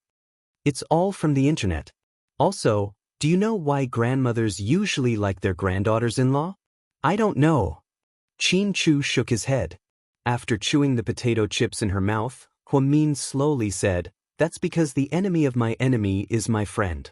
It's all from the internet. Also, do you know why grandmothers usually like their granddaughters-in-law? I don't know. Qin Chu shook his head. After chewing the potato chips in her mouth, Huamin slowly said, That's because the enemy of my enemy is my friend.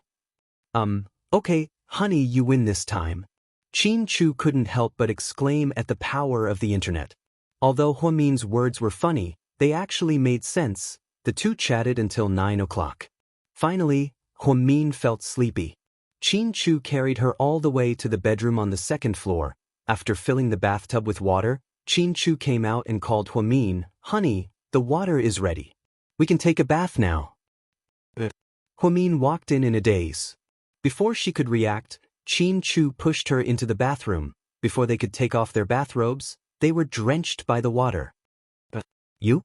Okay, honey, you win this time. Qin Chu couldn't help but exclaim at the power of the internet. Although Huamin's words were funny, they actually made sense. The two chatted until 9 o'clock. Finally, Huamin felt sleepy. Qin Chu carried her all the way to the bedroom on the second floor. After filling the bathtub with water, Qin Chu came out and called Huamin, Honey, the water is ready. We can take a bath now. Huamin walked in a daze. Before she could react, Qin Chu pushed her into the bathroom. Before they could take off their bathrobes, they were drenched by the water. You?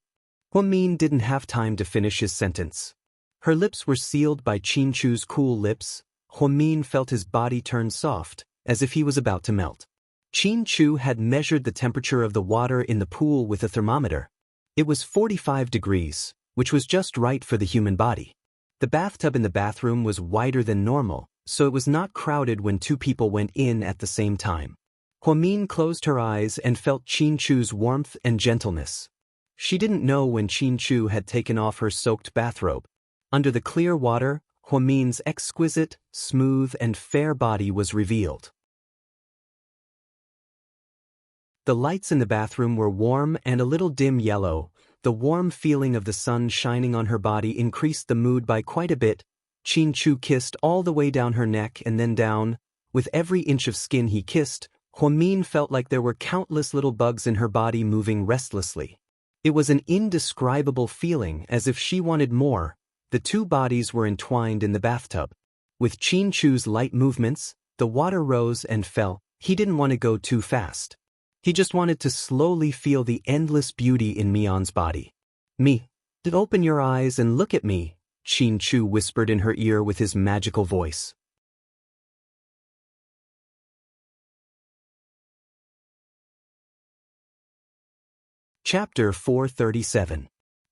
Huamin didn't have time to finish his sentence. Her lips were sealed by Qin Chu's cool lips. Huamin felt his body turn soft, as if he was about to melt. Qin Chu had measured the temperature of the water in the pool with a thermometer. It was 45 degrees, which was just right for the human body. The bathtub in the bathroom was wider than normal, so it was not crowded when two people went in at the same time. Huamin closed her eyes and felt Qin Chu's warmth and gentleness. She didn't know when Qin Chu had taken off her soaked bathrobe. Under the clear water, Huamin's exquisite, smooth, and fair body was revealed. The lights in the bathroom were warm and a little dim yellow. The warm feeling of the sun shining on her body increased the mood by quite a bit. Qin Chu kissed all the way down her neck and then down. With every inch of skin he kissed, Huamin felt like there were countless little bugs in her body moving restlessly. It was an indescribable feeling, as if she wanted more. The two bodies were entwined in the bathtub. With Qin Chu's light movements, the water rose and fell. He didn't want to go too fast. He just wanted to slowly feel the endless beauty in Mian's body. Open your eyes and look at me, Qin Chu whispered in her ear with his magical voice. Chapter 437.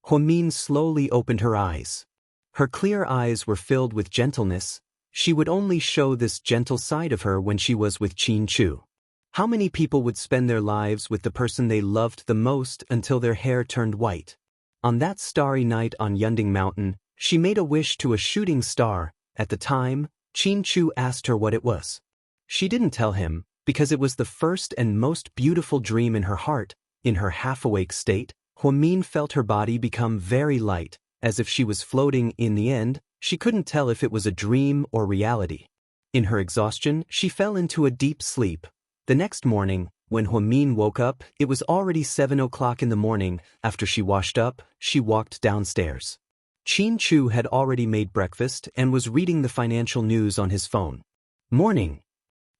Huamin slowly opened her eyes. Her clear eyes were filled with gentleness. She would only show this gentle side of her when she was with Qin Chu. How many people would spend their lives with the person they loved the most until their hair turned white? On that starry night on Yunding Mountain, she made a wish to a shooting star. At the time, Qin Chu asked her what it was. She didn't tell him, because it was the first and most beautiful dream in her heart. In her half-awake state, Huamin felt her body become very light, as if she was floating. In the end, she couldn't tell if it was a dream or reality. In her exhaustion, she fell into a deep sleep. The next morning, when Huamin woke up, it was already 7 o'clock in the morning. After she washed up, she walked downstairs. Qin Chu had already made breakfast and was reading the financial news on his phone. Morning.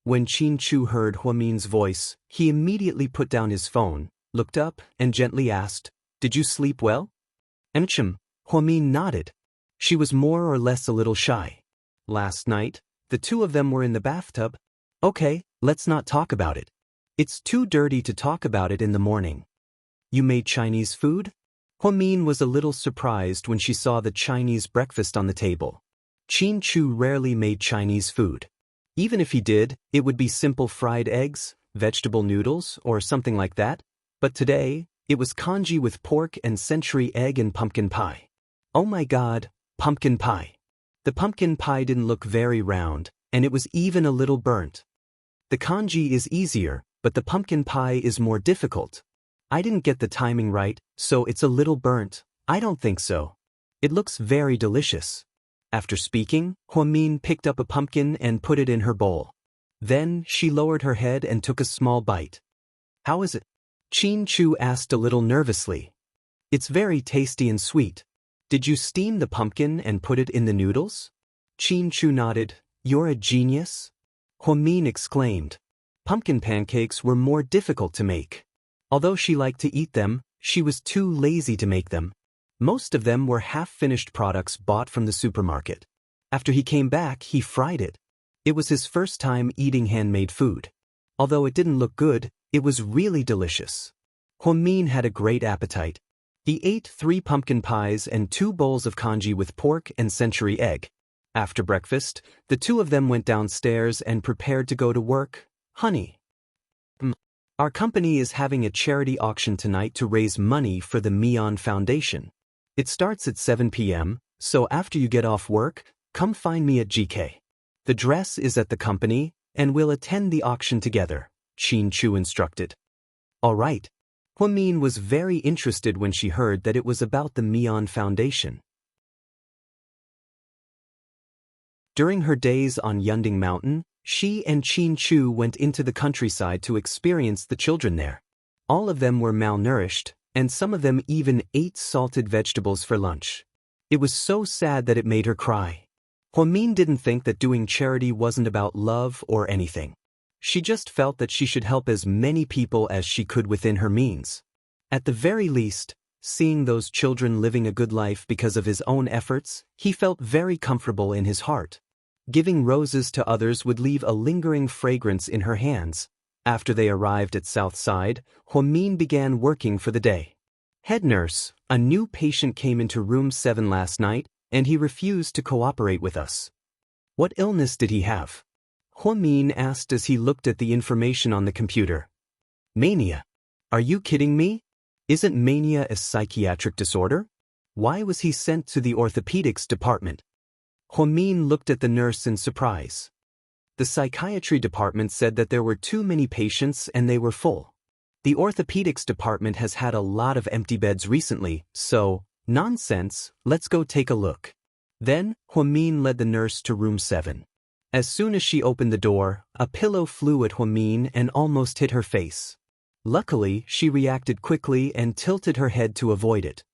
When Qin Chu heard Huamin's voice, he immediately put down his phone, looked up, and gently asked, "Did you sleep well?" Huamin nodded. She was more or less a little shy. Last night, the two of them were in the bathtub. Okay, let's not talk about it. It's too dirty to talk about it in the morning. You made Chinese food? Huamin was a little surprised when she saw the Chinese breakfast on the table. Qin Chu rarely made Chinese food. Even if he did, it would be simple fried eggs, vegetable noodles, or something like that. But today, it was congee with pork and century egg and pumpkin pie. Oh my God, pumpkin pie. The pumpkin pie didn't look very round, and it was even a little burnt. The congee is easier, but the pumpkin pie is more difficult. I didn't get the timing right, so it's a little burnt. I don't think so. It looks very delicious. After speaking, Huamin picked up a pumpkin and put it in her bowl. Then, she lowered her head and took a small bite. How is it? Qin Chu asked a little nervously. It's very tasty and sweet. Did you steam the pumpkin and put it in the noodles? Qin Chu nodded. You're a genius? Huamin exclaimed. Pumpkin pancakes were more difficult to make. Although she liked to eat them, she was too lazy to make them. Most of them were half-finished products bought from the supermarket. After he came back, he fried it. It was his first time eating handmade food. Although it didn't look good, it was really delicious. Huamin had a great appetite. He ate 3 pumpkin pies and 2 bowls of congee with pork and century egg. After breakfast, the two of them went downstairs and prepared to go to work. Honey. Our company is having a charity auction tonight to raise money for the Mian Foundation. It starts at 7 p.m., so after you get off work, come find me at GK. The dress is at the company, and we'll attend the auction together, Qin Chu instructed. All right. Huamin was very interested when she heard that it was about the Mian Foundation. During her days on Yunding Mountain, she and Qin Chu went into the countryside to experience the children there. All of them were malnourished, and some of them even ate salted vegetables for lunch. It was so sad that it made her cry. Huamin didn't think that doing charity wasn't about love or anything. She just felt that she should help as many people as she could within her means. At the very least, seeing those children living a good life because of his own efforts, he felt very comfortable in his heart. Giving roses to others would leave a lingering fragrance in her hands. After they arrived at Southside, Huamin began working for the day. Head nurse, a new patient came into room 7 last night, and he refused to cooperate with us. What illness did he have? Huamin asked as he looked at the information on the computer. Mania. Are you kidding me? Isn't mania a psychiatric disorder? Why was he sent to the orthopedics department? Huamin looked at the nurse in surprise. The psychiatry department said that there were too many patients and they were full. The orthopedics department has had a lot of empty beds recently, so, nonsense, let's go take a look. Then, Huamin led the nurse to room 7. As soon as she opened the door, a pillow flew at Huamin and almost hit her face. Luckily, she reacted quickly and tilted her head to avoid it.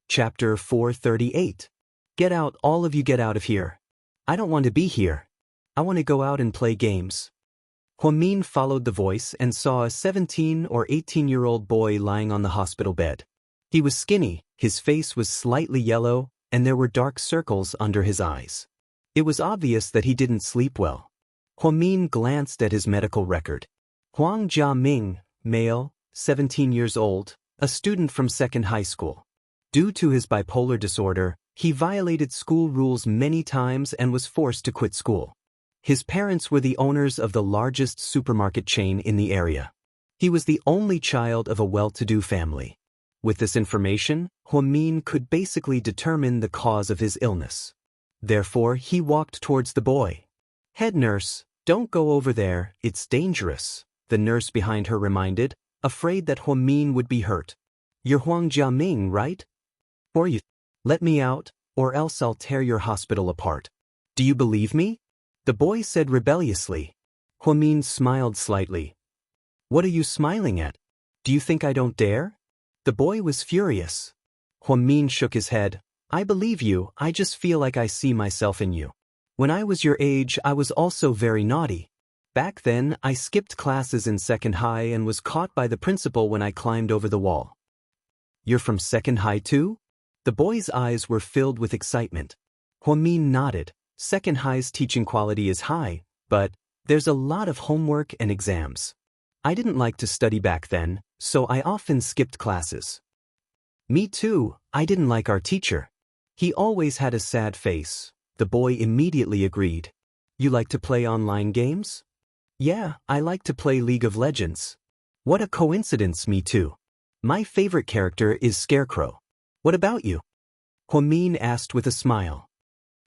Chapter 438. Get out, all of you, get out of here. I don't want to be here. I want to go out and play games. Huamin followed the voice and saw a 17 or 18-year-old boy lying on the hospital bed. He was skinny, his face was slightly yellow, and there were dark circles under his eyes. It was obvious that he didn't sleep well. Huamin glanced at his medical record. Huang Jiaming, male, 17 years old, a student from second high school. Due to his bipolar disorder, he violated school rules many times and was forced to quit school. His parents were the owners of the largest supermarket chain in the area. He was the only child of a well-to-do family. With this information, Huamin could basically determine the cause of his illness. Therefore, he walked towards the boy. Head nurse, don't go over there, it's dangerous, the nurse behind her reminded, afraid that Huamin would be hurt. You're Huang Jiaming, right? Or you. Let me out, or else I'll tear your hospital apart. Do you believe me? The boy said rebelliously. Huamin smiled slightly. What are you smiling at? Do you think I don't dare? The boy was furious. Huamin shook his head. I believe you, I just feel like I see myself in you. When I was your age, I was also very naughty. Back then, I skipped classes in second high and was caught by the principal when I climbed over the wall. You're from second high too? The boy's eyes were filled with excitement. Huamin nodded. Second high's teaching quality is high, but there's a lot of homework and exams. I didn't like to study back then, so I often skipped classes. Me too, I didn't like our teacher. He always had a sad face. The boy immediately agreed. You like to play online games? Yeah, I like to play League of Legends. What a coincidence, me too. My favorite character is Scarecrow. What about you? Huamin asked with a smile.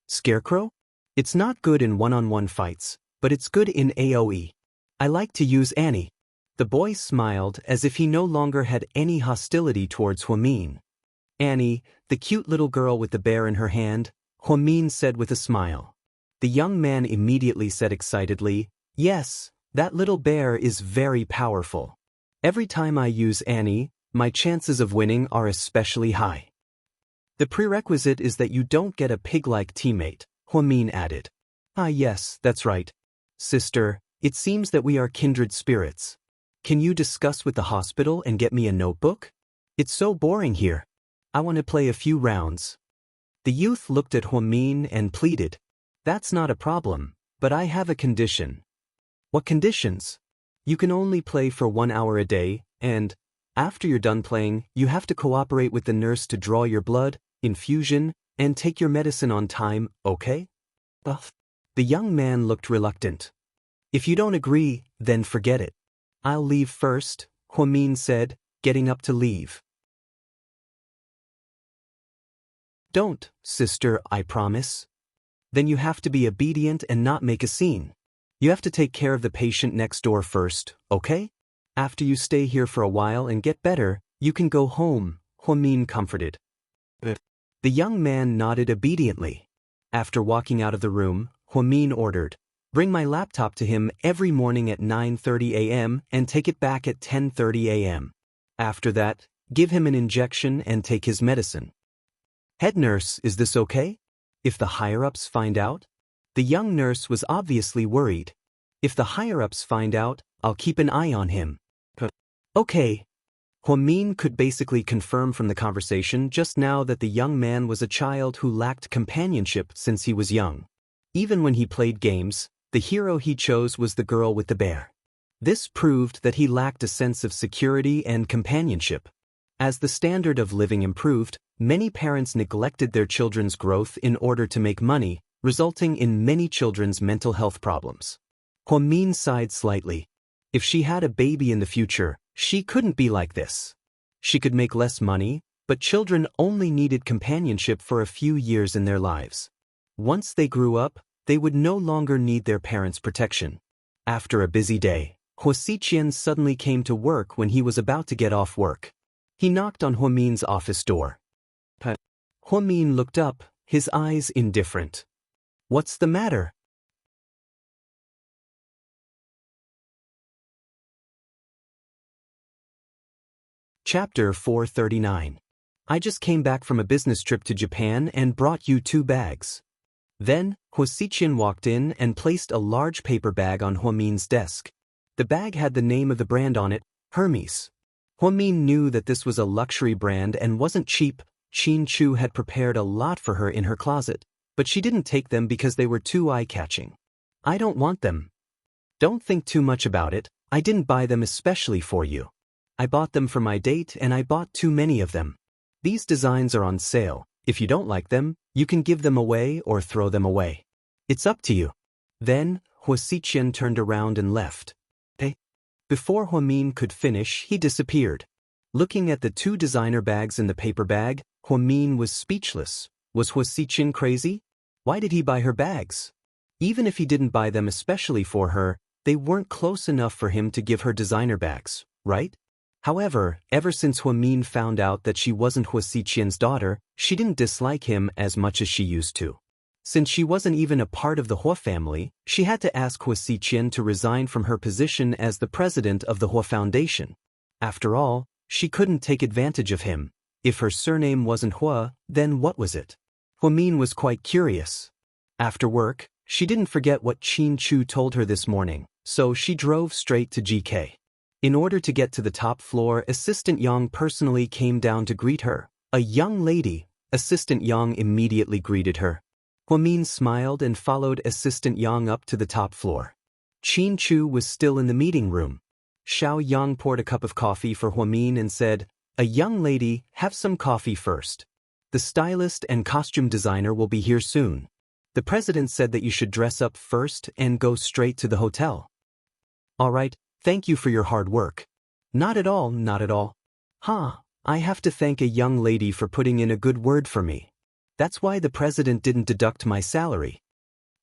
Scarecrow? It's not good in one-on-one fights, but it's good in AoE. I like to use Annie. The boy smiled as if he no longer had any hostility towards Huamin. Annie, the cute little girl with the bear in her hand, Huamin said with a smile. The young man immediately said excitedly, Yes, that little bear is very powerful. Every time I use Annie, my chances of winning are especially high. The prerequisite is that you don't get a pig-like teammate, Huamin added. Ah yes, that's right. Sister, it seems that we are kindred spirits. Can you discuss with the hospital and get me a notebook? It's so boring here. I want to play a few rounds. The youth looked at Huamin and pleaded. That's not a problem, but I have a condition. What conditions? You can only play for 1 hour a day, and after you're done playing, you have to cooperate with the nurse to draw your blood, infusion, and take your medicine on time, okay? The young man looked reluctant. If you don't agree, then forget it. I'll leave first, Huamin said, getting up to leave. Don't, sister, I promise. Then you have to be obedient and not make a scene. You have to take care of the patient next door first, okay? After you stay here for a while and get better, you can go home, Huamin comforted. The young man nodded obediently. After walking out of the room, Huamin ordered, Bring my laptop to him every morning at 9:30 a.m. and take it back at 10:30 a.m. After that, give him an injection and take his medicine. Head nurse, is this okay? If the higher-ups find out? The young nurse was obviously worried. If the higher-ups find out, I'll keep an eye on him. Okay. Huamin could basically confirm from the conversation just now that the young man was a child who lacked companionship since he was young. Even when he played games, the hero he chose was the girl with the bear. This proved that he lacked a sense of security and companionship. As the standard of living improved, many parents neglected their children's growth in order to make money, resulting in many children's mental health problems. Huamin sighed slightly. If she had a baby in the future, she couldn't be like this. She could make less money, but children only needed companionship for a few years in their lives. Once they grew up, they would no longer need their parents' protection. After a busy day, Huaxiqian suddenly came to work when he was about to get off work. He knocked on Huamin's office door. Huamin looked up, his eyes indifferent. What's the matter? Chapter 439. I just came back from a business trip to Japan and brought you 2 bags. Then, Huaxiqian walked in and placed a large paper bag on Huamin's desk. The bag had the name of the brand on it, Hermes. Huamin knew that this was a luxury brand and wasn't cheap. Qin Chu had prepared a lot for her in her closet, but she didn't take them because they were too eye-catching. I don't want them. Don't think too much about it, I didn't buy them especially for you. I bought them for my date and I bought too many of them. These designs are on sale. If you don't like them, you can give them away or throw them away. It's up to you. Then, Huaxiqian turned around and left. Before Huamin could finish, he disappeared. Looking at the 2 designer bags in the paper bag, Huamin was speechless. Was Huaxiqian crazy? Why did he buy her bags? Even if he didn't buy them especially for her, they weren't close enough for him to give her designer bags, right? However, ever since Huamin found out that she wasn't Huaxiqian's daughter, she didn't dislike him as much as she used to. Since she wasn't even a part of the Hua family, she had to ask Hua Xiqian to resign from her position as the president of the Hua Foundation. After all, she couldn't take advantage of him. If her surname wasn't Hua, then what was it? Hua Min was quite curious. After work, she didn't forget what Qin Chu told her this morning, so she drove straight to GK. In order to get to the top floor, Assistant Yang personally came down to greet her. A young lady. Assistant Yang immediately greeted her. Hua Min smiled and followed Assistant Yang up to the top floor. Qin Chu was still in the meeting room. Xiao Yang poured a cup of coffee for Hua Min and said, "A young lady, have some coffee first. The stylist and costume designer will be here soon. The president said that you should dress up first and go straight to the hotel." "All right, thank you for your hard work." "Not at all, not at all." I have to thank a young lady for putting in a good word for me. That's why the president didn't deduct my salary."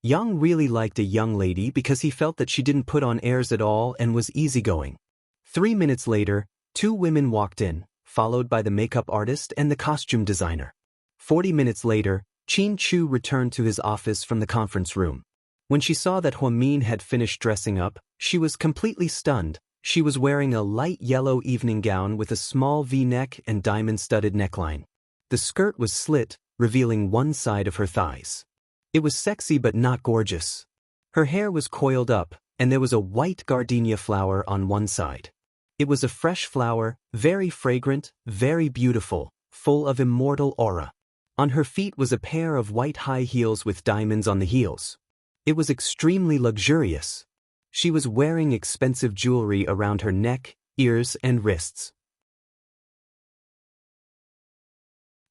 Yang really liked a young lady because he felt that she didn't put on airs at all and was easygoing. 3 minutes later, 2 women walked in, followed by the makeup artist and the costume designer. 40 minutes later, Qin Chu returned to his office from the conference room. When she saw that Hua Min had finished dressing up, she was completely stunned. She was wearing a light yellow evening gown with a small V-neck and diamond-studded neckline. The skirt was slit, revealing one side of her thighs. It was sexy but not gorgeous. Her hair was coiled up, and there was a white gardenia flower on one side. It was a fresh flower, very fragrant, very beautiful, full of immortal aura. On her feet was a pair of white high heels with diamonds on the heels. It was extremely luxurious. She was wearing expensive jewelry around her neck, ears, and wrists.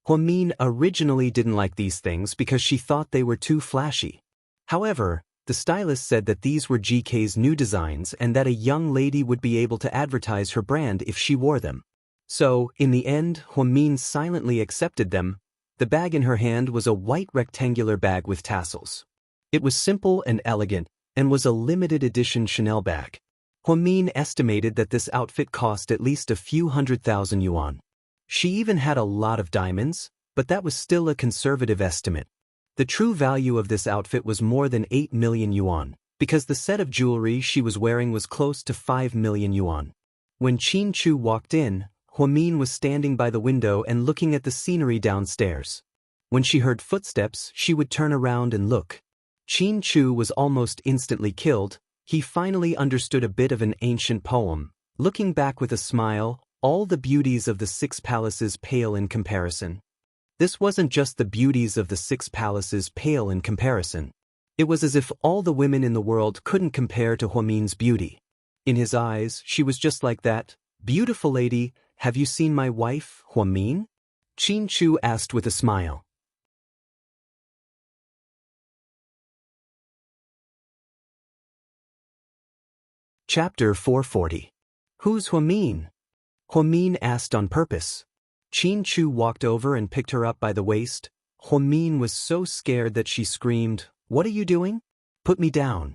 Hua Min originally didn't like these things because she thought they were too flashy. However, the stylist said that these were GK's new designs and that a young lady would be able to advertise her brand if she wore them. So, in the end, Hua Min silently accepted them. The bag in her hand was a white rectangular bag with tassels. It was simple and elegant, and was a limited edition Chanel bag. Hua Min estimated that this outfit cost at least a few 100,000 yuan. She even had a lot of diamonds, but that was still a conservative estimate. The true value of this outfit was more than 8 million yuan, because the set of jewelry she was wearing was close to 5 million yuan. When Qin Chu walked in, Hua Min was standing by the window and looking at the scenery downstairs. When she heard footsteps, she would turn around and look. Qin Chu was almost instantly killed. He finally understood a bit of an ancient poem. Looking back with a smile, all the beauties of the 6 palaces pale in comparison. This wasn't just the beauties of the 6 palaces pale in comparison. It was as if all the women in the world couldn't compare to Hua Min's beauty. In his eyes, she was just like that. "Beautiful lady, have you seen my wife, Hua Min?" Qin Chu asked with a smile. Chapter 440. Who's Hua Min? Hua Min asked on purpose. Qin Chu walked over and picked her up by the waist. Hua Min was so scared that she screamed, "What are you doing? Put me down."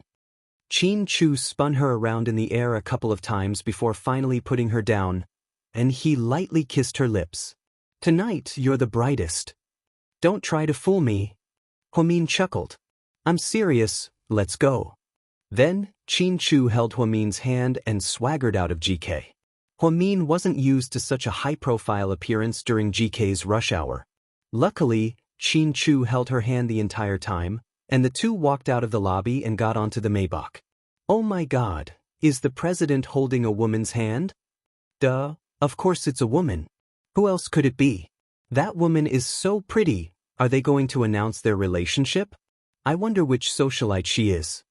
Qin Chu spun her around in the air a couple of times before finally putting her down, and he lightly kissed her lips. "Tonight you're the brightest. Don't try to fool me." Hua Min chuckled. "I'm serious, let's go." Then, Qin Chu held Hua Min's hand and swaggered out of GK. Hua Min wasn't used to such a high-profile appearance during GK's rush hour. Luckily, Qin Chu held her hand the entire time, and the two walked out of the lobby and got onto the Maybach. Oh my God, is the president holding a woman's hand? Duh, of course it's a woman. Who else could it be? That woman is so pretty. Are they going to announce their relationship? I wonder which socialite she is.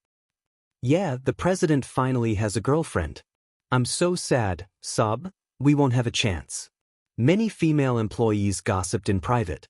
Yeah, the president finally has a girlfriend. I'm so sad, sob, we won't have a chance. Many female employees gossiped in private.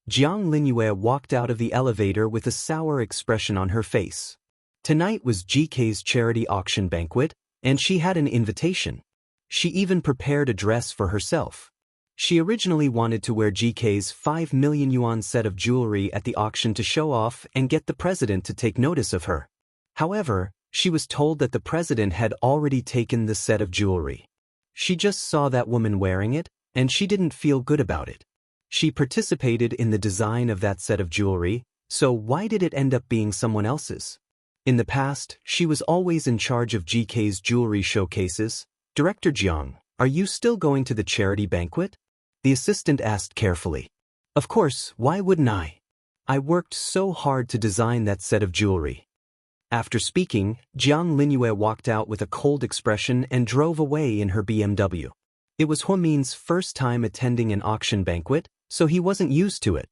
Jiang Linyue walked out of the elevator with a sour expression on her face. Tonight was GK's charity auction banquet, and she had an invitation. She even prepared a dress for herself. She originally wanted to wear GK's 5 million yuan set of jewelry at the auction to show off and get the president to take notice of her. However, she was told that the president had already taken the set of jewelry. She just saw that woman wearing it, and she didn't feel good about it. She participated in the design of that set of jewelry, So why did it end up being someone else's? In the past, she was always in charge of GK's jewelry showcases. Director Jiang, are you still going to the charity banquet? The assistant asked carefully. Of course, why wouldn't I? I worked so hard to design that set of jewelry. After speaking, Jiang Linyue walked out with a cold expression and drove away in her BMW. It was Huamin's first time attending an auction banquet, so he wasn't used to it.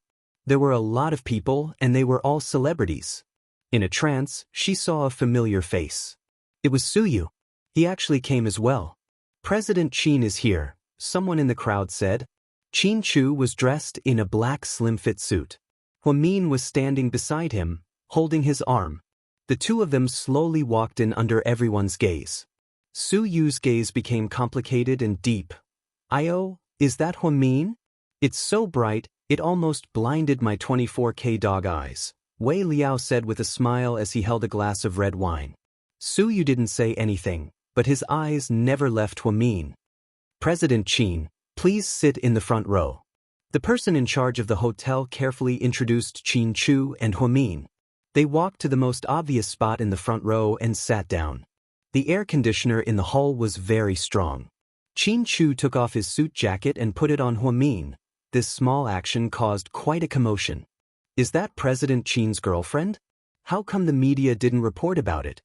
There were a lot of people, and they were all celebrities. In a trance, she saw a familiar face. It was Suyu. He actually came as well. President Qin is here, someone in the crowd said. Qin Chu was dressed in a black slim-fit suit. Huamin was standing beside him, holding his arm. The two of them slowly walked in under everyone's gaze. Su Yu's gaze became complicated and deep. "Io, is that Huamin? It's so bright, it almost blinded my 24K dog eyes," Wei Liao said with a smile as he held a glass of red wine. Su Yu didn't say anything, but his eyes never left Huamin. "President Qin, please sit in the front row." The person in charge of the hotel carefully introduced Qin Chu and Huamin. They walked to the most obvious spot in the front row and sat down. The air conditioner in the hall was very strong. Qin Chu took off his suit jacket and put it on Huamin. This small action caused quite a commotion. Is that President Qin's girlfriend? How come the media didn't report about it?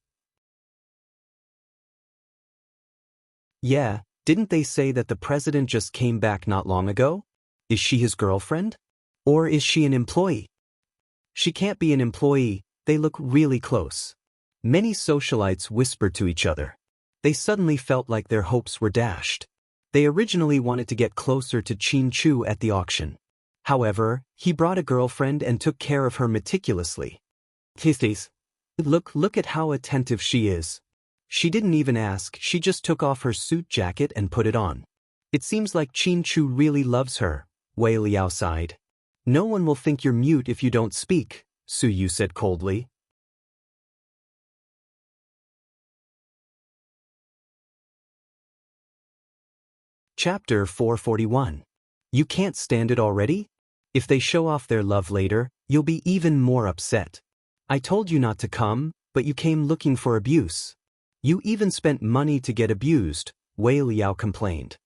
Yeah, didn't they say that the president just came back not long ago? Is she his girlfriend? Or is she an employee? She can't be an employee, they look really close. Many socialites whispered to each other. They suddenly felt like their hopes were dashed. They originally wanted to get closer to Qin Chu at the auction. However, he brought a girlfriend and took care of her meticulously. Kisses. Look at how attentive she is. She didn't even ask, she just took off her suit jacket and put it on. It seems like Qin Chu really loves her, Wei Liao sighed. No one will think you're mute if you don't speak, Su Yu said coldly. Chapter 441. You can't stand it already? If they show off their love later, you'll be even more upset. I told you not to come, but you came looking for abuse. You even spent money to get abused, Wei Liao complained.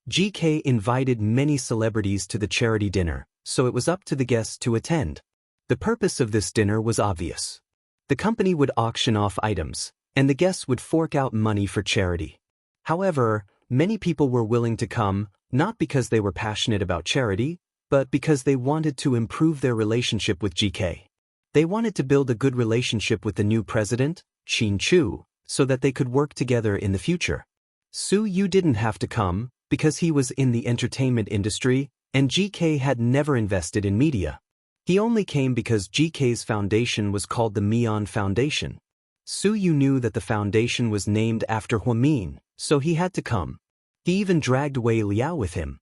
GK invited many celebrities to the charity dinner, so it was up to the guests to attend. The purpose of this dinner was obvious. The company would auction off items, and the guests would fork out money for charity. However, many people were willing to come, not because they were passionate about charity, but because they wanted to improve their relationship with GK. They wanted to build a good relationship with the new president, Qin Chu, so that they could work together in the future. Su Yu didn't have to come, because he was in the entertainment industry, and GK had never invested in media. He only came because GK's foundation was called the Mian Foundation. Su Yu knew that the foundation was named after Huamin, so he had to come. He even dragged Wei Liao with him.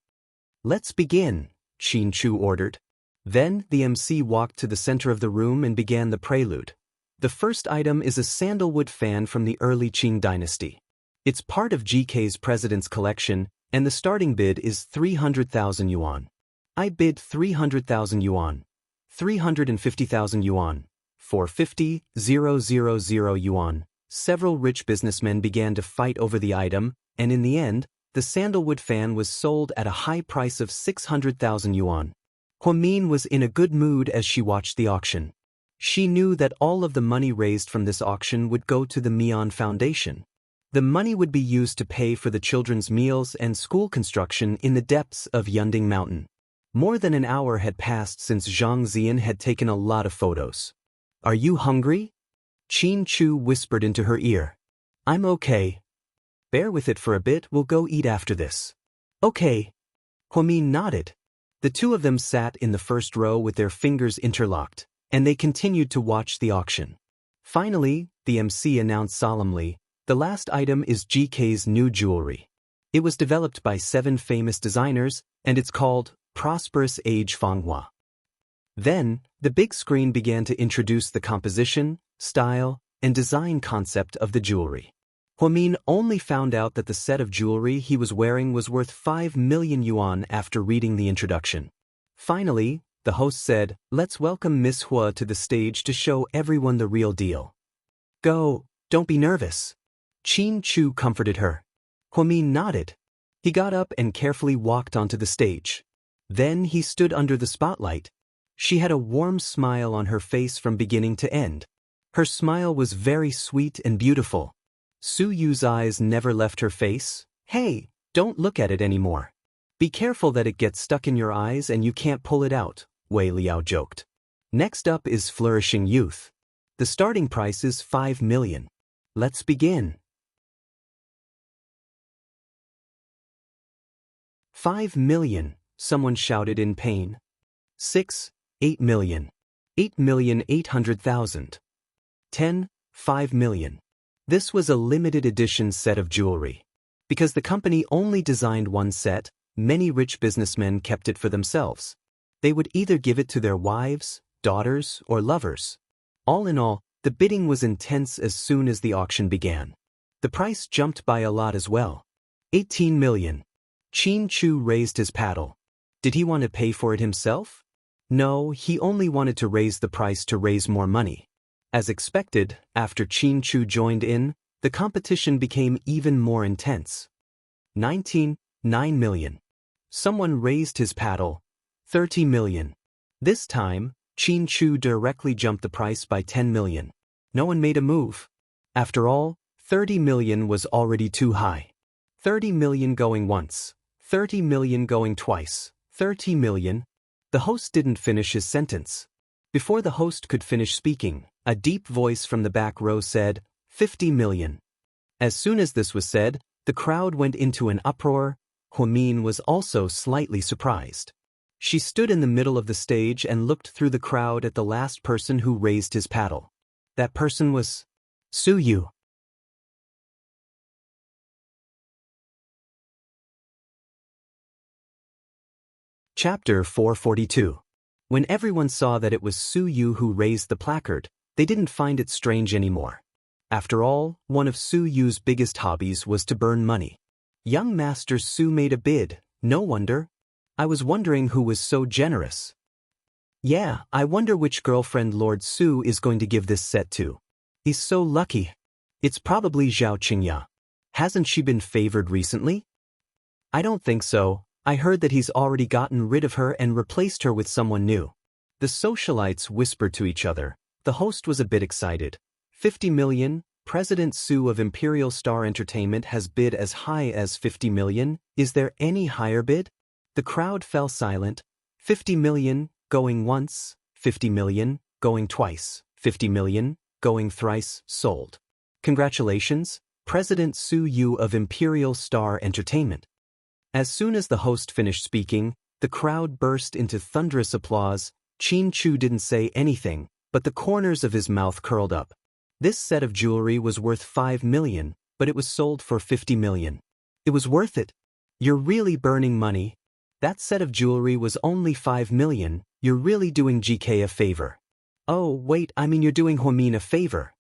Let's begin, Qin Chu ordered. Then the MC walked to the center of the room and began the prelude. The first item is a sandalwood fan from the early Qing dynasty. It's part of GK's president's collection, and the starting bid is 300,000 yuan. I bid 300,000 yuan. 350,000 yuan. 450,000 yuan. Several rich businessmen began to fight over the item, and in the end, the sandalwood fan was sold at a high price of 600,000 yuan. Huamin was in a good mood as she watched the auction. She knew that all of the money raised from this auction would go to the Mian Foundation. The money would be used to pay for the children's meals and school construction in the depths of Yunding Mountain. More than an hour had passed since Zhang Zian had taken a lot of photos. Are you hungry? Qin Chu whispered into her ear. I'm okay. Bear with it for a bit, we'll go eat after this. Okay. Huamin nodded. The two of them sat in the first row with their fingers interlocked, and they continued to watch the auction. Finally, the MC announced solemnly, the last item is GK's new jewelry. It was developed by 7 famous designers, and it's called Prosperous Age Fanghua. Then, the big screen began to introduce the composition, style, and design concept of the jewelry. Huamin only found out that the set of jewelry he was wearing was worth 5 million yuan after reading the introduction. Finally, The host said, "Let's welcome Miss Hua to the stage to show everyone the real deal." "Go, don't be nervous." Qin Chu comforted her. Huamin nodded. He got up and carefully walked onto the stage. Then he stood under the spotlight. She had a warm smile on her face from beginning to end. Her smile was very sweet and beautiful. Su Yu's eyes never left her face. "Hey, don't look at it anymore. Be careful that it gets stuck in your eyes and you can't pull it out," Wei Liao joked. Next up is Flourishing Youth. The starting price is 5 million. Let's begin. 5 million, someone shouted in pain. 6, 8 million. 8,800,000. 10, 5 million. This was a limited edition set of jewelry. Because the company only designed one set, many rich businessmen kept it for themselves. They would either give it to their wives, daughters, or lovers. All in all, the bidding was intense as soon as the auction began. The price jumped by a lot as well. 18 million. Qin Chu raised his paddle. Did he want to pay for it himself? No, he only wanted to raise the price to raise more money. As expected, after Qin Chu joined in, the competition became even more intense. 9 million. Someone raised his paddle. 30 million. This time, Qin Chu directly jumped the price by 10 million. No one made a move. After all, 30 million was already too high. 30 million going once. 30 million going twice. 30 million. The host didn't finish his sentence. Before the host could finish speaking, a deep voice from the back row said, 50 million. As soon as this was said, the crowd went into an uproar. Huamin was also slightly surprised. She stood in the middle of the stage and looked through the crowd at the last person who raised his paddle. That person was Su Yu. Chapter 442. When everyone saw that it was Su Yu who raised the placard, they didn't find it strange anymore. After all, one of Su Yu's biggest hobbies was to burn money. Young Master Su made a bid. No wonder. I was wondering who was so generous. Yeah, I wonder which girlfriend Lord Su is going to give this set to. He's so lucky. It's probably Zhao Qingya. Hasn't she been favored recently? I don't think so. I heard that he's already gotten rid of her and replaced her with someone new. The socialites whispered to each other. The host was a bit excited. 50 million? President Su of Imperial Star Entertainment has bid as high as 50 million. Is there any higher bid? The crowd fell silent. 50 million, going once. 50 million, going twice. 50 million, going thrice, sold. Congratulations, President Su Yu of Imperial Star Entertainment. As soon as the host finished speaking, the crowd burst into thunderous applause. Qin Chu didn't say anything, but the corners of his mouth curled up. This set of jewelry was worth 5 million, but it was sold for 50 million. It was worth it. You're really burning money. That set of jewelry was only 5 million. You're really doing GK a favor. Oh, wait, I mean you're doing Huamin a favor.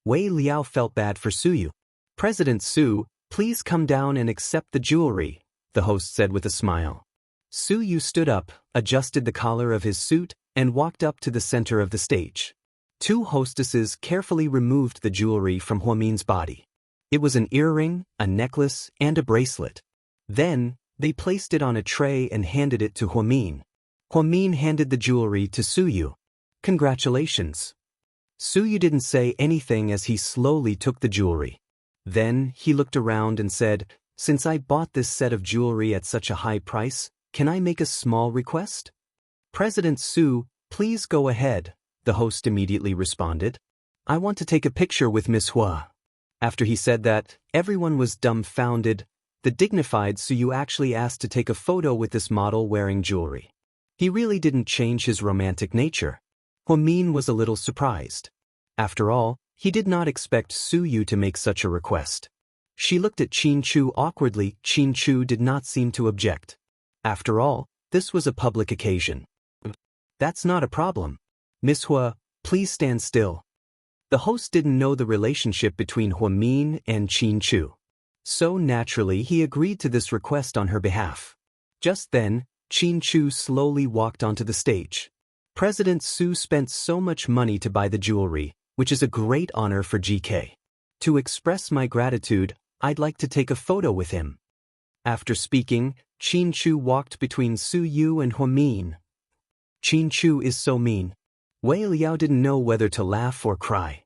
Wei Liao felt bad for Su Yu. President Su, please come down and accept the jewelry, the host said with a smile. Su Yu stood up, adjusted the collar of his suit, and walked up to the center of the stage. Two hostesses carefully removed the jewelry from Huamin's body. It was an earring, a necklace, and a bracelet. Then, they placed it on a tray and handed it to Huamin. Huamin handed the jewelry to Su Yu. Congratulations. Su Yu didn't say anything as he slowly took the jewelry. Then, he looked around and said, since I bought this set of jewelry at such a high price, can I make a small request? President Su, please go ahead, the host immediately responded. I want to take a picture with Miss Hua. After he said that, everyone was dumbfounded. The dignified Su Yu actually asked to take a photo with this model wearing jewelry. He really didn't change his romantic nature. Huamin was a little surprised. After all, he did not expect Su Yu to make such a request. She looked at Qin Chu awkwardly. Qin Chu did not seem to object. After all, this was a public occasion. That's not a problem. Miss Hua, please stand still. The host didn't know the relationship between Huamin and Qin Chu. So naturally he agreed to this request on her behalf. Just then, Qin Chu slowly walked onto the stage. President Su spent so much money to buy the jewelry, which is a great honor for GK. To express my gratitude, I'd like to take a photo with him. After speaking, Qin Chu walked between Su Yu and Huamin. Qin Chu is so mean. Wei Liao didn't know whether to laugh or cry.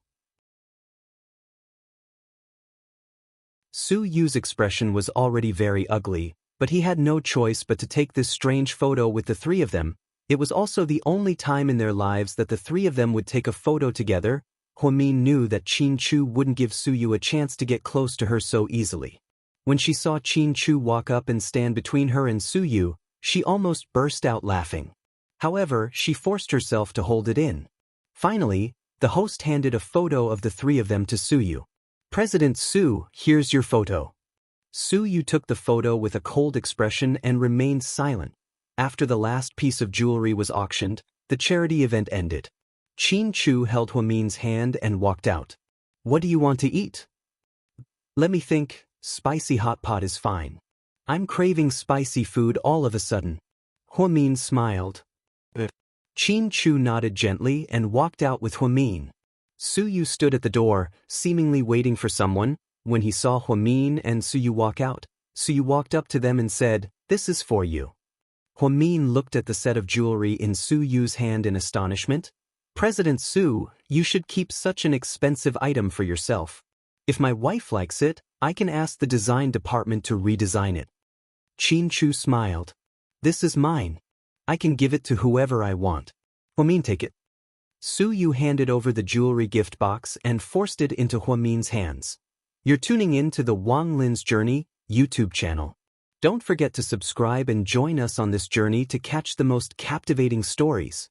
Su Yu's expression was already very ugly, but he had no choice but to take this strange photo with the three of them. It was also the only time in their lives that the three of them would take a photo together. Huamin knew that Qin Chu wouldn't give Su Yu a chance to get close to her so easily. When she saw Qin Chu walk up and stand between her and Su Yu, she almost burst out laughing. However, she forced herself to hold it in. Finally, the host handed a photo of the three of them to Su Yu. President Su, here's your photo. Su Yu took the photo with a cold expression and remained silent. After the last piece of jewelry was auctioned, the charity event ended. Qin Chu held Huamin's hand and walked out. What do you want to eat? Let me think, spicy hot pot is fine. I'm craving spicy food all of a sudden. Huamin smiled. Qin Chu nodded gently and walked out with Huamin. Su Yu stood at the door, seemingly waiting for someone. When he saw Huamin and Su Yu walk out, Su Yu walked up to them and said, "This is for you." Huamin looked at the set of jewelry in Su Yu's hand in astonishment. President Su, you should keep such an expensive item for yourself. If my wife likes it, I can ask the design department to redesign it. Qin Chu smiled. This is mine. I can give it to whoever I want. Huamin, take it. Su Yu handed over the jewelry gift box and forced it into Huamin's hands. You're tuning in to the Wang Lin's Journey YouTube channel. Don't forget to subscribe and join us on this journey to catch the most captivating stories.